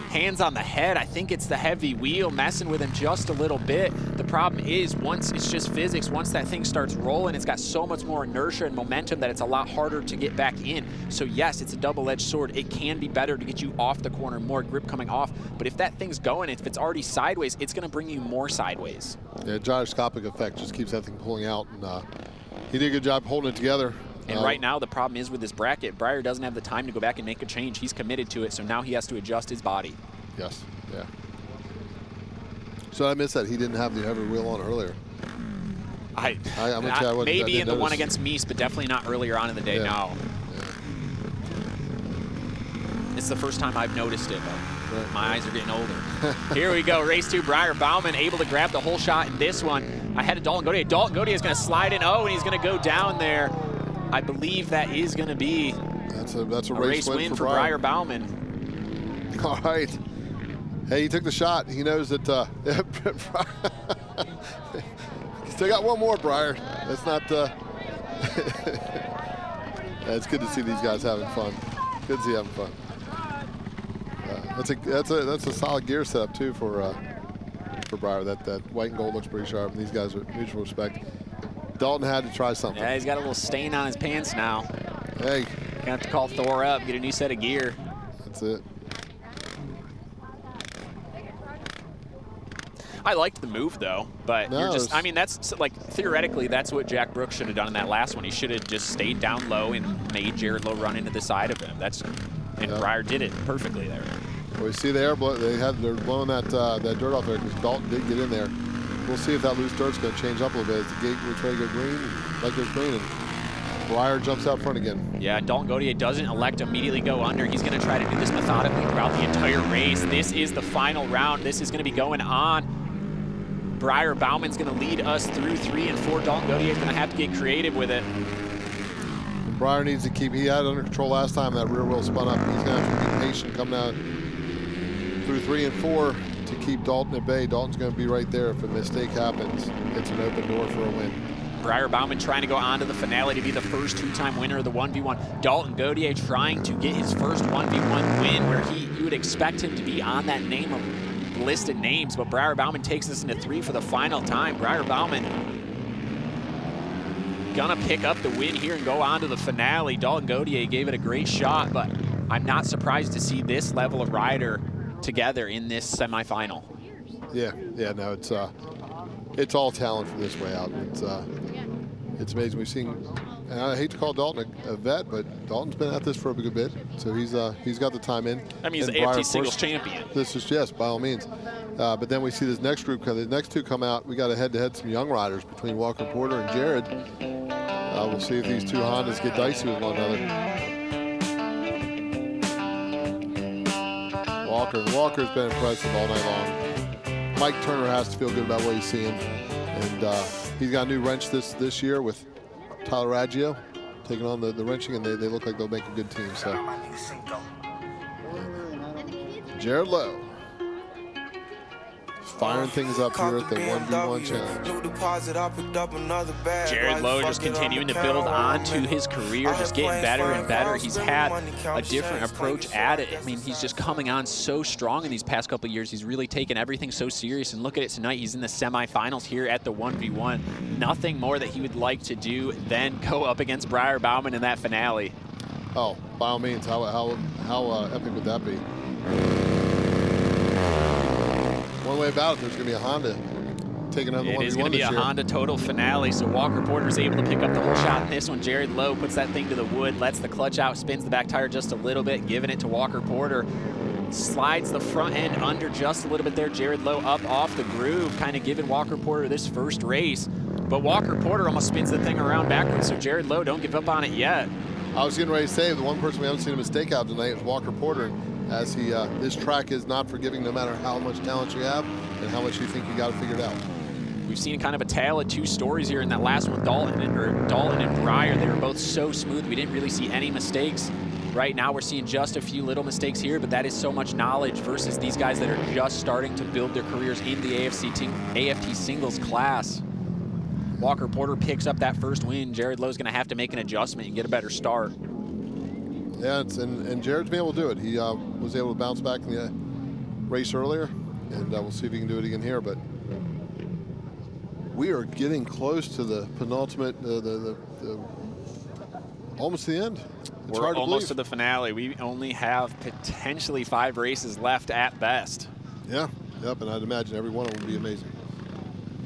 Hands on the head. I think it's the heavy wheel messing with him just a little bit. The problem is, once it's just physics, once that thing starts rolling, it's got so much more inertia and momentum that it's a lot harder to get back in. So yes, it's a double-edged sword. It can be better to get you off the corner, more grip coming off. But if that thing's going, if it's already sideways, it's going to bring you more sideways. Yeah, gyroscopic effect just keeps that thing pulling out. And he did a good job holding it together. And right now, the problem is with this bracket, Briar doesn't have the time to go back and make a change. He's committed to it, so now he has to adjust his body. Yes, yeah. So I missed that. He didn't have the heavy wheel on earlier. Maybe in the one against Meese, but definitely not earlier on in the day, no. Yeah. It's the first time I've noticed it, but right. My eyes are getting older. Here we go, race 2, Briar Bauman able to grab the whole shot in this one. I had a Dalton Gauthier. Dalton Gauthier is going to slide in, and he's going to go down there. I believe that is going to be that's a race win for Briar Bauman. All right. Hey, he took the shot. He knows that he's still got one more, Briar. That's not it's good to see these guys having fun. Good to see having fun. That's a solid gear setup too for Briar. That white and gold looks pretty sharp, and these guys are mutual respect. Dalton had to try something. Yeah, he's got a little stain on his pants now. Hey. Gonna have to call Thor up, get a new set of gear. That's it. I liked the move though, but I mean, that's like theoretically that's what Jack Brooks should have done in that last one. He should have just stayed down low and made Jared Lowe run into the side of him. And Briar did it perfectly there. Well, you see they're blowing that dirt off there because Dalton did get in there. We'll see if that loose dirt's going to change up a little bit as the gate will try to go green, like goes green, and Briar jumps out front again. Yeah, Dalton Gauthier doesn't elect to immediately go under. He's going to try to do this methodically throughout the entire race. This is the final round. This is going to be going on. Briar Bauman's going to lead us through 3 and 4. Dalton Gauthier is going to have to get creative with it. And Briar needs to keep, he had it under control last time that rear wheel spun up. He's going to have to be patient coming out through 3 and 4 to keep Dalton at bay. Dalton's going to be right there. If a mistake happens, it's an open door for a win. Briar Bauman trying to go on to the finale to be the first 2-time winner of the 1v1. Dalton Gauthier trying to get his first 1v1 win where you would expect him to be on that name of listed names, but Briar Bauman takes us into 3 for the final time. Briar Bauman gonna pick up the win here and go on to the finale. Dalton Gautier gave it a great shot, but I'm not surprised to see this level of rider together in this semifinal. Yeah, no, it's all talent from this way out. It's amazing. We've seen, and I hate to call Dalton a vet, but Dalton's been at this for a good bit, so he's got the time in. I mean, he's and the Breyer, AFT of singles course, champion. This is, yes, by all means. But then we see this next group, the next two come out. We got a head-to-head some young riders between Walker Porter and Jared. We'll see if these two Hondas get dicey with one another. Walker's been impressive all night long. Mike Turner has to feel good about what he's seeing. And he's got a new wrench this year with Tyler Raggio taking on the wrenching, and they look like they'll make a good team. So Jared Lowe firing things up here at the 1v1 challenge. Jared Lowe just continuing to build onto his career, just getting better and better. He's had a different approach at it. I mean, he's just coming on so strong in these past couple of years. He's really taken everything so serious, and look at it tonight. He's in the semifinals here at the 1v1. Nothing more that he would like to do than go up against Breyer Bauman in that finale. Oh, by all means, how epic would that be? One way about it, there's going to be a Honda taking on the 1v1 It is going to be a Honda total finale, so Walker Porter's able to pick up the whole shot in this one. Jared Lowe puts that thing to the wood, lets the clutch out, spins the back tire just a little bit, giving it to Walker Porter. Slides the front end under just a little bit there. Jared Lowe up off the groove, kind of giving Walker Porter this first race. But Walker Porter almost spins the thing around backwards, so Jared Lowe, don't give up on it yet. I was getting ready to say, the one person we haven't seen a mistake out tonight is Walker Porter. As this track is not forgiving no matter how much talent you have and how much you think you got it figured out. We've seen kind of a tale of two stories here in that last one. Dalton and Breyer, they were both so smooth. We didn't really see any mistakes. Right now we're seeing just a few little mistakes here, but that is so much knowledge versus these guys that are just starting to build their careers in the AFT singles class. Walker Porter picks up that first win. Jared Lowe's going to have to make an adjustment and get a better start. Yeah, and Jared's been able to do it. He was able to bounce back in the race earlier, and we'll see if he can do it again here. But we are getting close to the penultimate, almost the end. It's We're almost to the finale. We only have potentially 5 races left at best. Yeah, yep, and I'd imagine every one of them would be amazing.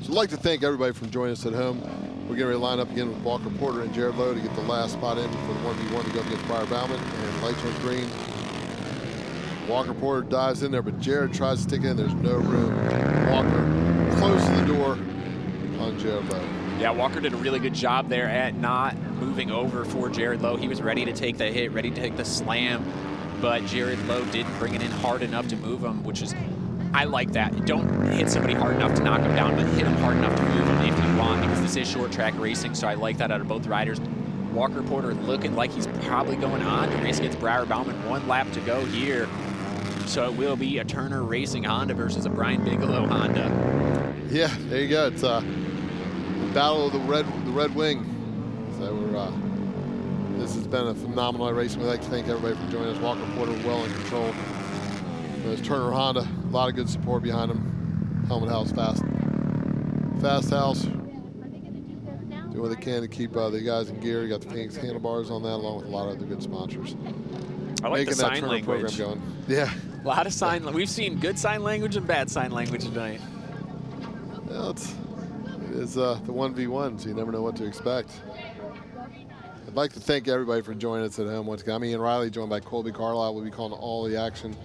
So I'd like to thank everybody for joining us at home. We're getting ready to line up again with Walker Porter and Jared Lowe to get the last spot in for the 1v1 to go against Breyer Bauman. And lights on green. Walker Porter dives in there, but Jared tries to stick in. There's no room. Walker closes the door on Jared Lowe. Yeah, Walker did a really good job there at not moving over for Jared Lowe. He was ready to take the hit, ready to take the slam, but Jared Lowe didn't bring it in hard enough to move him, which is, I like that. Don't hit somebody hard enough to knock them down, but hit them hard enough to move them if you want, because this is short track racing, so I like that out of both riders. Walker Porter looking like he's probably going on to race against Breyer Bauman. 1 lap to go here. So it will be a Turner Racing Honda versus a Brian Bigelow Honda. Yeah, there you go. It's a battle of the red wing. So this has been a phenomenal race. We'd like to thank everybody for joining us. Walker Porter well in control. There's Turner Honda, a lot of good support behind him. Helmet House Fast House. Doing what they can to keep the guys in gear. You got the Phoenix handlebars on that, along with a lot of other good sponsors. I like Making the sign that Turner language program going. Yeah. A lot of sign. We've seen good sign language and bad sign language tonight. Well, it is the 1v1, so you never know what to expect. I'd like to thank everybody for joining us at home once again. I'm Ian Riley, joined by Colby Carlisle. We'll be calling all the action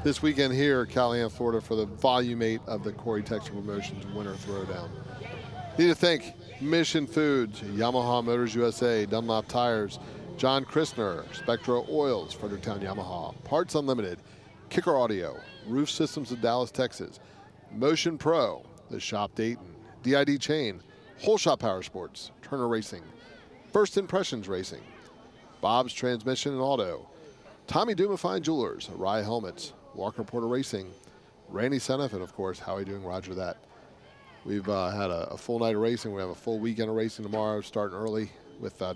this weekend here at Callahan, Florida for the Volume 8 of the Cory Texter Promotions Winter Throwdown. Need to thank Mission Foods, Yamaha Motors USA, Dunlop Tires, John Christner, Spectro Oils, Fredericktown Yamaha, Parts Unlimited, Kicker Audio, Roof Systems of Dallas, Texas, Motion Pro, the Shop Dayton, D.I.D Chain, Holeshot Powersports, Turner Racing, First Impressions Racing, Bob's Transmission and Auto, Tommy Duma Fine Jewelers, Rye Helmets, Walker Porter Racing, Randy Seneff, and of course, How Are You Doing, Roger That. We've had a full night of racing. We have a full weekend of racing tomorrow, starting early with the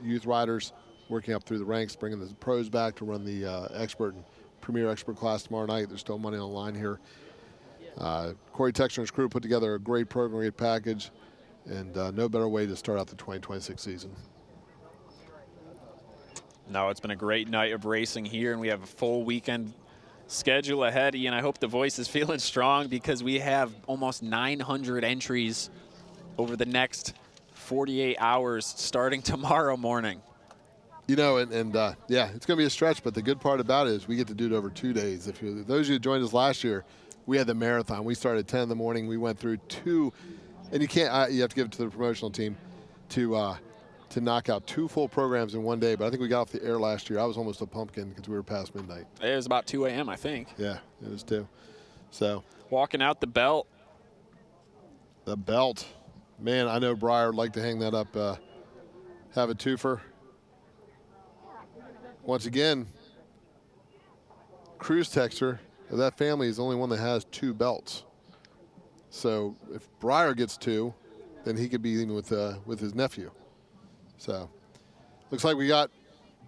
youth riders, working up through the ranks, bringing the pros back to run the expert and premier expert class tomorrow night. There's still money on the line here. Cory Texter and his crew put together a great program, great package. And no better way to start out the 2026 season. No, it's been a great night of racing here, and we have a full weekend schedule ahead. Ian, I hope the voice is feeling strong because we have almost 900 entries over the next 48 hours starting tomorrow morning. You know, yeah, it's going to be a stretch, but the good part about it is we get to do it over 2 days. If those of you who joined us last year, we had the marathon. We started at 10 in the morning. We went through 2, and you can't. You have to give it to the promotional team to knock out 2 full programs in one day. But I think we got off the air last year. I was almost a pumpkin because we were past midnight. It was about 2 a.m., I think. Yeah, it was too. So walking out the belt. The belt, man. I know Breyer would like to hang that up. Have a twofer. Once again, Cory Texter of that family is the only one that has 2 belts. So if Breyer gets 2, then he could be even with his nephew. So looks like we got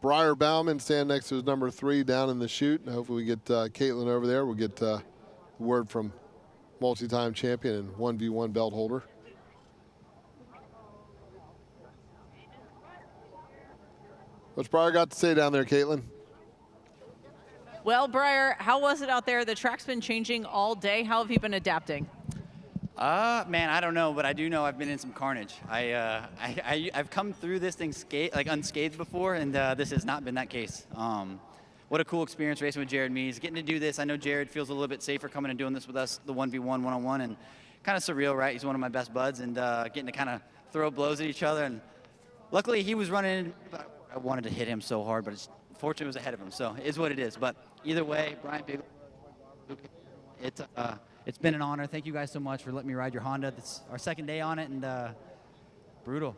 Breyer Bauman standing next to his number 3 down in the chute. And hopefully we get Caitlin over there. We'll get word from multi-time champion and 1v1 belt holder. What's Breyer got to say down there, Caitlin? Well, Breyer, how was it out there? The track's been changing all day. How have you been adapting? Man, I don't know, but I do know I've been in some carnage. I've come through this thing unscathed before, and this has not been that case. What a cool experience racing with Jared Mees. Getting to do this, I know Jared feels a little bit safer coming and doing this with us, the 1v1 one-on-one, and kind of surreal, right? He's one of my best buds, and getting to kind of throw blows at each other. And luckily, he was running. I wanted to hit him so hard, but fortunately, it was ahead of him, so it is what it is. But either way, Brian Big, it's been an honor. Thank you guys so much for letting me ride your Honda. It's our second day on it, and brutal.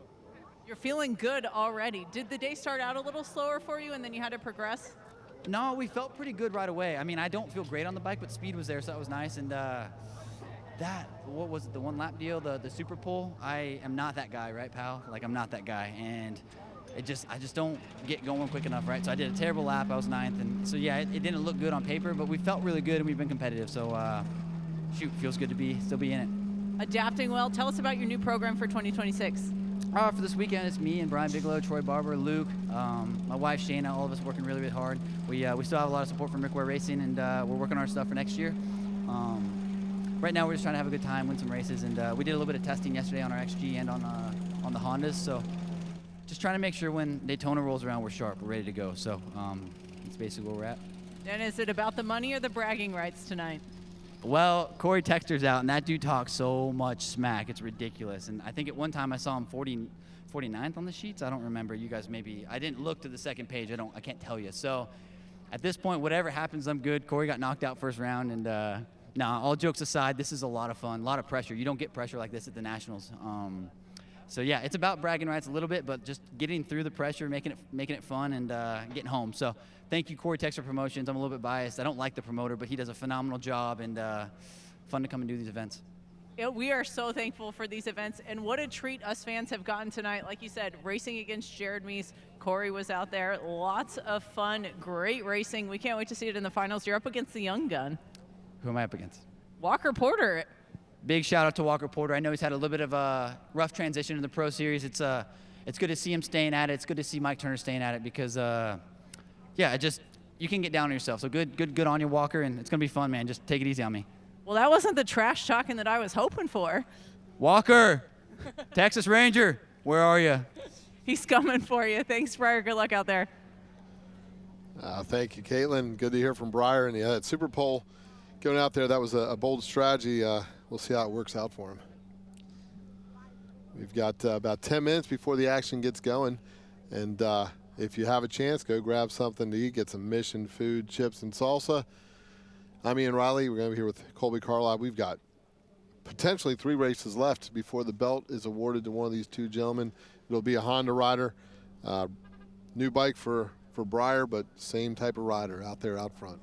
You're feeling good already. Did the day start out a little slower for you, and then you had to progress? No, we felt pretty good right away. I mean, I don't feel great on the bike, but speed was there, so that was nice. And what was it, the one lap deal, the super pull? I am not that guy, right, pal? Like, I'm not that guy. And I just don't get going quick enough, right? So I did a terrible lap. I was 9th. And so, yeah, it didn't look good on paper, but we felt really good, and we've been competitive. So, shoot, feels good to still be in it. Adapting well. Tell us about your new program for 2026. For this weekend, it's me and Brian Bigelow, Troy Barber, Luke, my wife Shayna, all of us working really, really hard. We still have a lot of support from Rick Ware Racing, and we're working on our stuff for next year. Right now, we're just trying to have a good time, win some races, and we did a little bit of testing yesterday on our XG and on the Hondas. So just trying to make sure when Daytona rolls around, we're sharp, we're ready to go. So that's basically where we're at. And is it about the money or the bragging rights tonight? Well, Cory Texter's out, and that dude talks so much smack. It's ridiculous. And I think at one time I saw him 49th on the sheets. I don't remember. You guys maybe. I didn't look to the second page. I can't tell you. So at this point, whatever happens, I'm good. Cory got knocked out first round. And, all jokes aside, this is a lot of fun, a lot of pressure. You don't get pressure like this at the Nationals. So, yeah, it's about bragging rights a little bit, but just getting through the pressure, making it fun, and getting home. So thank you, Cory Texter Promotions. I'm a little bit biased. I don't like the promoter, but he does a phenomenal job, and fun to come and do these events. Yeah, we are so thankful for these events, and what a treat us fans have gotten tonight. Like you said, racing against Jared Mees. Cory was out there. Lots of fun, great racing. We can't wait to see it in the finals. You're up against the young gun. Who am I up against? Walker Porter. Big shout out to Walker Porter. I know he's had a little bit of a rough transition in the Pro Series. It's good to see him staying at it. It's good to see Mike Turner staying at it because, you can get down on yourself. So good on you, Walker, and it's gonna be fun, man. Just take it easy on me. Well, that wasn't the trash talking that I was hoping for. Walker, Texas Ranger, where are you? He's coming for you. Thanks, Breyer. Good luck out there. Thank you, Caitlin. Good to hear from Breyer. And that Super Pole going out there, that was a bold strategy. We'll see how it works out for him. We've got about 10 minutes before the action gets going. And if you have a chance, go grab something to eat, get some Mission food, chips, and salsa. I'm Ian Riley. We're going to be here with Colby Carlisle. We've got potentially 3 races left before the belt is awarded to one of these 2 gentlemen. It'll be a Honda rider. New bike for Breyer, but same type of rider out there out front.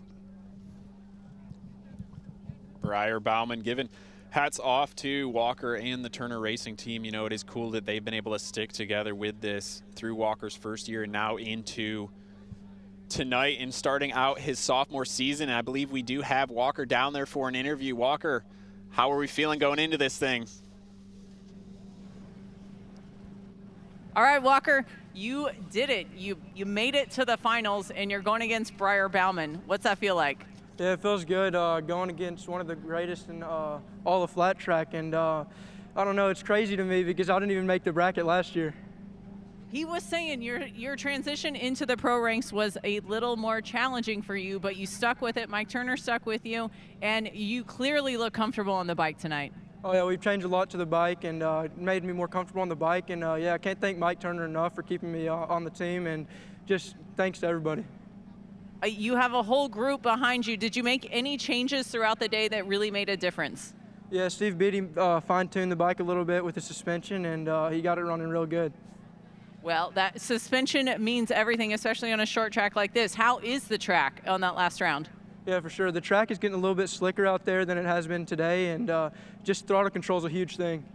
Breyer, Bauman giving hats off to Walker and the Turner Racing team. You know, it is cool that they've been able to stick together with this through Walker's first year and now into tonight and starting out his sophomore season. I believe we do have Walker down there for an interview. Walker, how are we feeling going into this thing? All right, Walker, you did it. You made it to the finals, and you're going against Briar Bauman. What's that feel like? Yeah, it feels good going against one of the greatest in all of flat track. And I don't know, it's crazy to me because I didn't even make the bracket last year. He was saying your transition into the pro ranks was a little more challenging for you, but you stuck with it. Mike Turner stuck with you, and you clearly look comfortable on the bike tonight. Oh yeah, we've changed a lot to the bike and it made me more comfortable on the bike. And yeah, I can't thank Mike Turner enough for keeping me on the team, and just thanks to everybody. You have a whole group behind you. Did you make any changes throughout the day that really made a difference? Yeah, Steve Beatty fine-tuned the bike a little bit with the suspension, and he got it running real good. Well, that suspension means everything, especially on a short track like this. How is the track on that last round? Yeah, for sure. The track is getting a little bit slicker out there than it has been today, and just throttle control is a huge thing.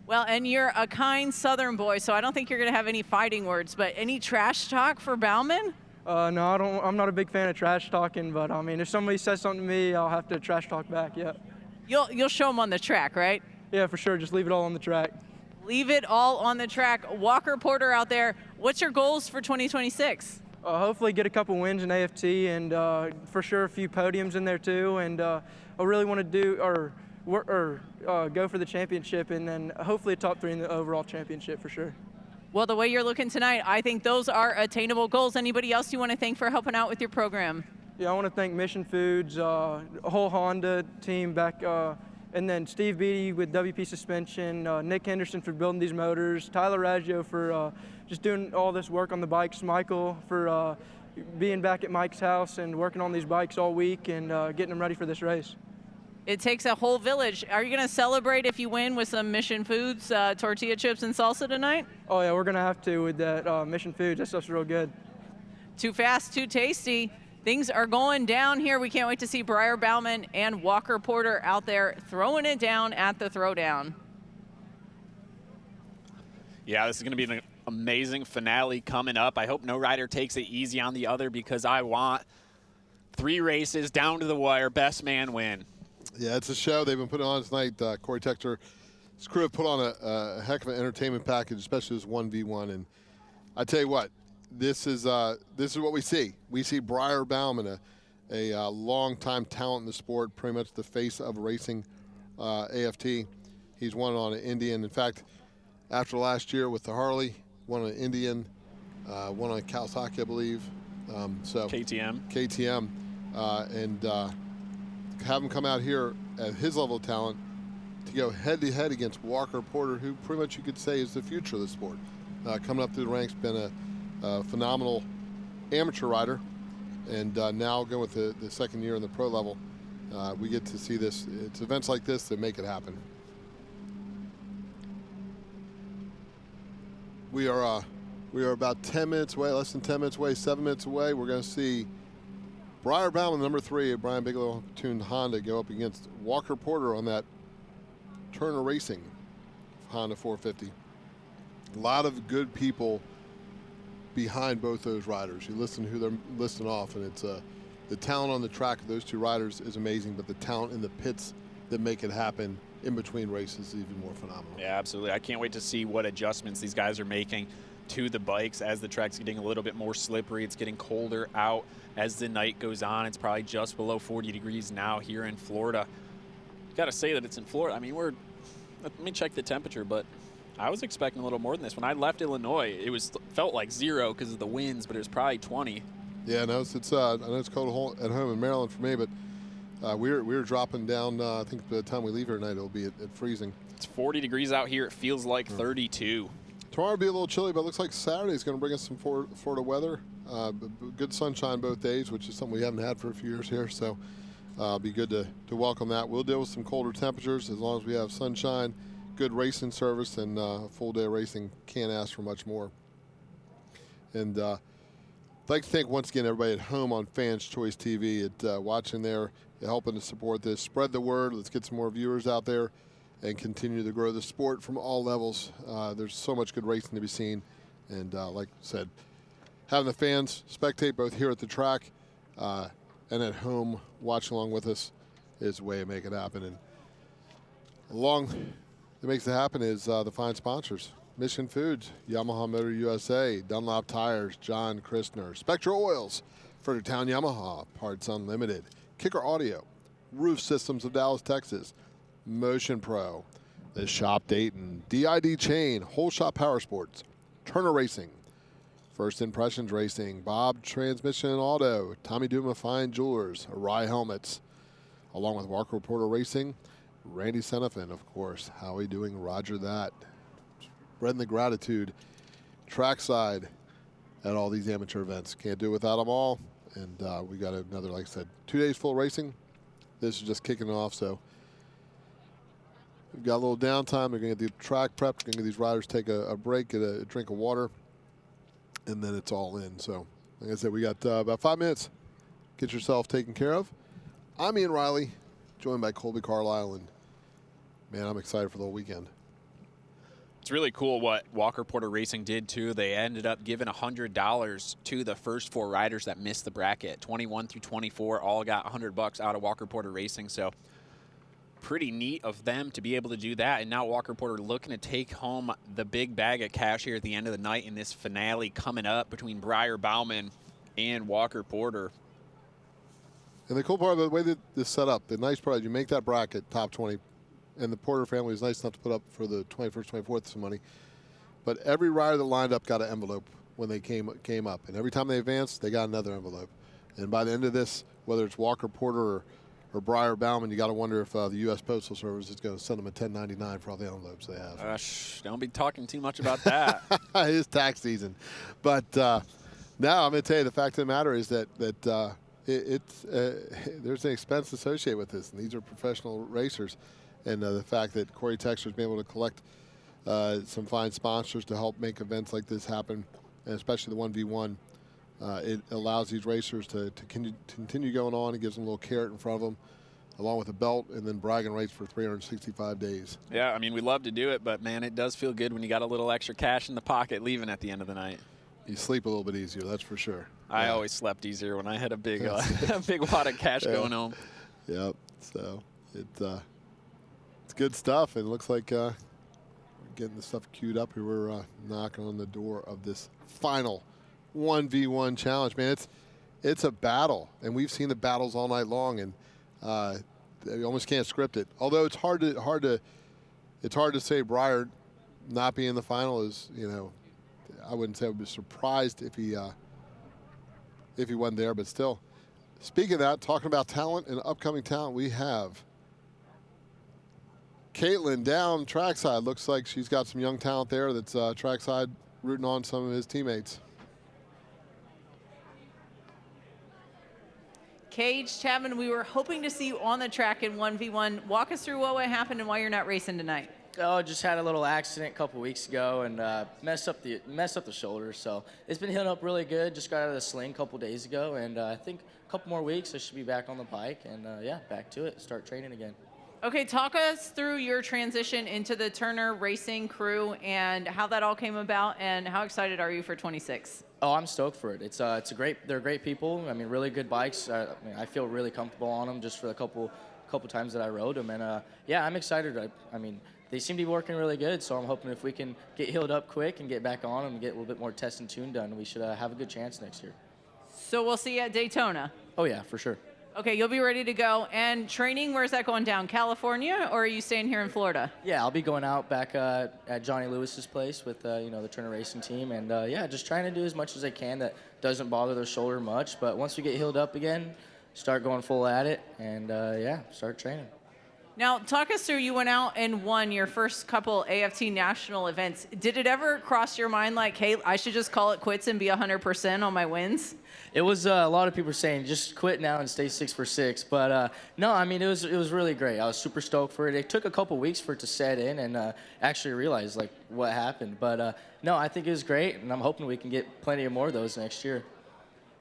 Well, and you're a kind Southern boy, so I don't think you're going to have any fighting words, but any trash talk for Bauman? No, I'm not a big fan of trash talking, but I mean, if somebody says something to me, I'll have to trash talk back, yeah. You'll show them on the track, right? Yeah, for sure. Just leave it all on the track. Leave it all on the track. Walker Porter out there, what's your goals for 2026? Hopefully get a couple wins in AFT, and for sure a few podiums in there too. And I really want to do go for the championship, and then hopefully a top 3 in the overall championship for sure. Well, the way you're looking tonight, I think those are attainable goals. Anybody else you want to thank for helping out with your program? Yeah, I want to thank Mission Foods, whole Honda team back, and then Steve Beatty with WP Suspension, Nick Henderson for building these motors, Tyler Raggio for just doing all this work on the bikes, Michael for being back at Mike's house and working on these bikes all week and getting them ready for this race. It takes a whole village. Are you going to celebrate if you win with some Mission Foods tortilla chips and salsa tonight? Oh yeah, we're going to have to with that Mission Foods. That stuff's real good. Too fast, too tasty. Things are going down here. We can't wait to see Briar Bauman and Walker Porter out there throwing it down at the Throwdown. Yeah, this is going to be an amazing finale coming up. I hope no rider takes it easy on the other, because I want 3 races down to the wire, best man win. Yeah, it's a show they've been putting on tonight. Cory Texter, his crew have put on a heck of an entertainment package, especially this 1v1. And I tell you what, this is what we see. We see Briar Bauman, a long-time talent in the sport, pretty much the face of racing AFT. He's won on an Indian. In fact, after last year with the Harley, won on an Indian, won on a Kawasaki, I believe. So KTM. And have him come out here at his level of talent to go head-to-head against Walker Porter, who pretty much you could say is the future of the sport. Coming up through the ranks, been a phenomenal amateur rider, and now going with the second year in the pro level. We get to see this. It's events like this that make it happen. We are about 10 minutes away, less than 10 minutes away, 7 minutes away. We're going to see Briar Bauman, number 3 at Brian Bigelow-tuned Honda, go up against Walker Porter on that Turner Racing Honda 450. A lot of good people behind both those riders. You listen to who they're listing off, and it's the talent on the track of those 2 riders is amazing, but the talent in the pits that make it happen in between races is even more phenomenal. Yeah, absolutely. I can't wait to see what adjustments these guys are making to the bikes as the track's getting a little bit more slippery. It's getting colder out as the night goes on. It's probably just below 40 degrees now here in Florida. Got to say that it's in Florida. I mean, let me check the temperature, but I was expecting a little more than this. When I left Illinois, it felt like 0 because of the winds, but it was probably 20. Yeah, no, I know it's cold at home in Maryland for me, but we're dropping down. I think by the time we leave here tonight, it'll be at freezing. It's 40 degrees out here. It feels like 32. Tomorrow will be a little chilly, but it looks like Saturday is going to bring us some Florida weather. Good sunshine both days, which is something we haven't had for a few years here. So it'll be good to welcome that. We'll deal with some colder temperatures as long as we have sunshine, good racing service, and a full day of racing. Can't ask for much more. And I'd like to thank once again everybody at home on Fans Choice TV at watching there, helping to support this. Spread the word. Let's get some more viewers out there and continue to grow the sport from all levels. There's so much good racing to be seen. And like I said, having the fans spectate both here at the track and at home watch along with us is a way to make it happen. And along that makes it happen is the fine sponsors. Mission Foods, Yamaha Motors USA, Dunlop Tires, John Christner, Spectro Oils, Fredericktown Yamaha, Parts Unlimited, Kicker Audio, Roof Systems of Dallas, Texas, Motion Pro, the Shop Dayton, D.I.D Chain, Holeshot Powersports, Turner Racing, First Impressions Racing, Bob Transmission and Auto, Tommy Duma Fine Jewelers, Rye Helmets, along with Walker Reporter Racing, Randy Senefin, of course. How are we doing? Roger that. Spreading the gratitude. Trackside at all these amateur events. Can't do it without them all. And we got another, like I said, 2 days full of racing. This is just kicking off, so we've got a little downtime. We're going to do track prep. We're going to get these riders take a break, get a drink of water, and then it's all in. So, like I said, we got about 5 minutes. Get yourself taken care of. I'm Ian Riley, joined by Colby Carlisle, and man, I'm excited for the whole weekend. It's really cool what Walker Porter Racing did, too. They ended up giving $100 to the first 4 riders that missed the bracket. 21 through 24 all got $100 out of Walker Porter Racing, so pretty neat of them to be able to do that. And now Walker Porter looking to take home the big bag of cash here at the end of the night in this finale coming up between Briar Bauman and Walker Porter. And the cool part of the way that this is set up, the nice part is you make that bracket top 20, and the Porter family was nice enough to put up for the 21st, 24th some money. But every rider that lined up got an envelope when they came up. And every time they advanced, they got another envelope. And by the end of this, whether it's Walker Porter or Briar Bauman, you got to wonder if the U.S. Postal Service is going to send them a 1099 for all the envelopes they have. Don't be talking too much about that. It is tax season. But now I'm going to tell you the fact of the matter is that there's an expense associated with this, and these are professional racers. And the fact that Cory Texter has been able to collect some fine sponsors to help make events like this happen, and especially the 1v1, it allows these racers to continue going on. It gives them a little carrot in front of them, along with a belt, and then bragging rights for 365 days. Yeah, I mean, we love to do it, but, man, it does feel good when you got a little extra cash in the pocket leaving at the end of the night. You sleep a little bit easier, that's for sure. I always slept easier when I had a big big wad of cash going home. Yep, so it's good stuff. And it looks like getting the stuff queued up here. We're knocking on the door of this final 1v1 challenge. Man, it's a battle, and we've seen the battles all night long, and you almost can't script it. Although it's hard to say Briar not being in the final is, I wouldn't say I would be surprised if he wasn't there, but still. Speaking of that, talking about talent and upcoming talent, we have Caitlin down trackside. Looks like she's got some young talent there that's trackside rooting on some of his teammates. Cage Chapman, we were hoping to see you on the track in 1v1. Walk us through what happened and why you're not racing tonight. Oh, just had a little accident a couple weeks ago and messed up the shoulder. So it's been healing up really good. Just got out of the sling a couple days ago, and I think a couple more weeks I should be back on the bike and yeah, back to it. Start training again. Okay, talk us through your transition into the Turner Racing crew and how that all came about, and how excited are you for 26? Oh, I'm stoked for it. They're great people. I mean, really good bikes. I feel really comfortable on them just for the couple times that I rode them, and yeah, I'm excited. I mean, they seem to be working really good, so I'm hoping if we can get healed up quick and get back on them and get a little bit more test and tune done, we should have a good chance next year. So we'll see you at Daytona. Oh yeah, for sure. Okay, you'll be ready to go. And training, where's that going down? California, or are you staying here in Florida? Yeah, I'll be going out back at Johnny Lewis's place with the Turner Racing team, and yeah, just trying to do as much as I can that doesn't bother their shoulder much. But once we get healed up again, start going full at it, and yeah, start training. Now, talk us through, you went out and won your first couple AFT national events. Did it ever cross your mind like, hey, I should just call it quits and be 100% on my wins? It was a lot of people saying, just quit now and stay 6 for 6. But no, I mean, it was really great. I was super stoked for it. It took a couple weeks for it to set in and actually realize like what happened. But no, I think it was great, and I'm hoping we can get plenty of more of those next year.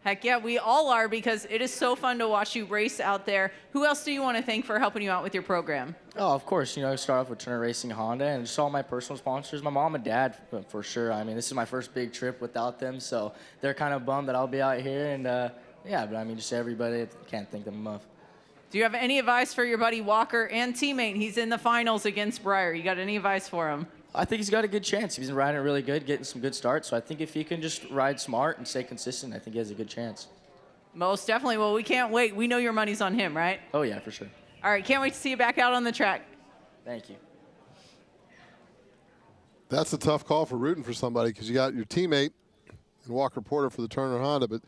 Heck yeah, we all are, because it is so fun to watch you race out there. Who else do you want to thank for helping you out with your program? Oh, of course. Start off with Turner Racing Honda and just all my personal sponsors, my mom and dad for sure. I mean, this is my first big trip without them, so they're kind of bummed that I'll be out here. And yeah, but I mean, just everybody, I can't thank them enough. Do you have any advice for your buddy Walker and teammate? He's in the finals against Briar. You got any advice for him? I think he's got a good chance. He's been riding really good, getting some good starts. So I think if he can just ride smart and stay consistent, I think he has a good chance. Most definitely. Well, we can't wait. We know your money's on him, right? Oh, yeah, for sure. All right, can't wait to see you back out on the track. Thank you. That's a tough call for rooting for somebody because you got your teammate and Walker Porter for the Turner Honda, but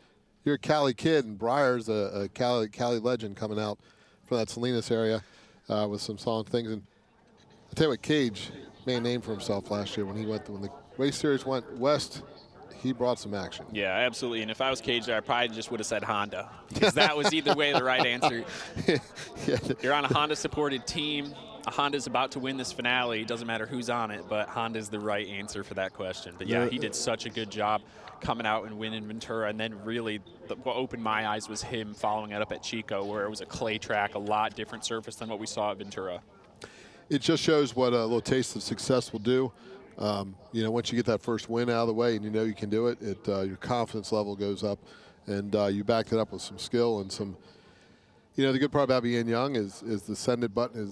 you're a Cali kid, and Breyer's a Cali legend coming out from that Salinas area with some solid things. And I'll tell you what, Cage made a name for himself last year when the race series went west. He brought some action. Yeah, absolutely. And if I was Cage there, I probably just would have said Honda, because that was either way the right answer. Yeah. You're on a Honda-supported team. Honda's about to win this finale. It doesn't matter who's on it, but Honda's the right answer for that question. But yeah, he did such a good job coming out and winning Ventura. And then really what opened my eyes was him following it up at Chico, where it was a clay track, a lot different surface than what we saw at Ventura. It just shows what a little taste of success will do. You know, once you get that first win out of the way and you know you can do it, your confidence level goes up, and you backed it up with some skill and some. You know, the good part about being young is the send it button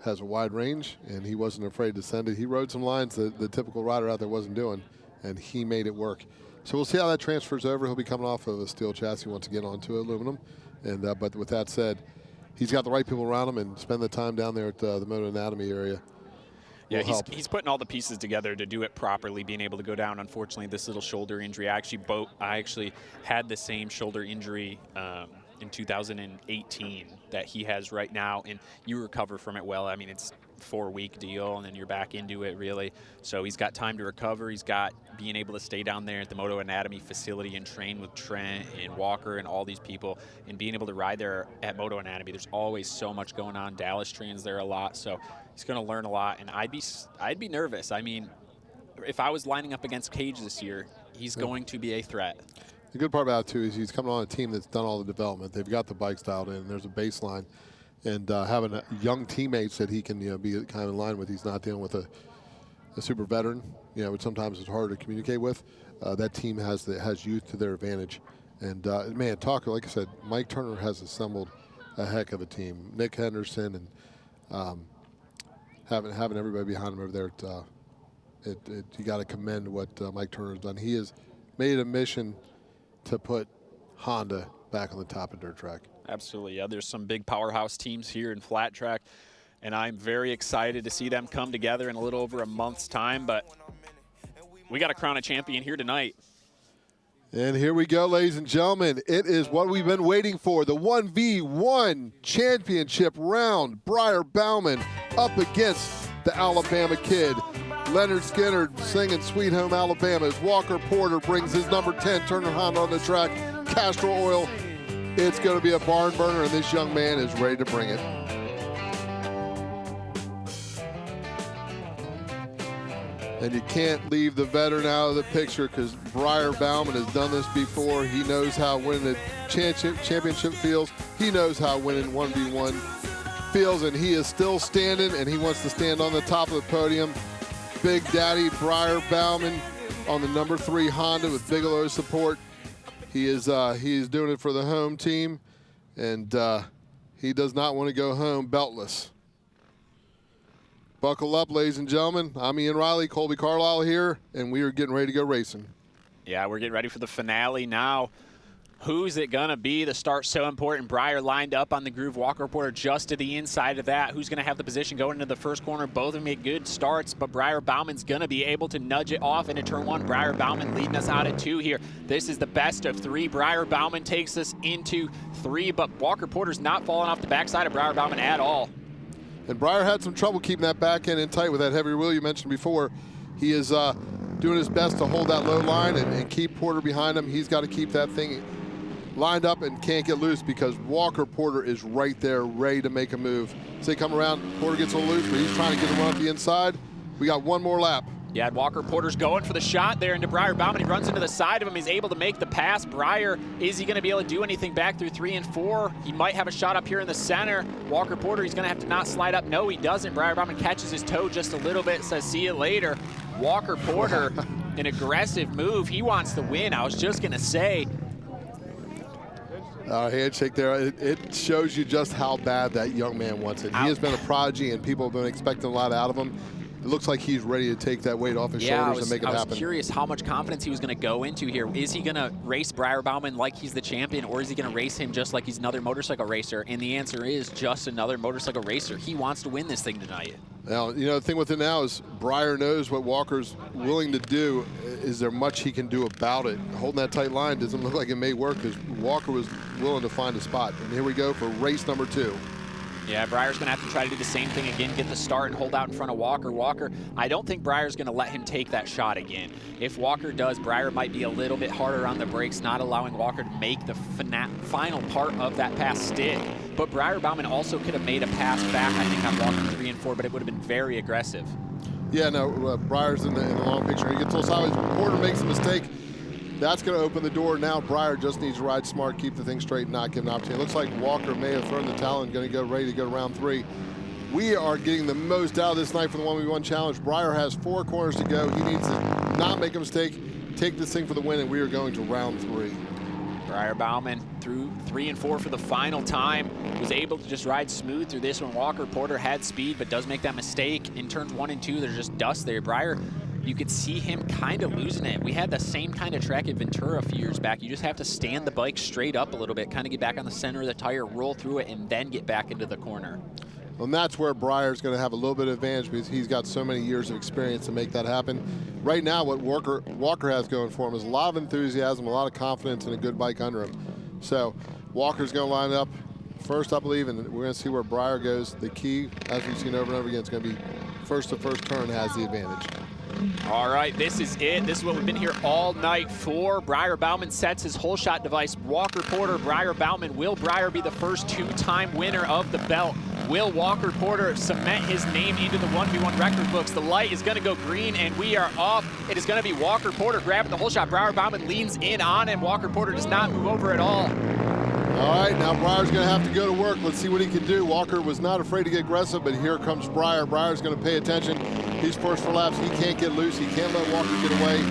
has a wide range, and he wasn't afraid to send it. He rode some lines that the typical rider out there wasn't doing, and he made it work. So we'll see how that transfers over. He'll be coming off of a steel chassis once again onto aluminum, and but with that said, he's got the right people around him, and spend the time down there at the Moto Anatomy area. Yeah, he's putting all the pieces together to do it properly, being able to go down. Unfortunately, this little shoulder injury. I actually had the same shoulder injury in 2018 that he has right now, and you recover from it well. I mean, it's a 4-week deal, and then you're back into it, really. So he's got time to recover. He's got being able to stay down there at the Moto Anatomy facility and train with Trent and Walker and all these people, and being able to ride there at Moto Anatomy. There's always so much going on. Dallas trains there a lot, so he's going to learn a lot, and I'd be nervous. I mean, if I was lining up against Cage this year, he's going to be a threat. The good part about it, too, is he's coming on a team that's done all the development. They've got the bikes dialed in. There's a baseline. And having young teammates that he can be kind of in line with. He's not dealing with a super veteran, which sometimes is hard to communicate with. That team has youth to their advantage. And, man, like I said, Mike Turner has assembled a heck of a team. Nick Henderson and having everybody behind him over there, you got to commend what Mike Turner has done. He has made it a mission to put Honda back on the top of dirt track. Absolutely, yeah. There's some big powerhouse teams here in flat track, and I'm very excited to see them come together in a little over a month's time, but we got to crown a champion here tonight. And here we go, ladies and gentlemen. It is what we've been waiting for, the 1v1 championship round. Breyer Bauman up against the Alabama kid. Leonard Skinner singing Sweet Home Alabama as Walker Porter brings his number 10 Turner Honda on the track. Castor Oil. It's going to be a barn burner, and this young man is ready to bring it. And you can't leave the veteran out of the picture because Breyer Bauman has done this before. He knows how winning a championship feels. He knows how winning 1v1 feels, and he is still standing, and he wants to stand on the top of the podium. Big Daddy Breyer Bauman on the number 3 Honda with Bigelow's support. He is doing it for the home team, and he does not want to go home beltless. Buckle up, ladies and gentlemen. I'm Ian Riley, Colby Carlisle here, and we are getting ready to go racing. Yeah, we're getting ready for the finale now. Who's it going to be? The start's so important. Breyer lined up on the groove. Walker Porter just to the inside of that. Who's going to have the position going into the first corner? Both of them made good starts, but Breyer Bauman's going to be able to nudge it off into turn 1. Breyer Bauman leading us out at 2 here. This is the best of 3. Breyer Bauman takes us into 3, but Walker Porter's not falling off the backside of Breyer Bauman at all. And Breyer had some trouble keeping that back end in tight with that heavy wheel you mentioned before. He is doing his best to hold that low line and keep Porter behind him. He's got to keep that thing lined up and can't get loose because Walker Porter is right there ready to make a move. So they come around, Porter gets a little loose, but he's trying to get him on the inside. We got one more lap. Yeah, Walker Porter's going for the shot there into Breyer Bauman. He runs into the side of him. He's able to make the pass. Breyer, is he going to be able to do anything back through 3 and 4? He might have a shot up here in the center. Walker Porter, he's going to have to not slide up. No, he doesn't. Breyer Bauman catches his toe just a little bit, says see you later. Walker Porter, an aggressive move. He wants to win. I was just going to say. Handshake there. It shows you just how bad that young man wants it. He has been a prodigy, and people have been expecting a lot out of him. it looks like he's ready to take that weight off his shoulders and make it happen. I was curious how much confidence he was going to go into here. Is he going to race Briar Bauman like he's the champion, or is he going to race him just like he's another motorcycle racer? And the answer is just another motorcycle racer. He wants to win this thing tonight. Now, you know, the thing with it now is Briar knows what Walker's willing to do. Is there much he can do about it? Holding that tight line doesn't look like it may work because Walker was willing to find a spot. And here we go for race number 2. Yeah, Briar's going to have to try to do the same thing again, get the start and hold out in front of Walker. Walker, I don't think Briar's going to let him take that shot again. If Walker does, Briar might be a little bit harder on the brakes, not allowing Walker to make the final part of that pass stick. But Briar Bauman also could have made a pass back, I think, on Walker 3 and 4, but it would have been very aggressive. Yeah, no, Briar's in the long picture. He gets a little sideways. Porter makes a mistake. That's going to open the door. Now Briar just needs to ride smart, keep the thing straight, and not give an opportunity. It looks like Walker may have thrown the towel and going to go ready to go to round 3. We are getting the most out of this night for the 1v1 challenge. Briar has 4 corners to go. He needs to not make a mistake, take this thing for the win, and we are going to round 3. Briar Bauman through 3 and 4 for the final time. Was able to just ride smooth through this one. Walker Porter had speed, but does make that mistake. In turns 1 and 2, there's just dust there. Briar, you could see him kind of losing it. We had the same kind of track at Ventura a few years back. You just have to stand the bike straight up a little bit, kind of get back on the center of the tire, roll through it, and then get back into the corner. Well, and that's where Briar's going to have a little bit of advantage because he's got so many years of experience to make that happen. Right now, what Walker has going for him is a lot of enthusiasm, a lot of confidence, and a good bike under him. So Walker's going to line up first, I believe, and we're going to see where Briar goes. The key, as we've seen over and over again, is going to be first to first turn has the advantage. All right, this is it. This is what we've been here all night for. Briar Bauman sets his whole shot device. Walker Porter, Briar Bauman. Will Briar be the first 2-time winner of the belt? Will Walker Porter cement his name into the 1v1 record books? The light is going to go green, and we are off. It is going to be Walker Porter grabbing the whole shot. Briar Bauman leans in on him. Walker Porter does not move over at all. All right, now Briar's going to have to go to work. Let's see what he can do. Walker was not afraid to get aggressive, but here comes Briar. Briar's going to pay attention. He's first for laps. He can't get loose. He can't let Walker get away.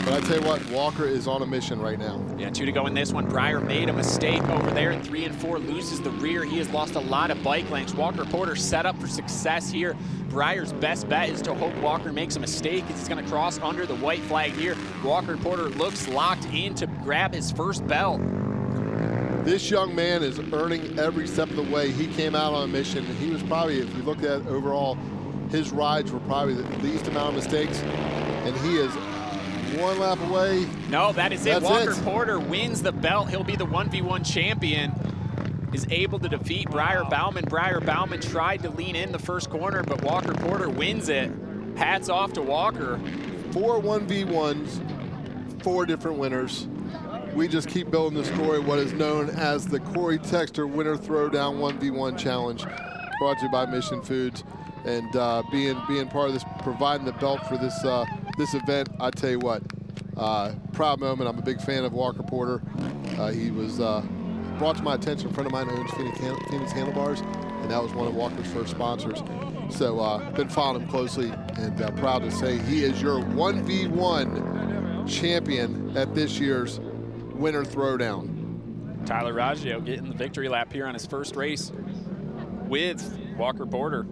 But I tell you what, Walker is on a mission right now. Yeah, 2 to go in this one. Briar made a mistake over there in 3 and 4, loses the rear. He has lost a lot of bike lengths. Walker Porter set up for success here. Briar's best bet is to hope Walker makes a mistake. He's going to cross under the white flag here. Walker Porter looks locked in to grab his first belt. This young man is earning every step of the way. He came out on a mission. He was probably, if you look at overall, his rides were probably the least amount of mistakes, and he is 1 lap away. No, that is it. Walker it. Porter wins the belt. He'll be the 1v1 champion. Is able to defeat Briar Bauman. Briar Bauman tried to lean in the first corner, but Walker Porter wins it. Hats off to Walker. 4 1v1s, 4 different winners. We just keep building the story, what is known as the Cory Texter Winter Throwdown 1v1 Challenge, brought to you by Mission Foods. And being part of this, providing the belt for this this event, I tell you what, proud moment. I'm a big fan of Walker Porter. He was brought to my attention. A friend of mine owns Phoenix Handlebars, and that was one of Walker's first sponsors. So been following him closely, and proud to say he is your 1v1 champion at this year's Winter Throwdown. Tyler Raggio getting the victory lap here on his first race with Walker Porter.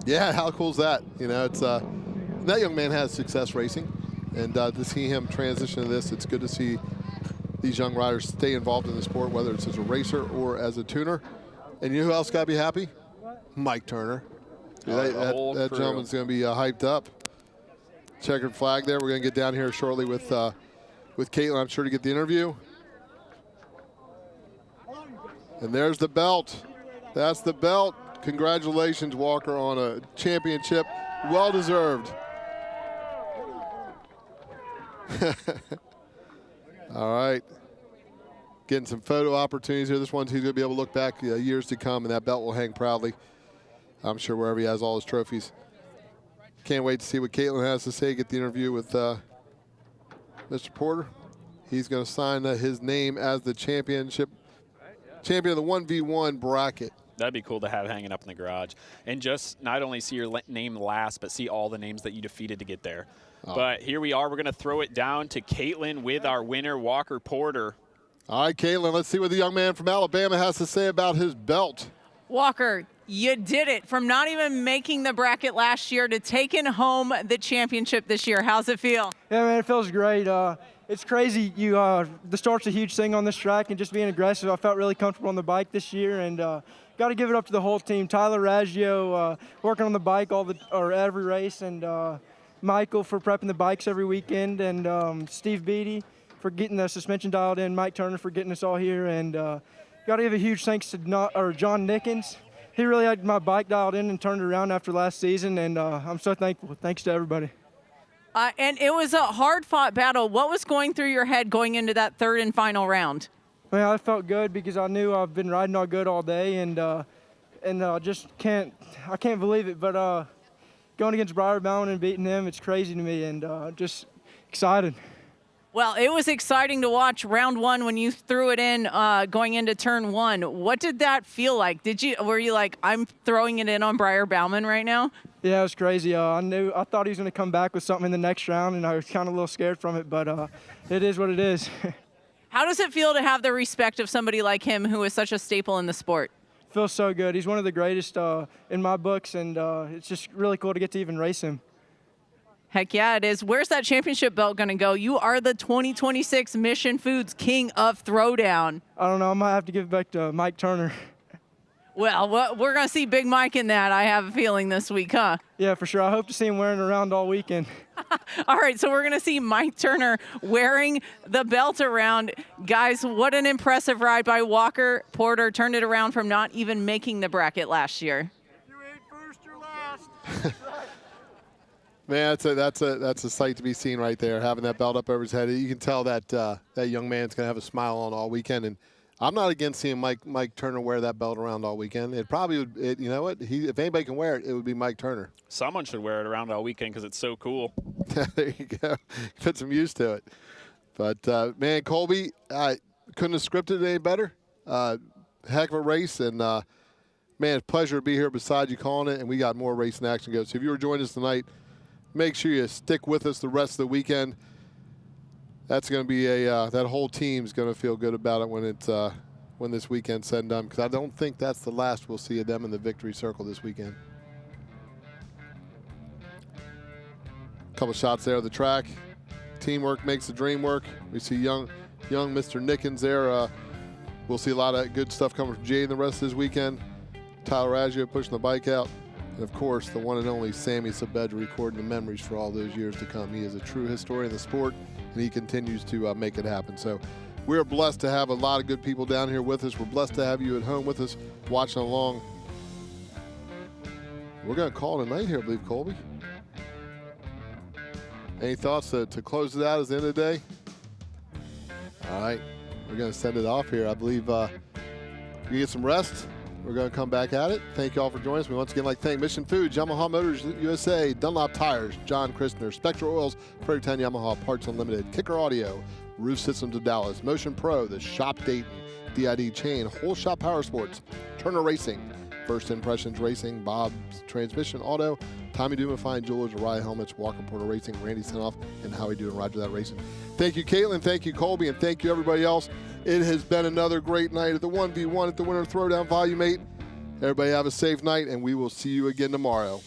Yeah, how cool is that? You know, it's that young man has success racing, and to see him transition to this, it's good to see these young riders stay involved in the sport, whether it's as a racer or as a tuner. And you know who else got to be happy? Mike Turner. That gentleman's going to be hyped up. Checkered flag there. We're going to get down here shortly with Caitlin, I'm sure, to get the interview. And there's the belt. That's the belt. Congratulations, Walker, on a championship. Well deserved. All right. Getting some photo opportunities here. This one's he's going to be able to look back years to come, and that belt will hang proudly, I'm sure, wherever he has all his trophies. Can't wait to see what Caitlin has to say, get the interview with Mr. Porter. He's going to sign his name as the champion of the 1v1 bracket. That'd be cool to have hanging up in the garage. And just not only see your name last, but see all the names that you defeated to get there. Oh. But here we are. We're going to throw it down to Caitlin with our winner, Walker Porter. All right, Caitlin, let's see what the young man from Alabama has to say about his belt. Walker, You did it. From not even making the bracket last year to taking home the championship this year. How's it feel? Yeah, man, it feels great. It's crazy. The start's a huge thing on this track, and just being aggressive, I felt really comfortable on the bike this year, and got to give it up to the whole team. Tyler Raggio working on the bike every race, and Michael for prepping the bikes every weekend, and Steve Beatty for getting the suspension dialed in, Mike Turner for getting us all here, and got to give a huge thanks to John Nickens. He really had my bike dialed in and turned it around after last season, and I'm so thankful. Thanks to everybody. And it was a hard-fought battle. What was going through your head going into that third and final round? Man, I felt good because I knew I've been riding all good all day, and just can't believe it. But going against Briar Bauman and beating him, it's crazy to me, and just excited. Well, it was exciting to watch round one when you threw it in going into turn one. What did that feel like? Were you like, I'm throwing it in on Briar Bauman right now? Yeah, it was crazy. I thought he was going to come back with something in the next round, and I was kind of a little scared from it, but it is what it is. How does it feel to have the respect of somebody like him who is such a staple in the sport? It feels so good. He's one of the greatest in my books, and it's just really cool to get to even race him. Heck yeah, it is. Where's that championship belt going to go? You are the 2026 Mission Foods King of Throwdown. I don't know. I might have to give it back to Mike Turner. Well, we're going to see Big Mike in that, I have a feeling, this week, huh? Yeah, for sure. I hope to see him wearing it around all weekend. All right, so we're going to see Mike Turner wearing the belt around. Guys, what an impressive ride by Walker Porter. Turned it around from not even making the bracket last year. If you ain't first, you're last. Man, that's a sight to be seen right there, having that belt up over his head. You can tell that that young man's going to have a smile on all weekend, and I'm not against seeing Mike Turner wear that belt around all weekend. It probably would. You know what? If anybody can wear it, it would be Mike Turner. Someone should wear it around all weekend because it's so cool. There you go. Put some use to it. But man, Colby, I couldn't have scripted it any better. Heck of a race, and man, it's a pleasure to be here beside you calling it. And we got more racing action to go. So if you were joining us tonight, make sure you stick with us the rest of the weekend. That's going to be that whole team's going to feel good about it when this weekend's said and done, because I don't think that's the last we'll see of them in the victory circle this weekend. A couple shots there of the track. Teamwork makes the dream work. We see young Mr. Nickens there. We'll see a lot of good stuff coming from Jay the rest of this weekend. Tyler Raggio pushing the bike out. And, of course, the one and only Sammy Sabedra recording the memories for all those years to come. He is a true historian of the sport, and he continues to make it happen. So we're blessed to have a lot of good people down here with us. We're blessed to have you at home with us watching along. We're going to call it a night here, I believe, Colby. Any thoughts to close it out at the end of the day? All right. We're going to send it off here. I believe you get some rest. We're going to come back at it. Thank you all for joining us. We once again like to thank Mission Foods, Yamaha Motors USA, Dunlop Tires, John Christner, Spectro Oils, Fredericktown Yamaha, Parts Unlimited, Kicker Audio, Roof Systems of Dallas, Motion Pro, the Shop Dayton, D.I.D. Chain, Holeshot Powersports, Turner Racing, First Impressions Racing, Bob's Transmission Auto, Tommy Doom and Fine Jewelers, Rye Helmets, Walker Porter Racing, Randy Senoff, and Howie Doom and Roger That Racing. Thank you, Caitlin. Thank you, Colby. And thank you, everybody else. It has been another great night at the 1v1 at the Winter Throwdown Volume 8. Everybody have a safe night, and we will see you again tomorrow.